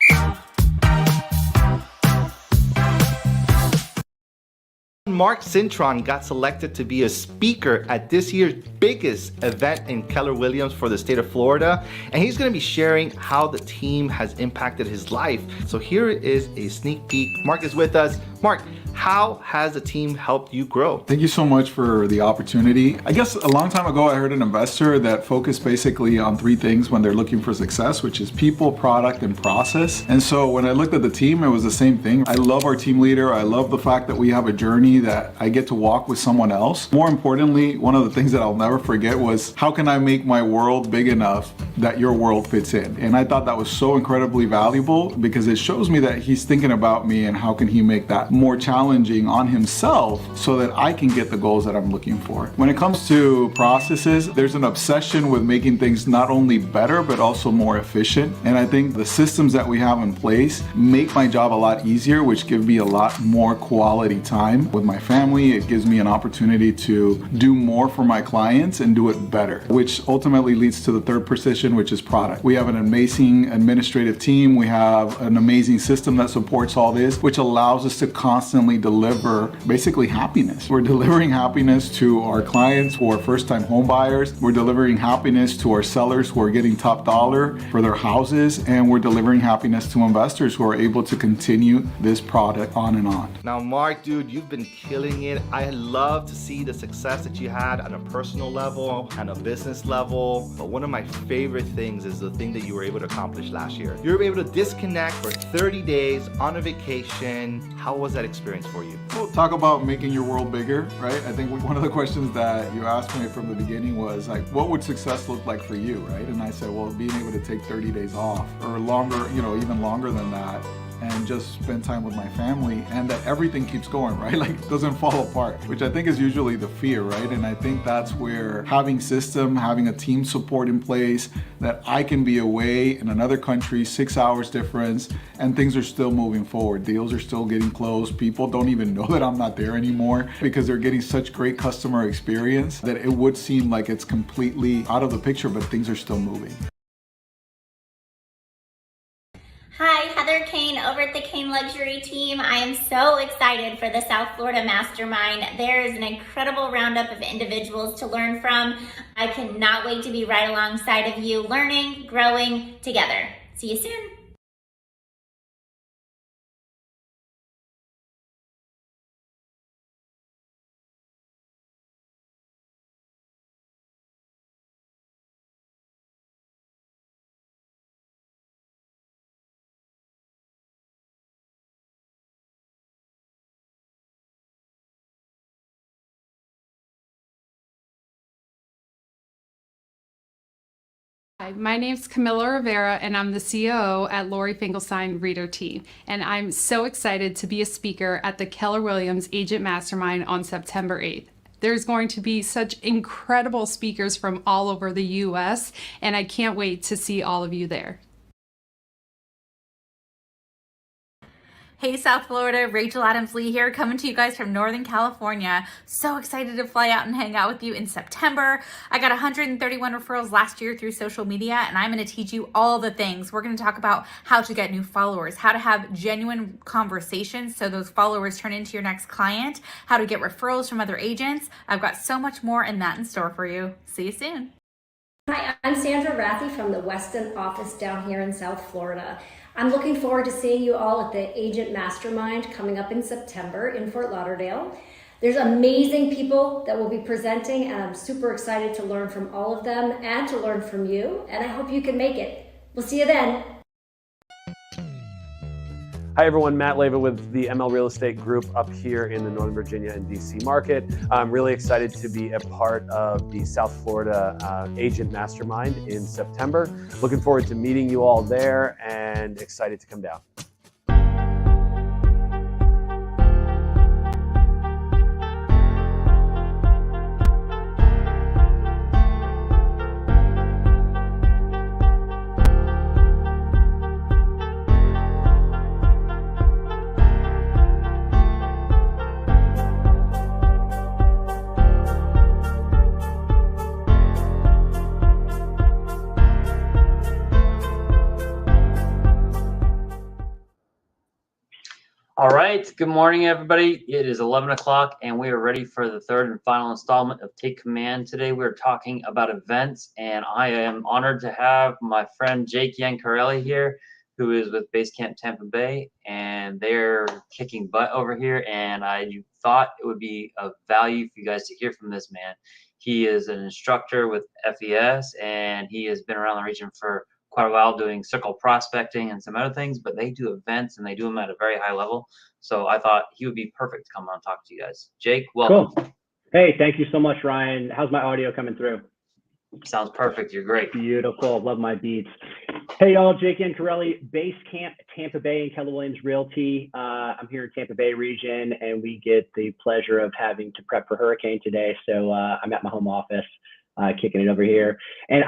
Mark Cintron got selected to be a speaker at this year's biggest event in Keller Williams for the state of Florida, and he's going to be sharing how the team has impacted his life. So here is a sneak peek. Mark is with us. Mark, how has the team helped you grow? Thank you so much for the opportunity. I guess a long time ago I heard an investor that focused basically on three things when they're looking for success, which is people, product, and process. And so when I looked at the team, it was the same thing. I love our team leader. I love the fact that we have a journey that I get to walk with someone else. More importantly, one of the things that I'll never forget was, how can I make my world big enough that your world fits in? And I thought that was so incredibly valuable, because it shows me that he's thinking about me and how can he make that more challenging on himself so that I can get the goals that I'm looking for. When it comes to processes, there's an obsession with making things not only better but also more efficient. And I think the systems that we have in place make my job a lot easier, which give me a lot more quality time with my family. It gives me an opportunity to do more for my clients and do it better, which ultimately leads to the third position, which is product. We have an amazing administrative team. We have an amazing system that supports all this, which allows us to constantly deliver basically happiness. We're delivering happiness to our clients who are first-time home buyers. We're delivering happiness to our sellers who are getting top dollar for their houses, and we're delivering happiness to investors who are able to continue this product on and on. Now, Mark, dude, you've been killing it. I love to see the success that you had on a personal level and a business level. But one of my favorite things is the thing that you were able to accomplish last year. You were able to disconnect for 30 days on a vacation. How was that experience for you? Well, talk about making your world bigger, right? I think one of the questions that you asked me from the beginning was like, what would success look like for you, right? And I said, well, being able to take 30 days off or longer, even longer than that, and just spend time with my family, and that everything keeps going, right? Like it doesn't fall apart, which I think is usually the fear, right? And I think that's where having system, having a team support in place, that I can be away in another country, 6 hours difference, and things are still moving forward. Deals are still getting closed. People don't even know that I'm not there anymore because they're getting such great customer experience that it would seem like it's completely out of the picture, but things are still moving. Hi, Heather Kane over at the Kane Luxury team. I am so excited for the South Florida Mastermind. There is an incredible roundup of individuals to learn from. I cannot wait to be right alongside of you, learning, growing together. See you soon. Hi, my name's Camilla Rivera, and I'm the COO at Lori Finkelstein Reader Team. And I'm so excited to be a speaker at the Keller Williams Agent Mastermind on September 8th. There's going to be such incredible speakers from all over the US, and I can't wait to see all of you there. Hey South Florida, Rachel Adams Lee here, coming to you guys from Northern California. So excited to fly out and hang out with you in September. I got 131 referrals last year through social media, and I'm going to teach you all the things. We're going to talk about how to get new followers, how to have genuine conversations so those followers turn into your next client, how to get referrals from other agents. I've got so much more in that in store for you. See you soon. Hi, I'm Sandra Rathie from the Weston office down here in South Florida. I'm looking forward to seeing you all at the Agent Mastermind coming up in September in Fort Lauderdale. There's amazing people that will be presenting, and I'm super excited to learn from all of them and to learn from you, and I hope you can make it. We'll see you then. Hi everyone, Matt Leva with the ML Real Estate Group up here in the Northern Virginia and DC market. I'm really excited to be a part of the South Florida Agent Mastermind in September. Looking forward to meeting you all there and excited to come down. All right, good morning, everybody. It is 11 o'clock, and we are ready for the third and final installment of Take Command. Today, we're talking about events, and I am honored to have my friend Jake Yancarelli here, who is with Basecamp Tampa Bay, and they're kicking butt over here, and I thought it would be of value for you guys to hear from this man. He is an instructor with FES, and he has been around the region for quite a while doing circle prospecting and some other things, but they do events and they do them at a very high level. So I thought he would be perfect to come on and talk to you guys. Jake, welcome. Cool. Hey, thank you so much, Ryan. How's my audio coming through? Sounds perfect. You're great. Beautiful. Love my beats. Hey, y'all. Jake Yancarelli, Basecamp Tampa Bay and Keller Williams Realty. I'm here in Tampa Bay region, and we get the pleasure of having to prep for hurricane today. So I'm at my home office, kicking it over here. And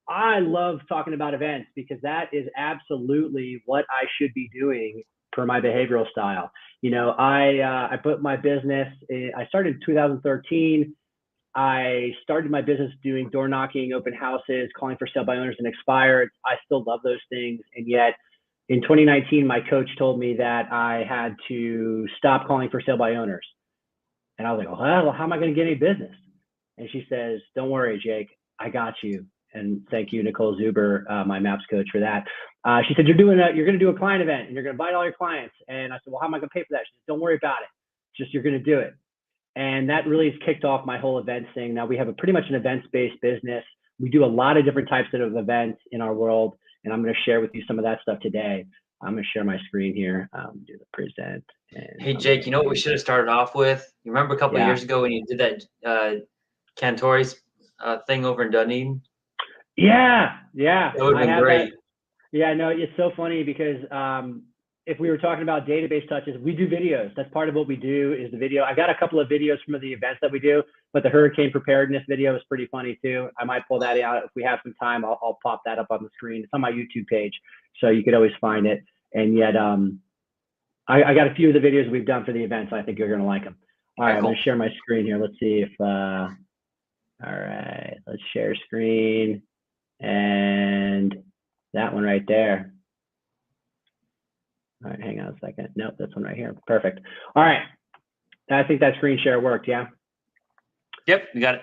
I love talking about events because that is absolutely what I should be doing for my behavioral style. You know, I put my business, I started in 2013. I started my business doing door knocking, open houses, calling for sale by owners and expired. I still love those things. And yet in 2019, my coach told me that I had to stop calling for sale by owners. And I was like, well, how am I going to get any business? And she says, don't worry, Jake, I got you. And thank you, Nicole Zuber, my MAPS coach, for that. She said, you're going to do a client event and you're going to invite all your clients. And I said, well, how am I going to pay for that? She said, don't worry about it. Just, you're going to do it. And that really has kicked off my whole events thing. Now we have pretty much an events-based business. We do a lot of different types of events in our world. And I'm going to share with you some of that stuff today. I'm going to share my screen here, do the present. Hey, Jake, you know what we should have started off with? You remember a couple of years ago when you did that Cantori's thing over in Dunedin? Yeah. That would have been great. Yeah, no, it's so funny because if we were talking about database touches, we do videos. That's part of what we do is the video. I got a couple of videos from the events that we do, but the hurricane preparedness video is pretty funny too. I might pull that out if we have some time. I'll pop that up on the screen. It's on my YouTube page, so you could always find it. And yet, I got a few of the videos we've done for the events. I think you're gonna like them. All right, I'm gonna share my screen here. Let's see if. All right, let's share screen. And that one right there. All right, hang on a second. Nope, this one right here. Perfect. All right. I think that screen share worked, yeah? Yep, you got it.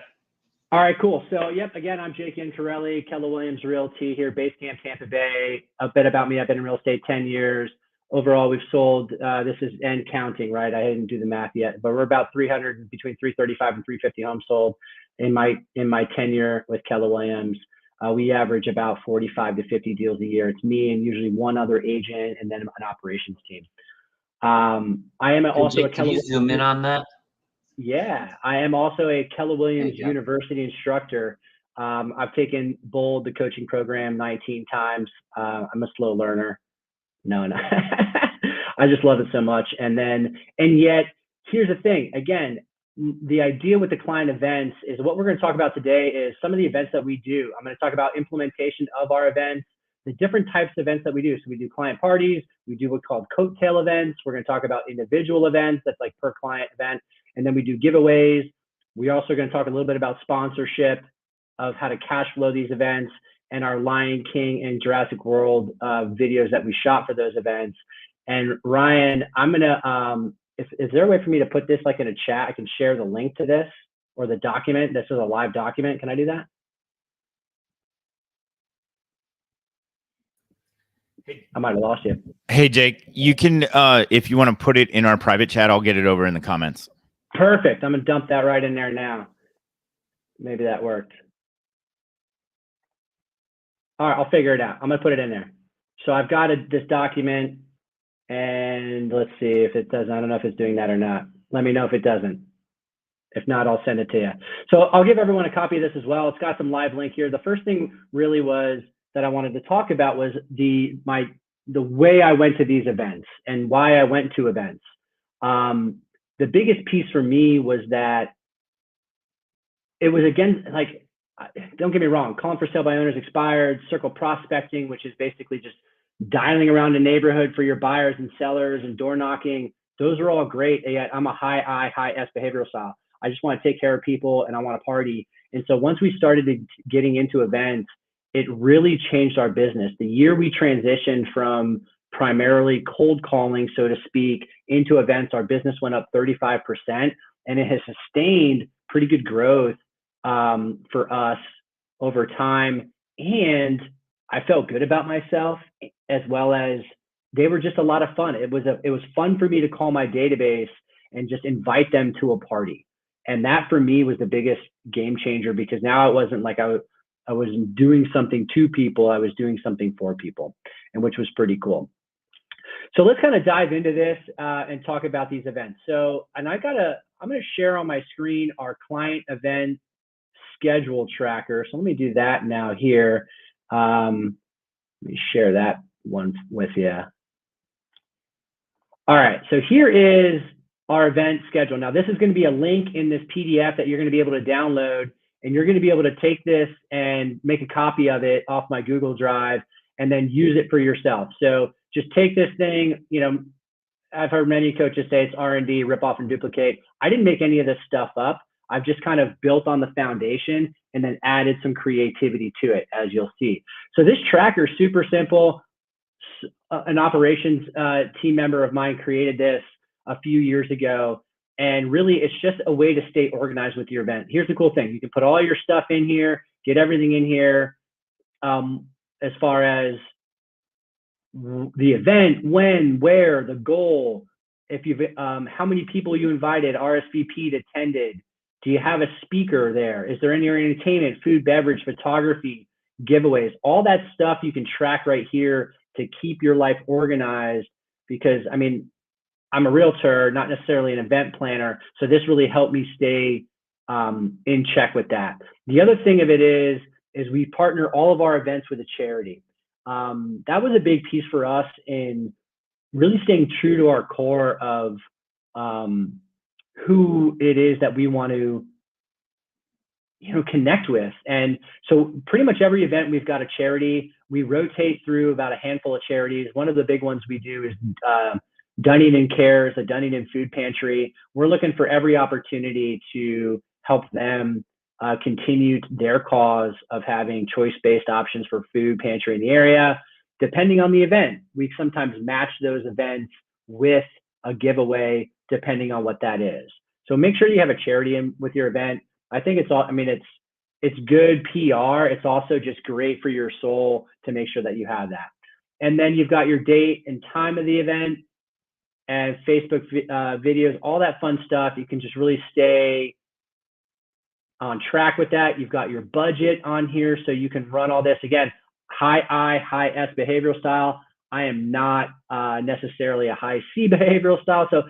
All right, cool. So, yep, again, I'm Jake Incarelli, Keller Williams Realty here, Base Camp, Tampa Bay. A bit about me, I've been in real estate 10 years. Overall, we've sold, this is and counting, right? I didn't do the math yet, but we're about 300, between 335 and 350 homes sold in my tenure with Keller Williams. We average about 45 to 50 deals a year. It's me and usually one other agent and then an operations team. I am also Jake, a Keller. can you zoom in on that? Yeah, I am also a Keller Williams University instructor. I've taken Bold, the coaching program, 19 times. I'm a slow learner. No. I just love it so much. And yet, here's the thing. Again, the idea with the client events is what we're going to talk about today is some of the events that we do. I'm going to talk about implementation of our events, the different types of events that we do. So we do client parties. We do what's called coattail events. We're going to talk about individual events. That's like per client event. And then we do giveaways. We're also going to talk a little bit about sponsorship, of how to cash flow these events, and our Lion King and Jurassic World videos that we shot for those events. And Ryan, I'm going to, is there a way for me to put this like in a chat? I can share the link to this or the document. This is a live document. Can I do that? I might have lost you. Hey, Jake, you can, if you want to put it in our private chat, I'll get it over in the comments. Perfect. I'm going to dump that right in there now. Maybe that worked. All right, I'll figure it out. I'm going to put it in there. So I've got this document, and let's see if it does. I don't know if it's doing that or not. Let me know if it doesn't. If not, I'll send it to you. So I'll give everyone a copy of this as well. It's got some live link here. The first thing really was that I wanted to talk about was the way I went to these events and why I went to events. The biggest piece for me was that it was, again, like, don't get me wrong, calling for sale by owners expired, circle prospecting, which is basically just dialing around a neighborhood for your buyers and sellers and door knocking. Those are all great. Yet I'm a high I, high S behavioral style. I just want to take care of people and I want to party. And so once we started getting into events, it really changed our business. The year we transitioned from primarily cold calling, so to speak, into events, our business went up 35%, and it has sustained pretty good growth for us over time. And I felt good about myself, as well as they were just a lot of fun. It was fun for me to call my database and just invite them to a party. And that for me was the biggest game changer, because now it wasn't like I wasn't doing something to people, I was doing something for people, and which was pretty cool. So let's kind of dive into this and talk about these events. So, and I'm going to share on my screen our client event schedule tracker. So let me do that now here. Let me share that one with you. All right, so here is our event schedule. Now this is going to be a link in this PDF that you're going to be able to download, and you're going to be able to take this and make a copy of it off my Google Drive and then use it for yourself. So just take this thing, you know, I've heard many coaches say it's R&D, rip off and duplicate. I didn't make any of this stuff up. I've just kind of built on the foundation and then added some creativity to it, as you'll see. So this tracker is super simple. An operations team member of mine created this a few years ago. And really, it's just a way to stay organized with your event. Here's the cool thing. You can put all your stuff in here, get everything in here as far as the event, when, where, the goal, if you've, how many people you invited, RSVP'd, attended. Do you have a speaker there? Is there any entertainment, food, beverage, photography, giveaways? All that stuff you can track right here to keep your life organized, because, I mean, I'm a realtor, not necessarily an event planner. So this really helped me stay in check with that. The other thing of it is we partner all of our events with a charity. That was a big piece for us in really staying true to our core of who it is that we want to, you know, connect with. And so pretty much every event we've got a charity. We rotate through about a handful of charities. One of the big ones we do is Dunning & Cares, a Dunning food pantry. We're looking for every opportunity to help them continue their cause of having choice-based options for food pantry in the area. depending on the event, we sometimes match those events with a giveaway depending on what that is. So make sure you have a charity in with your event. I think it's all, I mean, it's good PR. It's also just great for your soul to make sure that you have that. And then you've got your date and time of the event and Facebook videos, all that fun stuff. You can just really stay on track with that. You've got your budget on here so you can run all this. Again, high I, high S behavioral style. I am not necessarily a high C behavioral style. So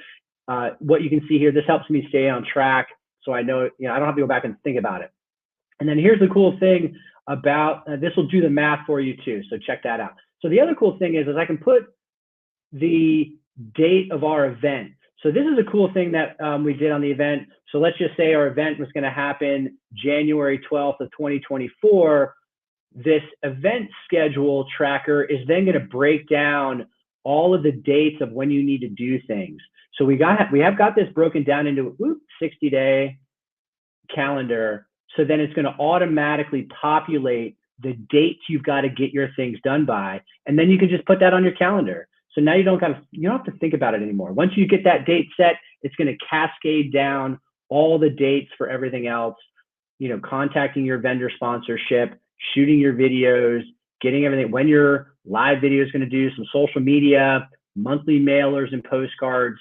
what you can see here, this helps me stay on track. So I know, I don't have to go back and think about it. And then here's the cool thing about, this will do the math for you too. So check that out. So the other cool thing is I can put the date of our event. So this is a cool thing that we did on the event. So let's just say our event was going to happen January 12th of 2024. This event schedule tracker is then going to break down all of the dates of when you need to do things. So we have got this broken down into 60-day calendar. So then it's going to automatically populate the dates you've got to get your things done by, and then you can just put that on your calendar. So now you don't have to think about it anymore. Once you get that date set, it's going to cascade down all the dates for everything else. Contacting your vendor sponsorship, shooting your videos, getting everything. When your live video is going to do some social media, monthly mailers and postcards,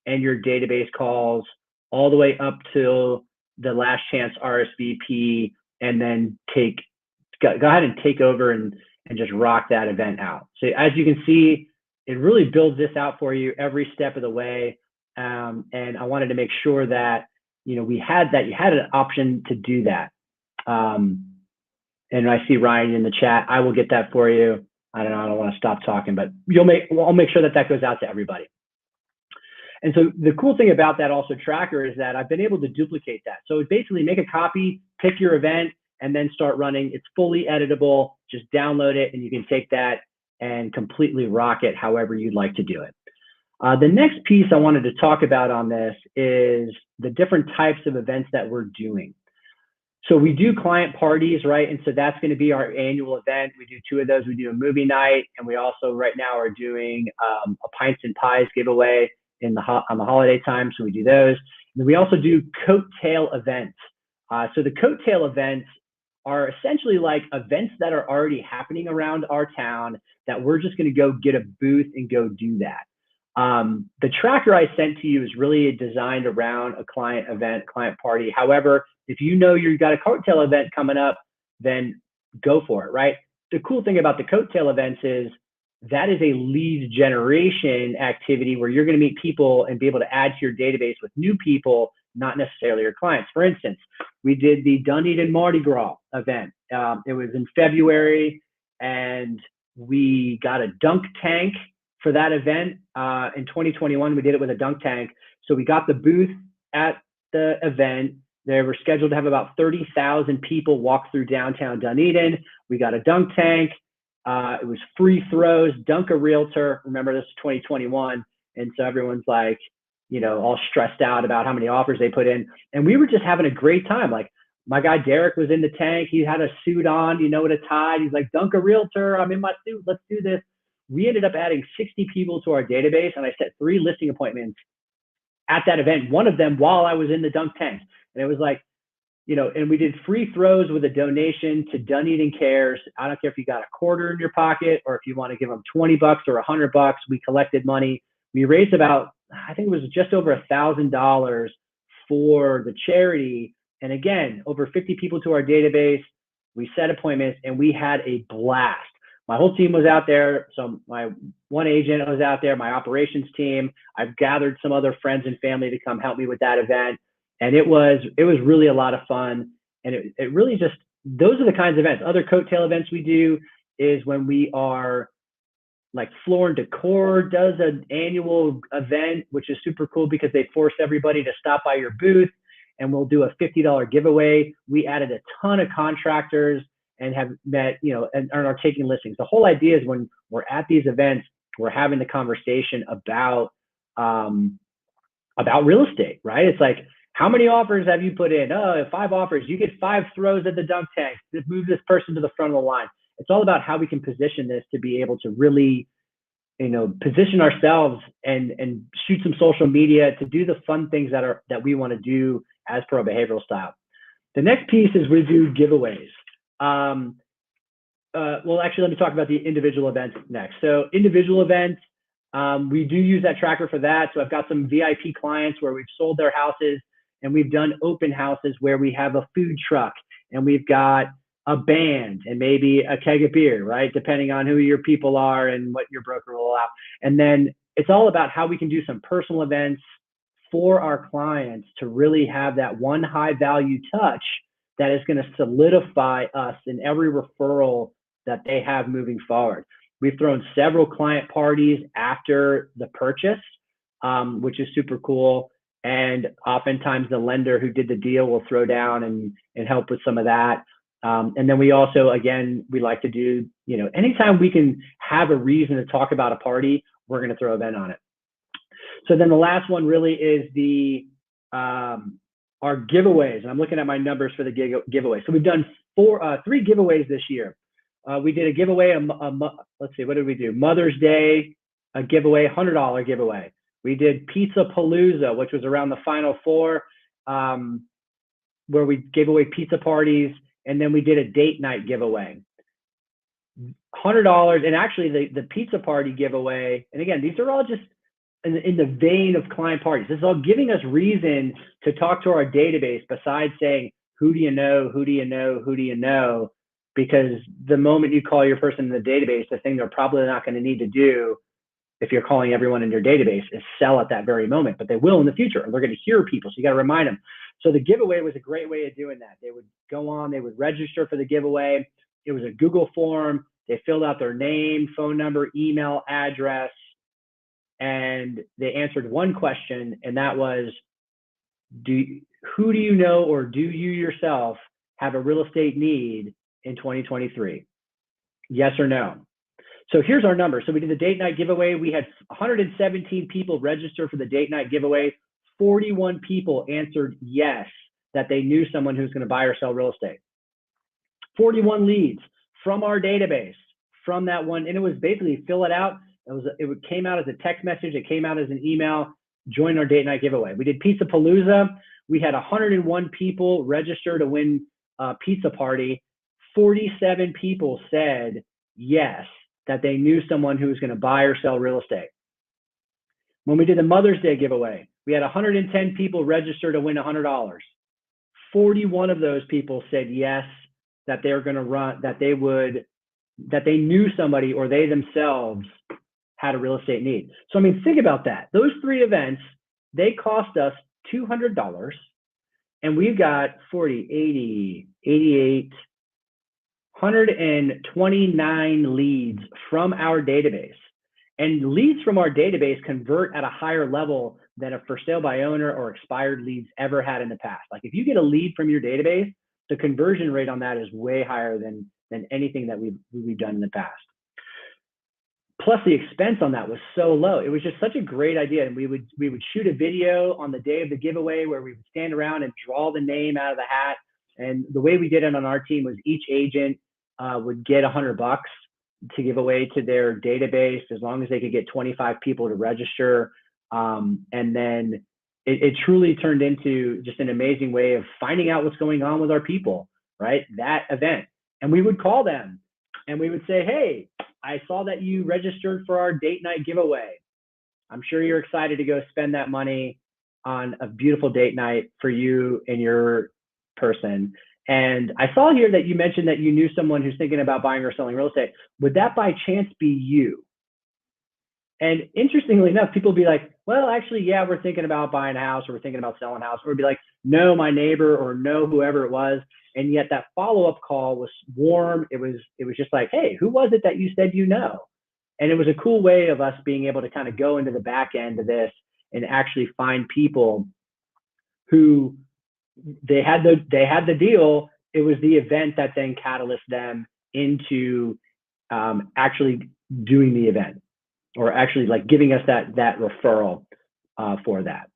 and your database calls, all the way up till the last chance RSVP, and then go ahead and take over and just rock that event out. So as you can see, it really builds this out for you every step of the way. And I wanted to make sure that, you had an option to do that. And I see Ryan in the chat. I will get that for you. I don't want to stop talking, but I'll make sure that goes out to everybody. And so the cool thing about that also tracker is that I've been able to duplicate that. So basically make a copy, pick your event, and then start running. It's fully editable. Just download it and you can take that and completely rock it however you'd like to do it. The next piece I wanted to talk about on this is the different types of events that we're doing. So we do client parties, right? And so that's going to be our annual event. We do 2 of those. We do a movie night, and we also right now are doing a Pints and Pies giveaway on the holiday time. So we do those. And we also do coattail events. So the coattail events are essentially like events that are already happening around our town that we're just going to go get a booth and go do that. The tracker I sent to you is really designed around a client event, client party. However, if you've got a coattail event coming up, then go for it, right? The cool thing about the coattail events is that is a lead generation activity where you're going to meet people and be able to add to your database with new people, not necessarily your clients. For instance, we did the Dunedin Mardi Gras event. It was in February, and we got a dunk tank for that event. In 2021, we did it with a dunk tank. So we got the booth at the event. They were scheduled to have about 30,000 people walk through downtown Dunedin. We got a dunk tank. It was free throws, dunk a realtor. Remember, this is 2021. And so everyone's like, all stressed out about how many offers they put in. And we were just having a great time. Like, my guy Derek was in the tank. He had a suit on, with a tie. He's like, dunk a realtor. I'm in my suit. Let's do this. We ended up adding 60 people to our database, and I set 3 listing appointments at that event, one of them while I was in the dunk tank. And it was like, and we did free throws with a donation to Dunedin Cares. I don't care if you got a quarter in your pocket or if you want to give them $20 or $100. We collected money. We raised about, I think it was just over $1,000 for the charity. And again, over 50 people to our database. We set appointments and we had a blast. My whole team was out there. So my one agent was out there, my operations team. I've gathered some other friends and family to come help me with that event. And it was really a lot of fun. And it really just, those are the kinds of events. Other coattail events we do is when we are, like, Floor and Decor does an annual event, which is super cool because they force everybody to stop by your booth, and we'll do a $50 giveaway. We added a ton of contractors and have met, and are taking listings. The whole idea is when we're at these events, we're having the conversation about real estate, right? It's like, how many offers have you put in? Oh, 5 offers. You get 5 throws at the dunk tank. Just move this person to the front of the line. It's all about how we can position this to be able to really, position ourselves and shoot some social media to do the fun things that we want to do as pro behavioral style. The next piece is we do giveaways. Well, actually, let me talk about the individual events next. So individual events, we do use that tracker for that. So I've got some VIP clients where we've sold their houses, and we've done open houses where we have a food truck and we've got a band and maybe a keg of beer, right? Depending on who your people are and what your broker will allow. And then it's all about how we can do some personal events for our clients to really have that one high value touch that is going to solidify us in every referral that they have moving forward. We've thrown several client parties after the purchase, which is super cool. And oftentimes the lender who did the deal will throw down and help with some of that. And then we also, again, we like to do, anytime we can have a reason to talk about a party, we're going to throw an event on it. So then the last one really is our giveaways. And I'm looking at my numbers for the giveaway. So we've done three giveaways this year. We did a giveaway, let's see, what did we do? Mother's Day, a giveaway, $100 giveaway. We did Pizza Palooza, which was around the Final Four, where we gave away pizza parties. And then we did a date night giveaway. $100, and actually the pizza party giveaway, and again, these are all just in the vein of client parties. This is all giving us reason to talk to our database besides saying, who do you know, who do you know, who do you know? Because the moment you call your person in the database, the thing they're probably not going to need to do if you're calling everyone in your database is sell at that very moment, but they will in the future. They're going to hear people, so you got to remind them. So the giveaway was a great way of doing that. They would go on, they would register for the giveaway. It was a Google form. They filled out their name, phone number, email, address, and they answered one question, and that was, who do you know, or do you yourself have a real estate need in 2023? Yes or no? So here's our number. So we did the date night giveaway. We had 117 people register for the date night giveaway. 41 people answered yes, that they knew someone who's going to buy or sell real estate. 41 leads from our database, from that one. And it was basically fill it out. It came out as a text message. It came out as an email. Join our date night giveaway. We did Pizza Palooza. We had 101 people register to win a pizza party. 47 people said yes, that they knew someone who was going to buy or sell real estate. When we did the Mother's Day giveaway, we had 110 people register to win $100. 41 of those people said yes, that they were going to run, that they knew somebody or they themselves had a real estate need. So, I mean, think about that. Those three events, they cost us $200, and we've got 40, 80, 88, 129 leads from our database. And leads from our database convert at a higher level than a for sale by owner or expired leads ever had in the past. Like if you get a lead from your database, the conversion rate on that is way higher than anything that we've done in the past. Plus the expense on that was so low. It was just such a great idea. And we would shoot a video on the day of the giveaway where we would stand around and draw the name out of the hat. And the way we did it on our team was each agent would get $100 to give away to their database as long as they could get 25 people to register. And then it truly turned into just an amazing way of finding out what's going on with our people, right? That event. And we would call them and we would say, hey, I saw that you registered for our date night giveaway. I'm sure you're excited to go spend that money on a beautiful date night for you and your person. And I saw here that you mentioned that you knew someone who's thinking about buying or selling real estate. Would that by chance be you? And interestingly enough, people be like, well, actually, yeah, we're thinking about buying a house or we're thinking about selling a house. Or be like, no, my neighbor, or no, whoever it was. And yet that follow-up call was warm. It was just like, hey, who was it that you said you know? And it was a cool way of us being able to kind of go into the back end of this and actually find people who they had the deal. It was the event that then catalyzed them into actually doing the event, or actually like giving us that referral for that.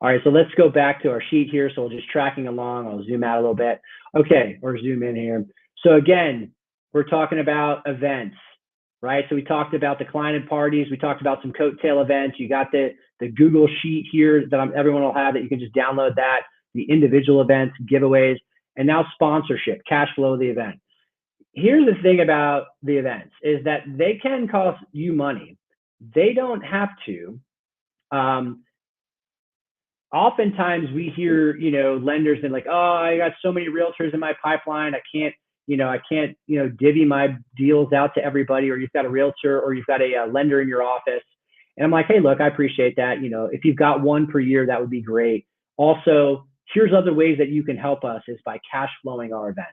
All right, so let's go back to our sheet here. So we're just tracking along. I'll zoom out a little bit. Okay, or zoom in here. So again, we're talking about events, right? So we talked about the client and parties. We talked about some coattail events. You got the Google sheet here that everyone will have that you can just download that, the individual events, giveaways, and now sponsorship, cash flow of the event. Here's the thing about the events is that they can cost you money. They don't have to. Oftentimes we hear, lenders and like, oh, I got so many realtors in my pipeline. I can't divvy my deals out to everybody, or you've got a realtor or you've got a lender in your office. And I'm like, hey, look, I appreciate that. If you've got one per year, that would be great. Also, here's other ways that you can help us is by cash flowing our events.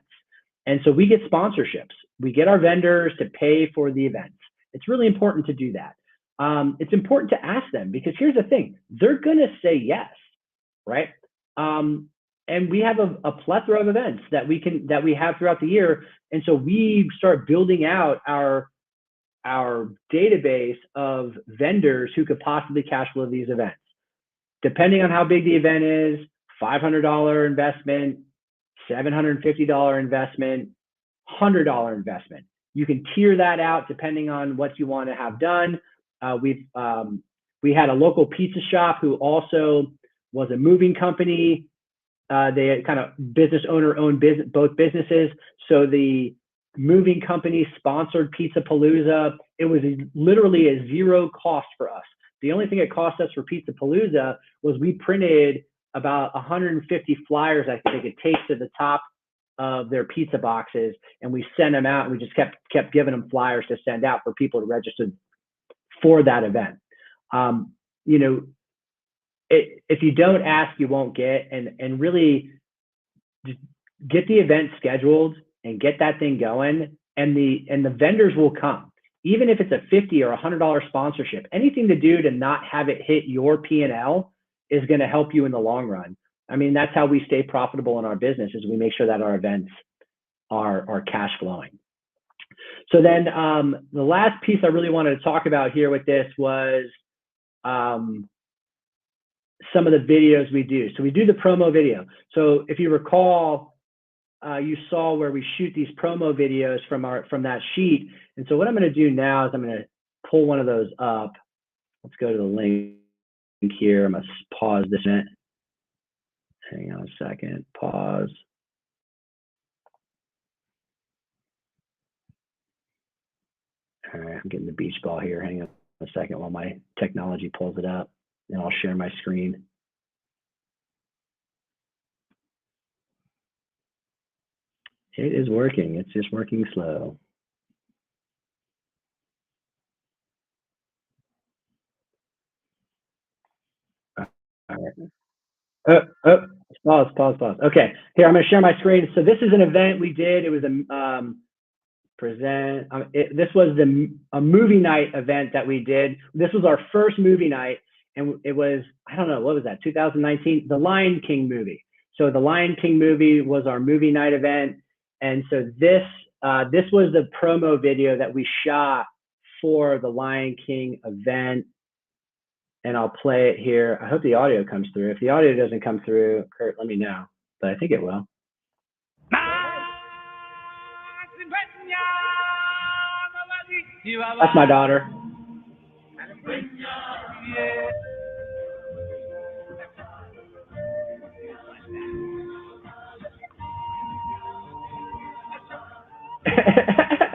And so we get sponsorships. We get our vendors to pay for the events. It's really important to do that. It's important to ask them, because here's the thing, they're going to say yes, right? And we have a plethora of events that we have throughout the year. And so we start building out our database of vendors who could possibly cash flow these events. Depending on how big the event is, $500 investment, $750 investment, $100 investment. You can tier that out depending on what you want to have done. We had a local pizza shop who also was a moving company. They had kind of business owner owned both businesses. So the moving company sponsored Pizza Palooza. It was literally a zero cost for us. The only thing it cost us for Pizza Palooza was we printed about 150 flyers, I think it takes to the top of their pizza boxes, and we sent them out, and we just kept giving them flyers to send out for people to register for that event. If you don't ask, you won't get, and really just get the event scheduled and get that thing going, and the vendors will come. Even if it's a $50 or $100 sponsorship, anything to do to not have it hit your P&L is going to help you in the long run. I mean, that's how we stay profitable in our business, is we make sure that our events are cash flowing. So then the last piece I really wanted to talk about here with this was some of the videos we do. So we do the promo video. So if you recall, you saw where we shoot these promo videos from that sheet. And so what I'm going to do now is I'm going to pull one of those up. Let's go to the link here. I'm going to pause this minute. Hang on a second. Pause. All right, I'm getting the beach ball here. Hang on a second while my technology pulls it up, and I'll share my screen. It is working. It's just working slow. All right. Pause. Okay, here, I'm going to share my screen. So this is an event we did. It was this was a movie night event that we did. This was our first movie night, and it was, I don't know, what was that, 2019? The Lion King movie. So the Lion King movie was our movie night event. And so this was the promo video that we shot for the Lion King event. And I'll play it here. I hope the audio comes through. If the audio doesn't come through, Kurt, let me know, but I think it will. That's my daughter.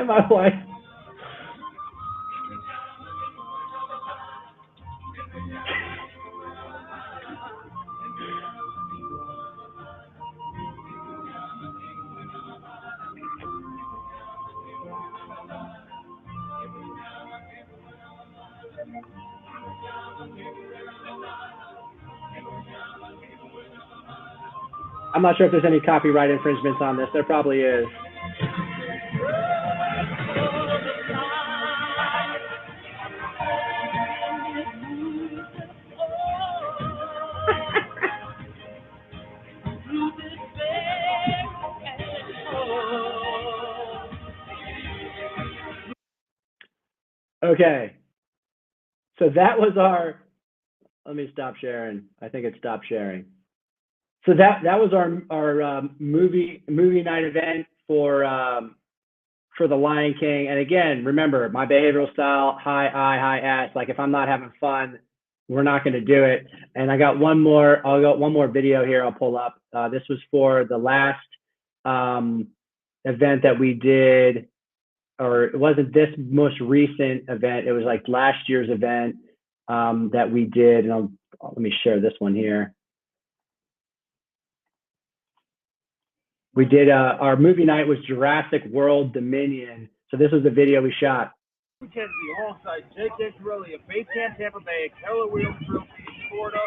My wife. I'm not sure if there's any copyright infringements on this. There probably is. Okay. So that was let me stop sharing. I think it stopped sharing. So that was our movie night event for for the Lion King. And again, remember my behavioral style, high I, high S. Like if I'm not having fun, we're not going to do it. And I got one more video here I'll pull up. This was for the last event that we did, or it wasn't this most recent event. It was like last year's event that we did. And let me share this one here. We did our movie night was Jurassic World Dominion. So this was the video we shot. Mackenzie alongside Jake and Corelli of Base Camp Tampa Bay, Keller Williams Group, Florida.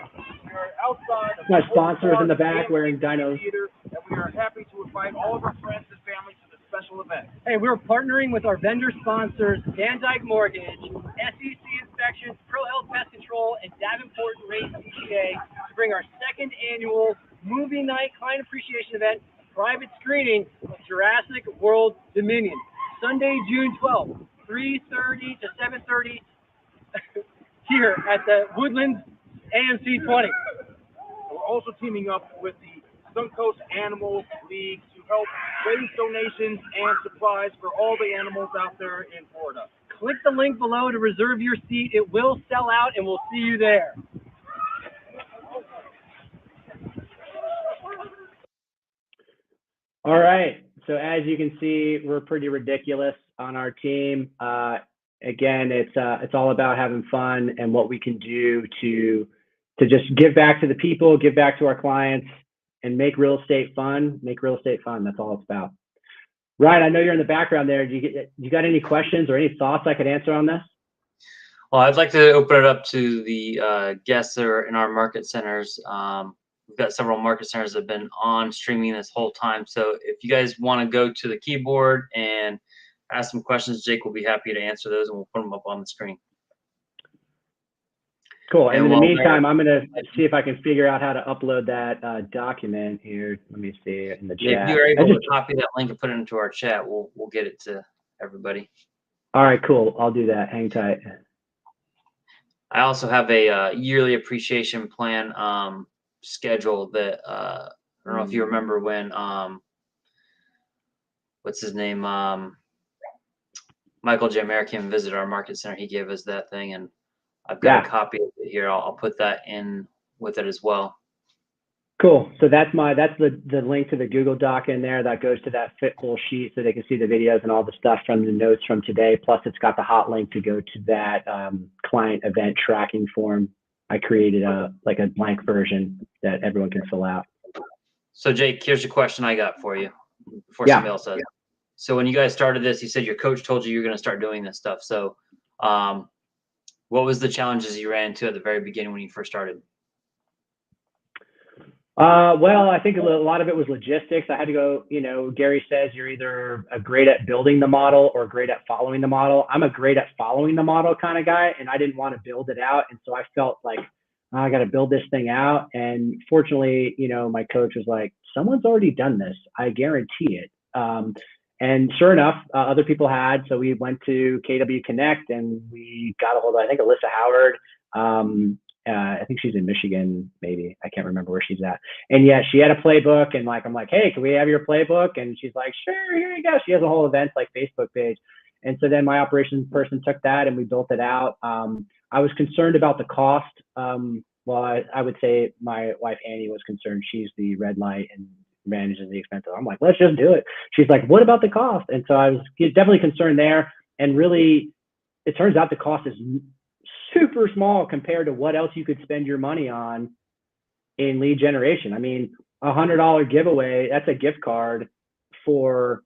We are outside of My sponsors in the back wearing dinos. Theater, and we are happy to invite all of our friends and family to this special event. Hey, we're partnering with our vendor sponsors, Van Dyke Mortgage, SEC Inspections, Pro Health Pest Control, and Davenport and Race CPA to bring our second annual movie night client appreciation event, private screening of Jurassic World Dominion, Sunday, June 12th, 3:30 to 7:30 here at the Woodlands AMC 20. We're also teaming up with the Suncoast Animal League to help raise donations and supplies for all the animals out there in Florida. Click the link below to reserve your seat. It will sell out, and we'll see you there. All right. So as you can see, we're pretty ridiculous on our team. Again, it's all about having fun and what we can do to just give back to the people, give back to our clients, and make real estate fun. Make real estate fun. That's all it's about. Ryan, I know you're in the background there. You got any questions or any thoughts I could answer on this? Well, I'd like to open it up to the guests that are in our market centers. We've got several market centers that have been on streaming this whole time. So if you guys want to go to the keyboard and ask some questions, Jake will be happy to answer those, and we'll put them up on the screen. Cool. And in the meantime, I'm going to see if I can figure out how to upload that document here. Let me see in the chat. If you're able to copy that link and put it into our chat, we'll get it to everybody. All right, cool. I'll do that. Hang tight. I also have a yearly appreciation plan schedule that I don't know if you remember when what's his name, Michael J. American visited our market center. He gave us that thing, and I've got a copy of it here. I'll put that in with it as well. Cool. So that's the link to the Google Doc in there that goes to that Fitful sheet so they can see the videos and all the stuff from the notes from today. Plus it's got the hot link to go to that client event tracking form. I created a blank version that everyone can fill out. So Jake, here's a question I got for you before somebody else says. So when you guys started this, you said your coach told you you're going to start doing this stuff. So what was the challenges you ran into at the very beginning when you first started? Well, I think a lot of it was logistics. I had to go, Gary says you're either great at building the model or great at following the model. I'm a great at following the model kind of guy, and I didn't want to build it out. And so I felt like, I got to build this thing out. And fortunately, my coach was like, someone's already done this. I guarantee it. And sure enough, other people had. So we went to KW Connect and we got a hold of, I think, Alyssa Howard. I think she's in Michigan, maybe. I can't remember where she's at. And yeah, she had a playbook, and I'm like, hey, can we have your playbook? And she's like, sure, here you go. She has a whole events Facebook page. And so then my operations person took that and we built it out. I was concerned about the cost. Well, I would say my wife Annie was concerned. She's the red light and manages the expenses. I'm like, let's just do it. She's like, what about the cost? And so I was definitely concerned there. And really, it turns out the cost is super small compared to what else you could spend your money on in lead generation. I mean, $100 giveaway, that's a gift card for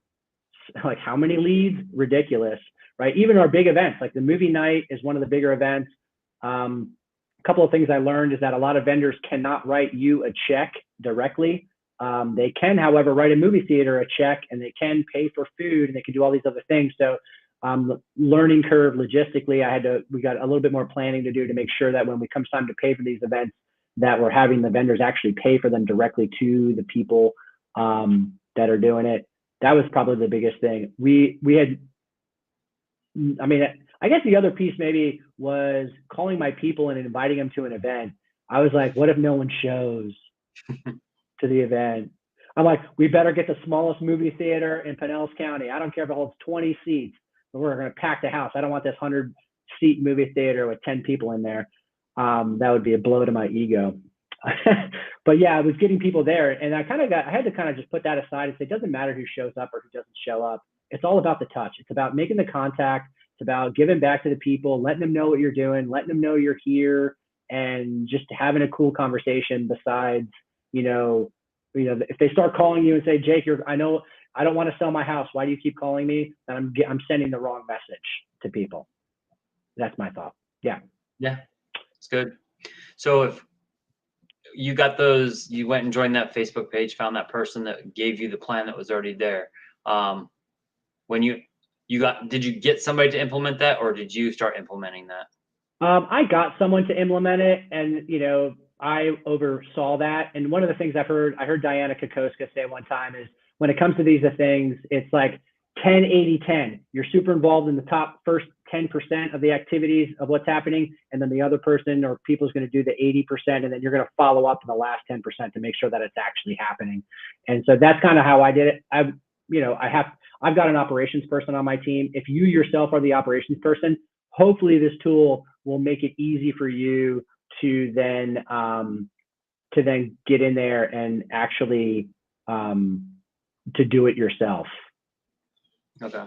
like how many leads? Ridiculous, right? Even our big events, like the movie night is one of the bigger events. A couple of things I learned is that a lot of vendors cannot write you a check directly. They can, however, write a movie theater a check, and they can pay for food, and they can do all these other things. So learning curve logistically, we got a little bit more planning to do to make sure that when we come time to pay for these events, that we're having the vendors actually pay for them directly to the people that are doing it. That was probably the biggest thing. We had, I mean, I guess the other piece maybe was calling my people and inviting them to an event. I was like, what if no one shows to the event? I'm like, we better get the smallest movie theater in Pinellas County. I don't care if it holds 20 seats, but we're going to pack the house. I don't want this 100-seat movie theater with 10 people in there. That would be a blow to my ego. But yeah, I was getting people there, and I had to kind of just put that aside and say, it doesn't matter who shows up or who doesn't show up. It's all about the touch. It's about making the contact. It's about giving back to the people, letting them know what you're doing, letting them know you're here, and just having a cool conversation. Besides, if they start calling you and say, Jake, I know I don't want to sell my house. Why do you keep calling me? And I'm sending the wrong message to people. That's my thought. Yeah. Yeah, it's good. So if you got those, you went and joined that Facebook page, found that person that gave you the plan that was already there. When did you get somebody to implement that, or did you start implementing that? I got someone to implement it, and I oversaw that. And one of the things I heard Diana Kokoska say one time is, when it comes to these things, it's like 10, 80, 10. You're super involved in the top first 10% of the activities of what's happening, and then the other person or people is going to do the 80%, and then you're going to follow up in the last 10% to make sure that it's actually happening. And so that's kind of how I did it. I've got an operations person on my team. If you yourself are the operations person, hopefully this tool will make it easy for you to then get in there and actually to do it yourself. Okay.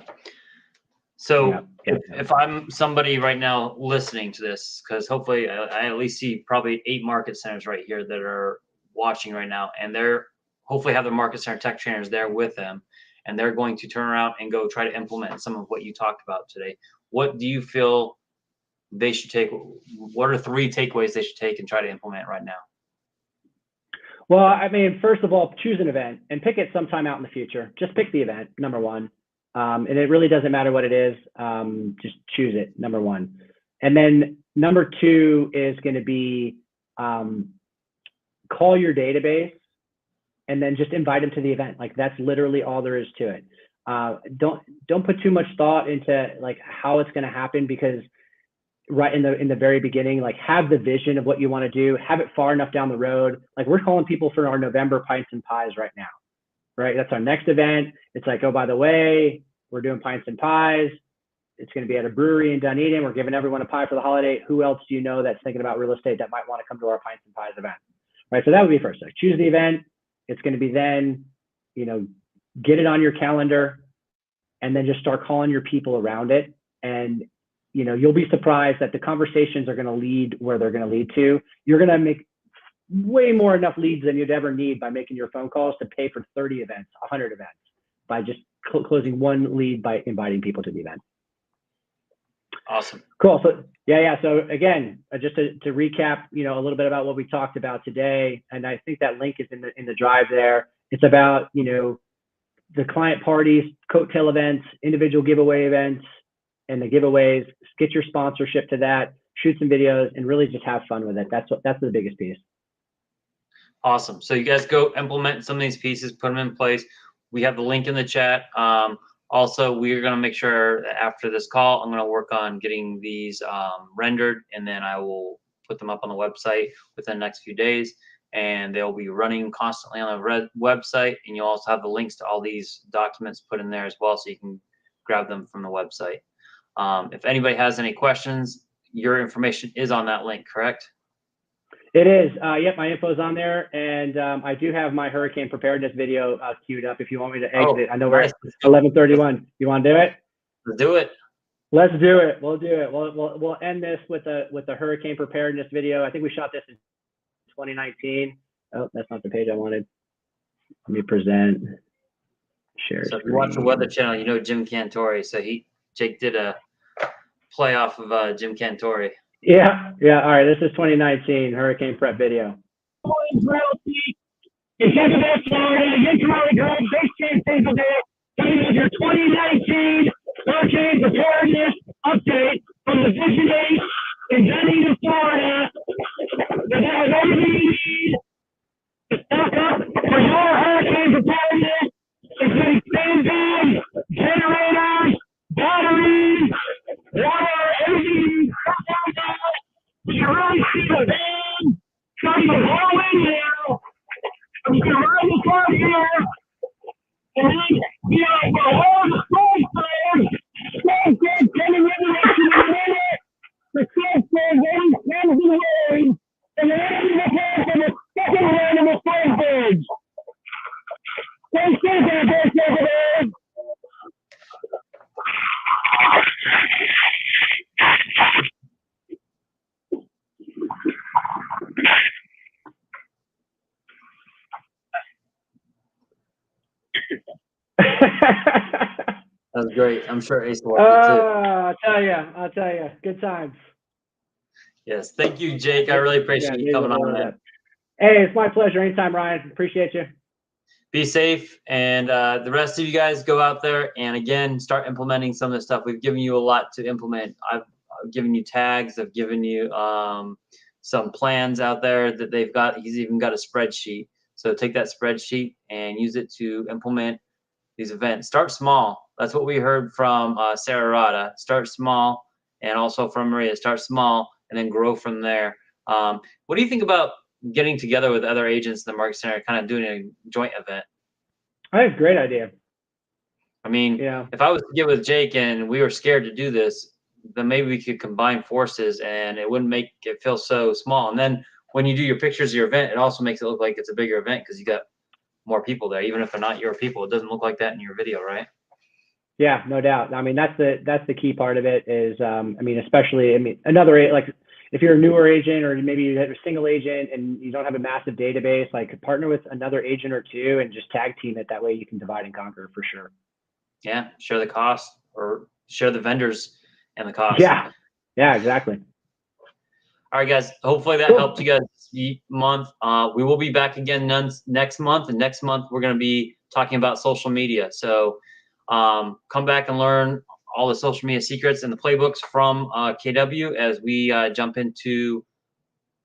So if I'm somebody right now listening to this, because hopefully I at least see probably 8 market centers right here that are watching right now, and they're hopefully have their market center tech trainers there with them, and they're going to turn around and go try to implement some of what you talked about today. What do you feel they should take? What are 3 takeaways they should take and try to implement right now? Well, I mean, first of all, choose an event and pick it sometime out in the future. Just pick the event, number one. And it really doesn't matter what it is. Just choose it, number one. And then number 2 is going to be call your database and then just invite them to the event. Like, that's literally all there is to it. Don't put too much thought into like how it's going to happen, because right in the very beginning, like, have the vision of what you want to do, have it far enough down the road. Like, we're calling people for our November Pints and Pies right now, right? That's our next event. It's like, oh, by the way, we're doing Pints and Pies. It's going to be at a brewery in Dunedin. We're giving everyone a pie for the holiday. Who else do you know that's thinking about real estate that might want to come to our Pints and Pies event? Right. So that would be first. So choose the event. It's going to be then, get it on your calendar, and then just start calling your people around it. And you'll be surprised that the conversations are going to lead where they're going to lead to. You're going to make way more enough leads than you'd ever need by making your phone calls to pay for 30 events, 100 events, by just closing one lead by inviting people to the event. Awesome. Cool. So yeah. So again, just to recap, a little bit about what we talked about today, and I think that link is in the drive there. It's about, the client parties, cocktail events, individual giveaway events, and the giveaways. Get your sponsorship to that, shoot some videos, and really just have fun with it. That's the biggest piece. Awesome. So you guys go implement some of these pieces, put them in place. We have the link in the chat. Also, we're going to make sure that after this call, I'm going to work on getting these rendered, and then I will put them up on the website within the next few days. And they'll be running constantly on the website. And you'll also have the links to all these documents put in there as well, so you can grab them from the website. If anybody has any questions, your information is on that link, correct? It is. Yep, my info is on there, and I do have my hurricane preparedness video queued up if you want me to exit it. I know we're at 11:31. You want to do it? Let's do it. Let's do it. We'll do it. We'll end this with the hurricane preparedness video. I think we shot this in 2019. Oh, that's not the page I wanted. Let me present. Share. So if you watch the Weather Channel, you know Jim Cantori. So Jake did a play off of Jim Cantori. Yeah. All right. This is 2019 hurricane prep video. In Tampa Bay, Florida, against Raleigh Grove, Base Camp Tampa Bay, coming with your 2019 hurricane preparedness update from the Vision 8 in Dunedin, Florida. That has everything you need to stock up for your hurricane preparedness, including sandbags, generators, batteries, water, everything you need. You really see the van coming the whole way now. can ride the car here, and then, all the school players, school kids coming in the action in a minute, the kids waiting, comes the way, and then the pass for the second round of the first bridge. Thanks for that, boys over there. That was great. I'm sure Ace loved it too. I'll tell you, good times. Yes, thank you, Jake. I really appreciate you coming on, man. Hey, it's my pleasure. Anytime, Ryan. Appreciate you. Be safe, and the rest of you guys go out there and again start implementing some of the stuff. We've given you a lot to implement. I've given you tags. I've given you some plans out there that they've got. He's even got a spreadsheet. So take that spreadsheet and use it to implement these events. Start small. That's what we heard from Sarah Rada. Start small, and also from Maria. Start small and then grow from there. What do you think about getting together with other agents in the market center, kind of doing a joint event? I think it's a great idea. I mean, if I was to get with Jake and we were scared to do this, then maybe we could combine forces and it wouldn't make it feel so small. And then when you do your pictures of your event, it also makes it look like it's a bigger event because you got more people there. Even if they're not your people, it doesn't look like that in your video, right? Yeah, no doubt. I mean, that's the key part of it is, especially, if you're a newer agent or maybe you're a single agent and you don't have a massive database, like partner with another agent or two and just tag team it. That way you can divide and conquer for sure. Yeah, share the cost or share the vendors and the cost. Yeah, exactly. All right, guys. Hopefully that helped you guys this month. We will be back again next month, and next month we're going to be talking about social media. So come back and learn all the social media secrets and the playbooks from KW as we jump into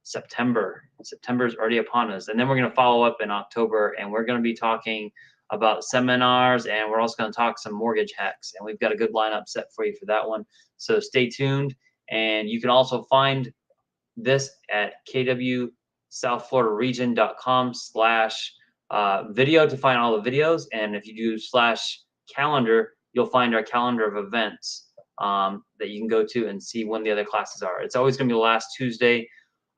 September. September is already upon us, and then we're going to follow up in October, and we're going to be talking about seminars, and we're also going to talk some mortgage hacks, and we've got a good lineup set for you for that one. So stay tuned, and you can also find this at kwsouthfloridaregion.com/video to find all the videos, and if you do /calendar, you'll find our calendar of events that you can go to and see when the other classes are. It's always going to be the last Tuesday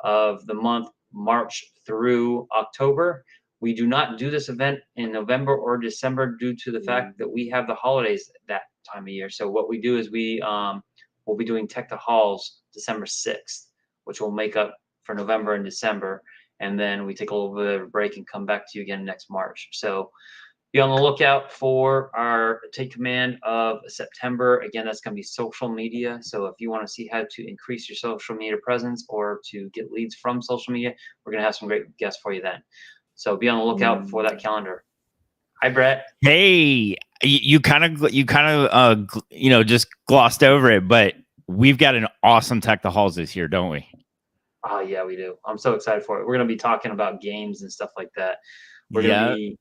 of the month, March through October. We do not do this event in November or December due to the fact that we have the holidays that time of year. So what we do is we'll be doing Tech to Halls December 6th, which will make up for November and December. And then we take a little bit of a break and come back to you again next March. So be on the lookout for our Take Command of September. Again, that's going to be social media. So if you want to see how to increase your social media presence or to get leads from social media, we're going to have some great guests for you then. So be on the lookout for that calendar. Hi, Brett. Hey, you kind of just glossed over it, but we've got an awesome Tech the Halls this year, don't we? Oh, yeah, we do. I'm so excited for it. We're going to be talking about games and stuff like that. We're going to be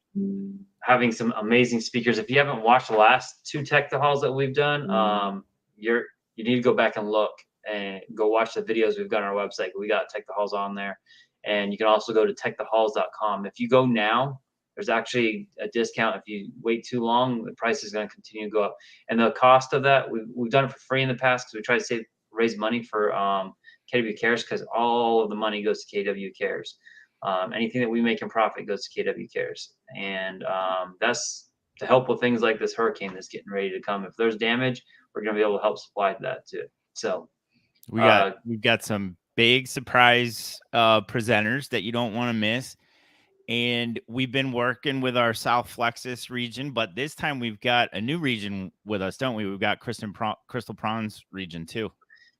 having some amazing speakers. If you haven't watched the last two Tech the Halls that we've done, you need to go back and look and go watch the videos we've got on our website. We got Tech the Halls on there. And you can also go to techthehalls.com. If you go now, there's actually a discount. If you wait too long, the price is going to continue to go up. And the cost of that, we've done it for free in the past because we try to raise money for KW Cares because all of the money goes to KW Cares. Anything that we make in profit goes to KW Cares. And that's to help with things like this hurricane that's getting ready to come. If there's damage, we're going to be able to help supply that too. So we've got some big surprise presenters that you don't want to miss. And we've been working with our South Flexus region, but this time we've got a new region with us, don't we? We've got Crystal Prawns region too.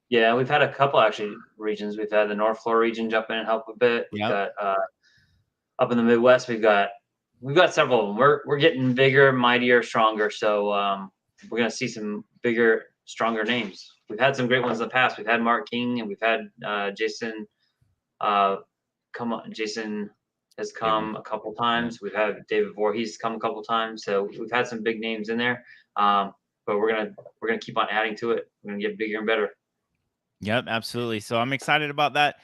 Yeah, we've had a couple actually regions. We've had the North Florida region jump in and help a bit. We've got up in the Midwest, we've got several of them. We're getting bigger, mightier, stronger. So we're gonna see some bigger, stronger names. We've had some great ones in the past. We've had Mark King and we've had Jason. Jason has come a couple times. We've had David Voorhees come a couple times. So we've had some big names in there. But we're gonna keep on adding to it. We're gonna get bigger and better. Yep, absolutely. So I'm excited about that.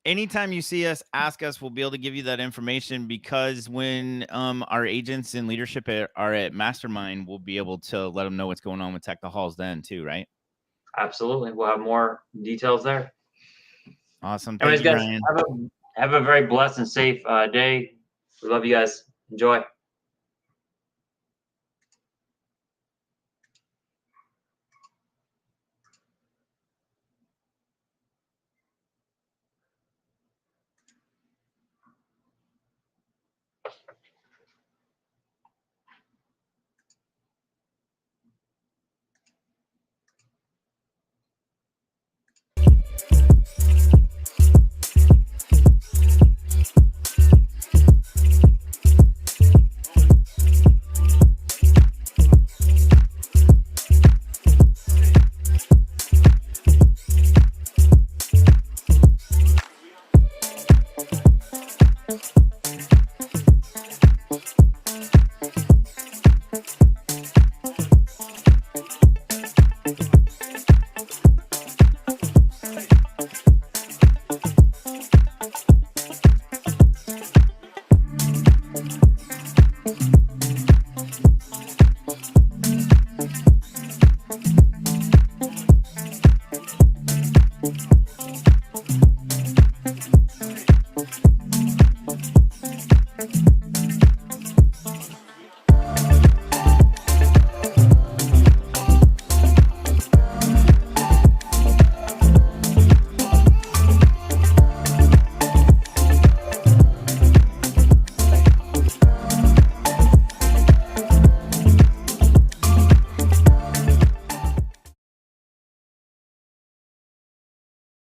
anytime you see us, ask us. We'll be able to give you that information, because when our agents and leadership are at Mastermind, we'll be able to let them know what's going on with Tech the Halls then too, right? Absolutely. We'll have more details there. Awesome. Thank Anyways, you, guys, Ryan. have a very blessed and safe day. We love you guys. Enjoy.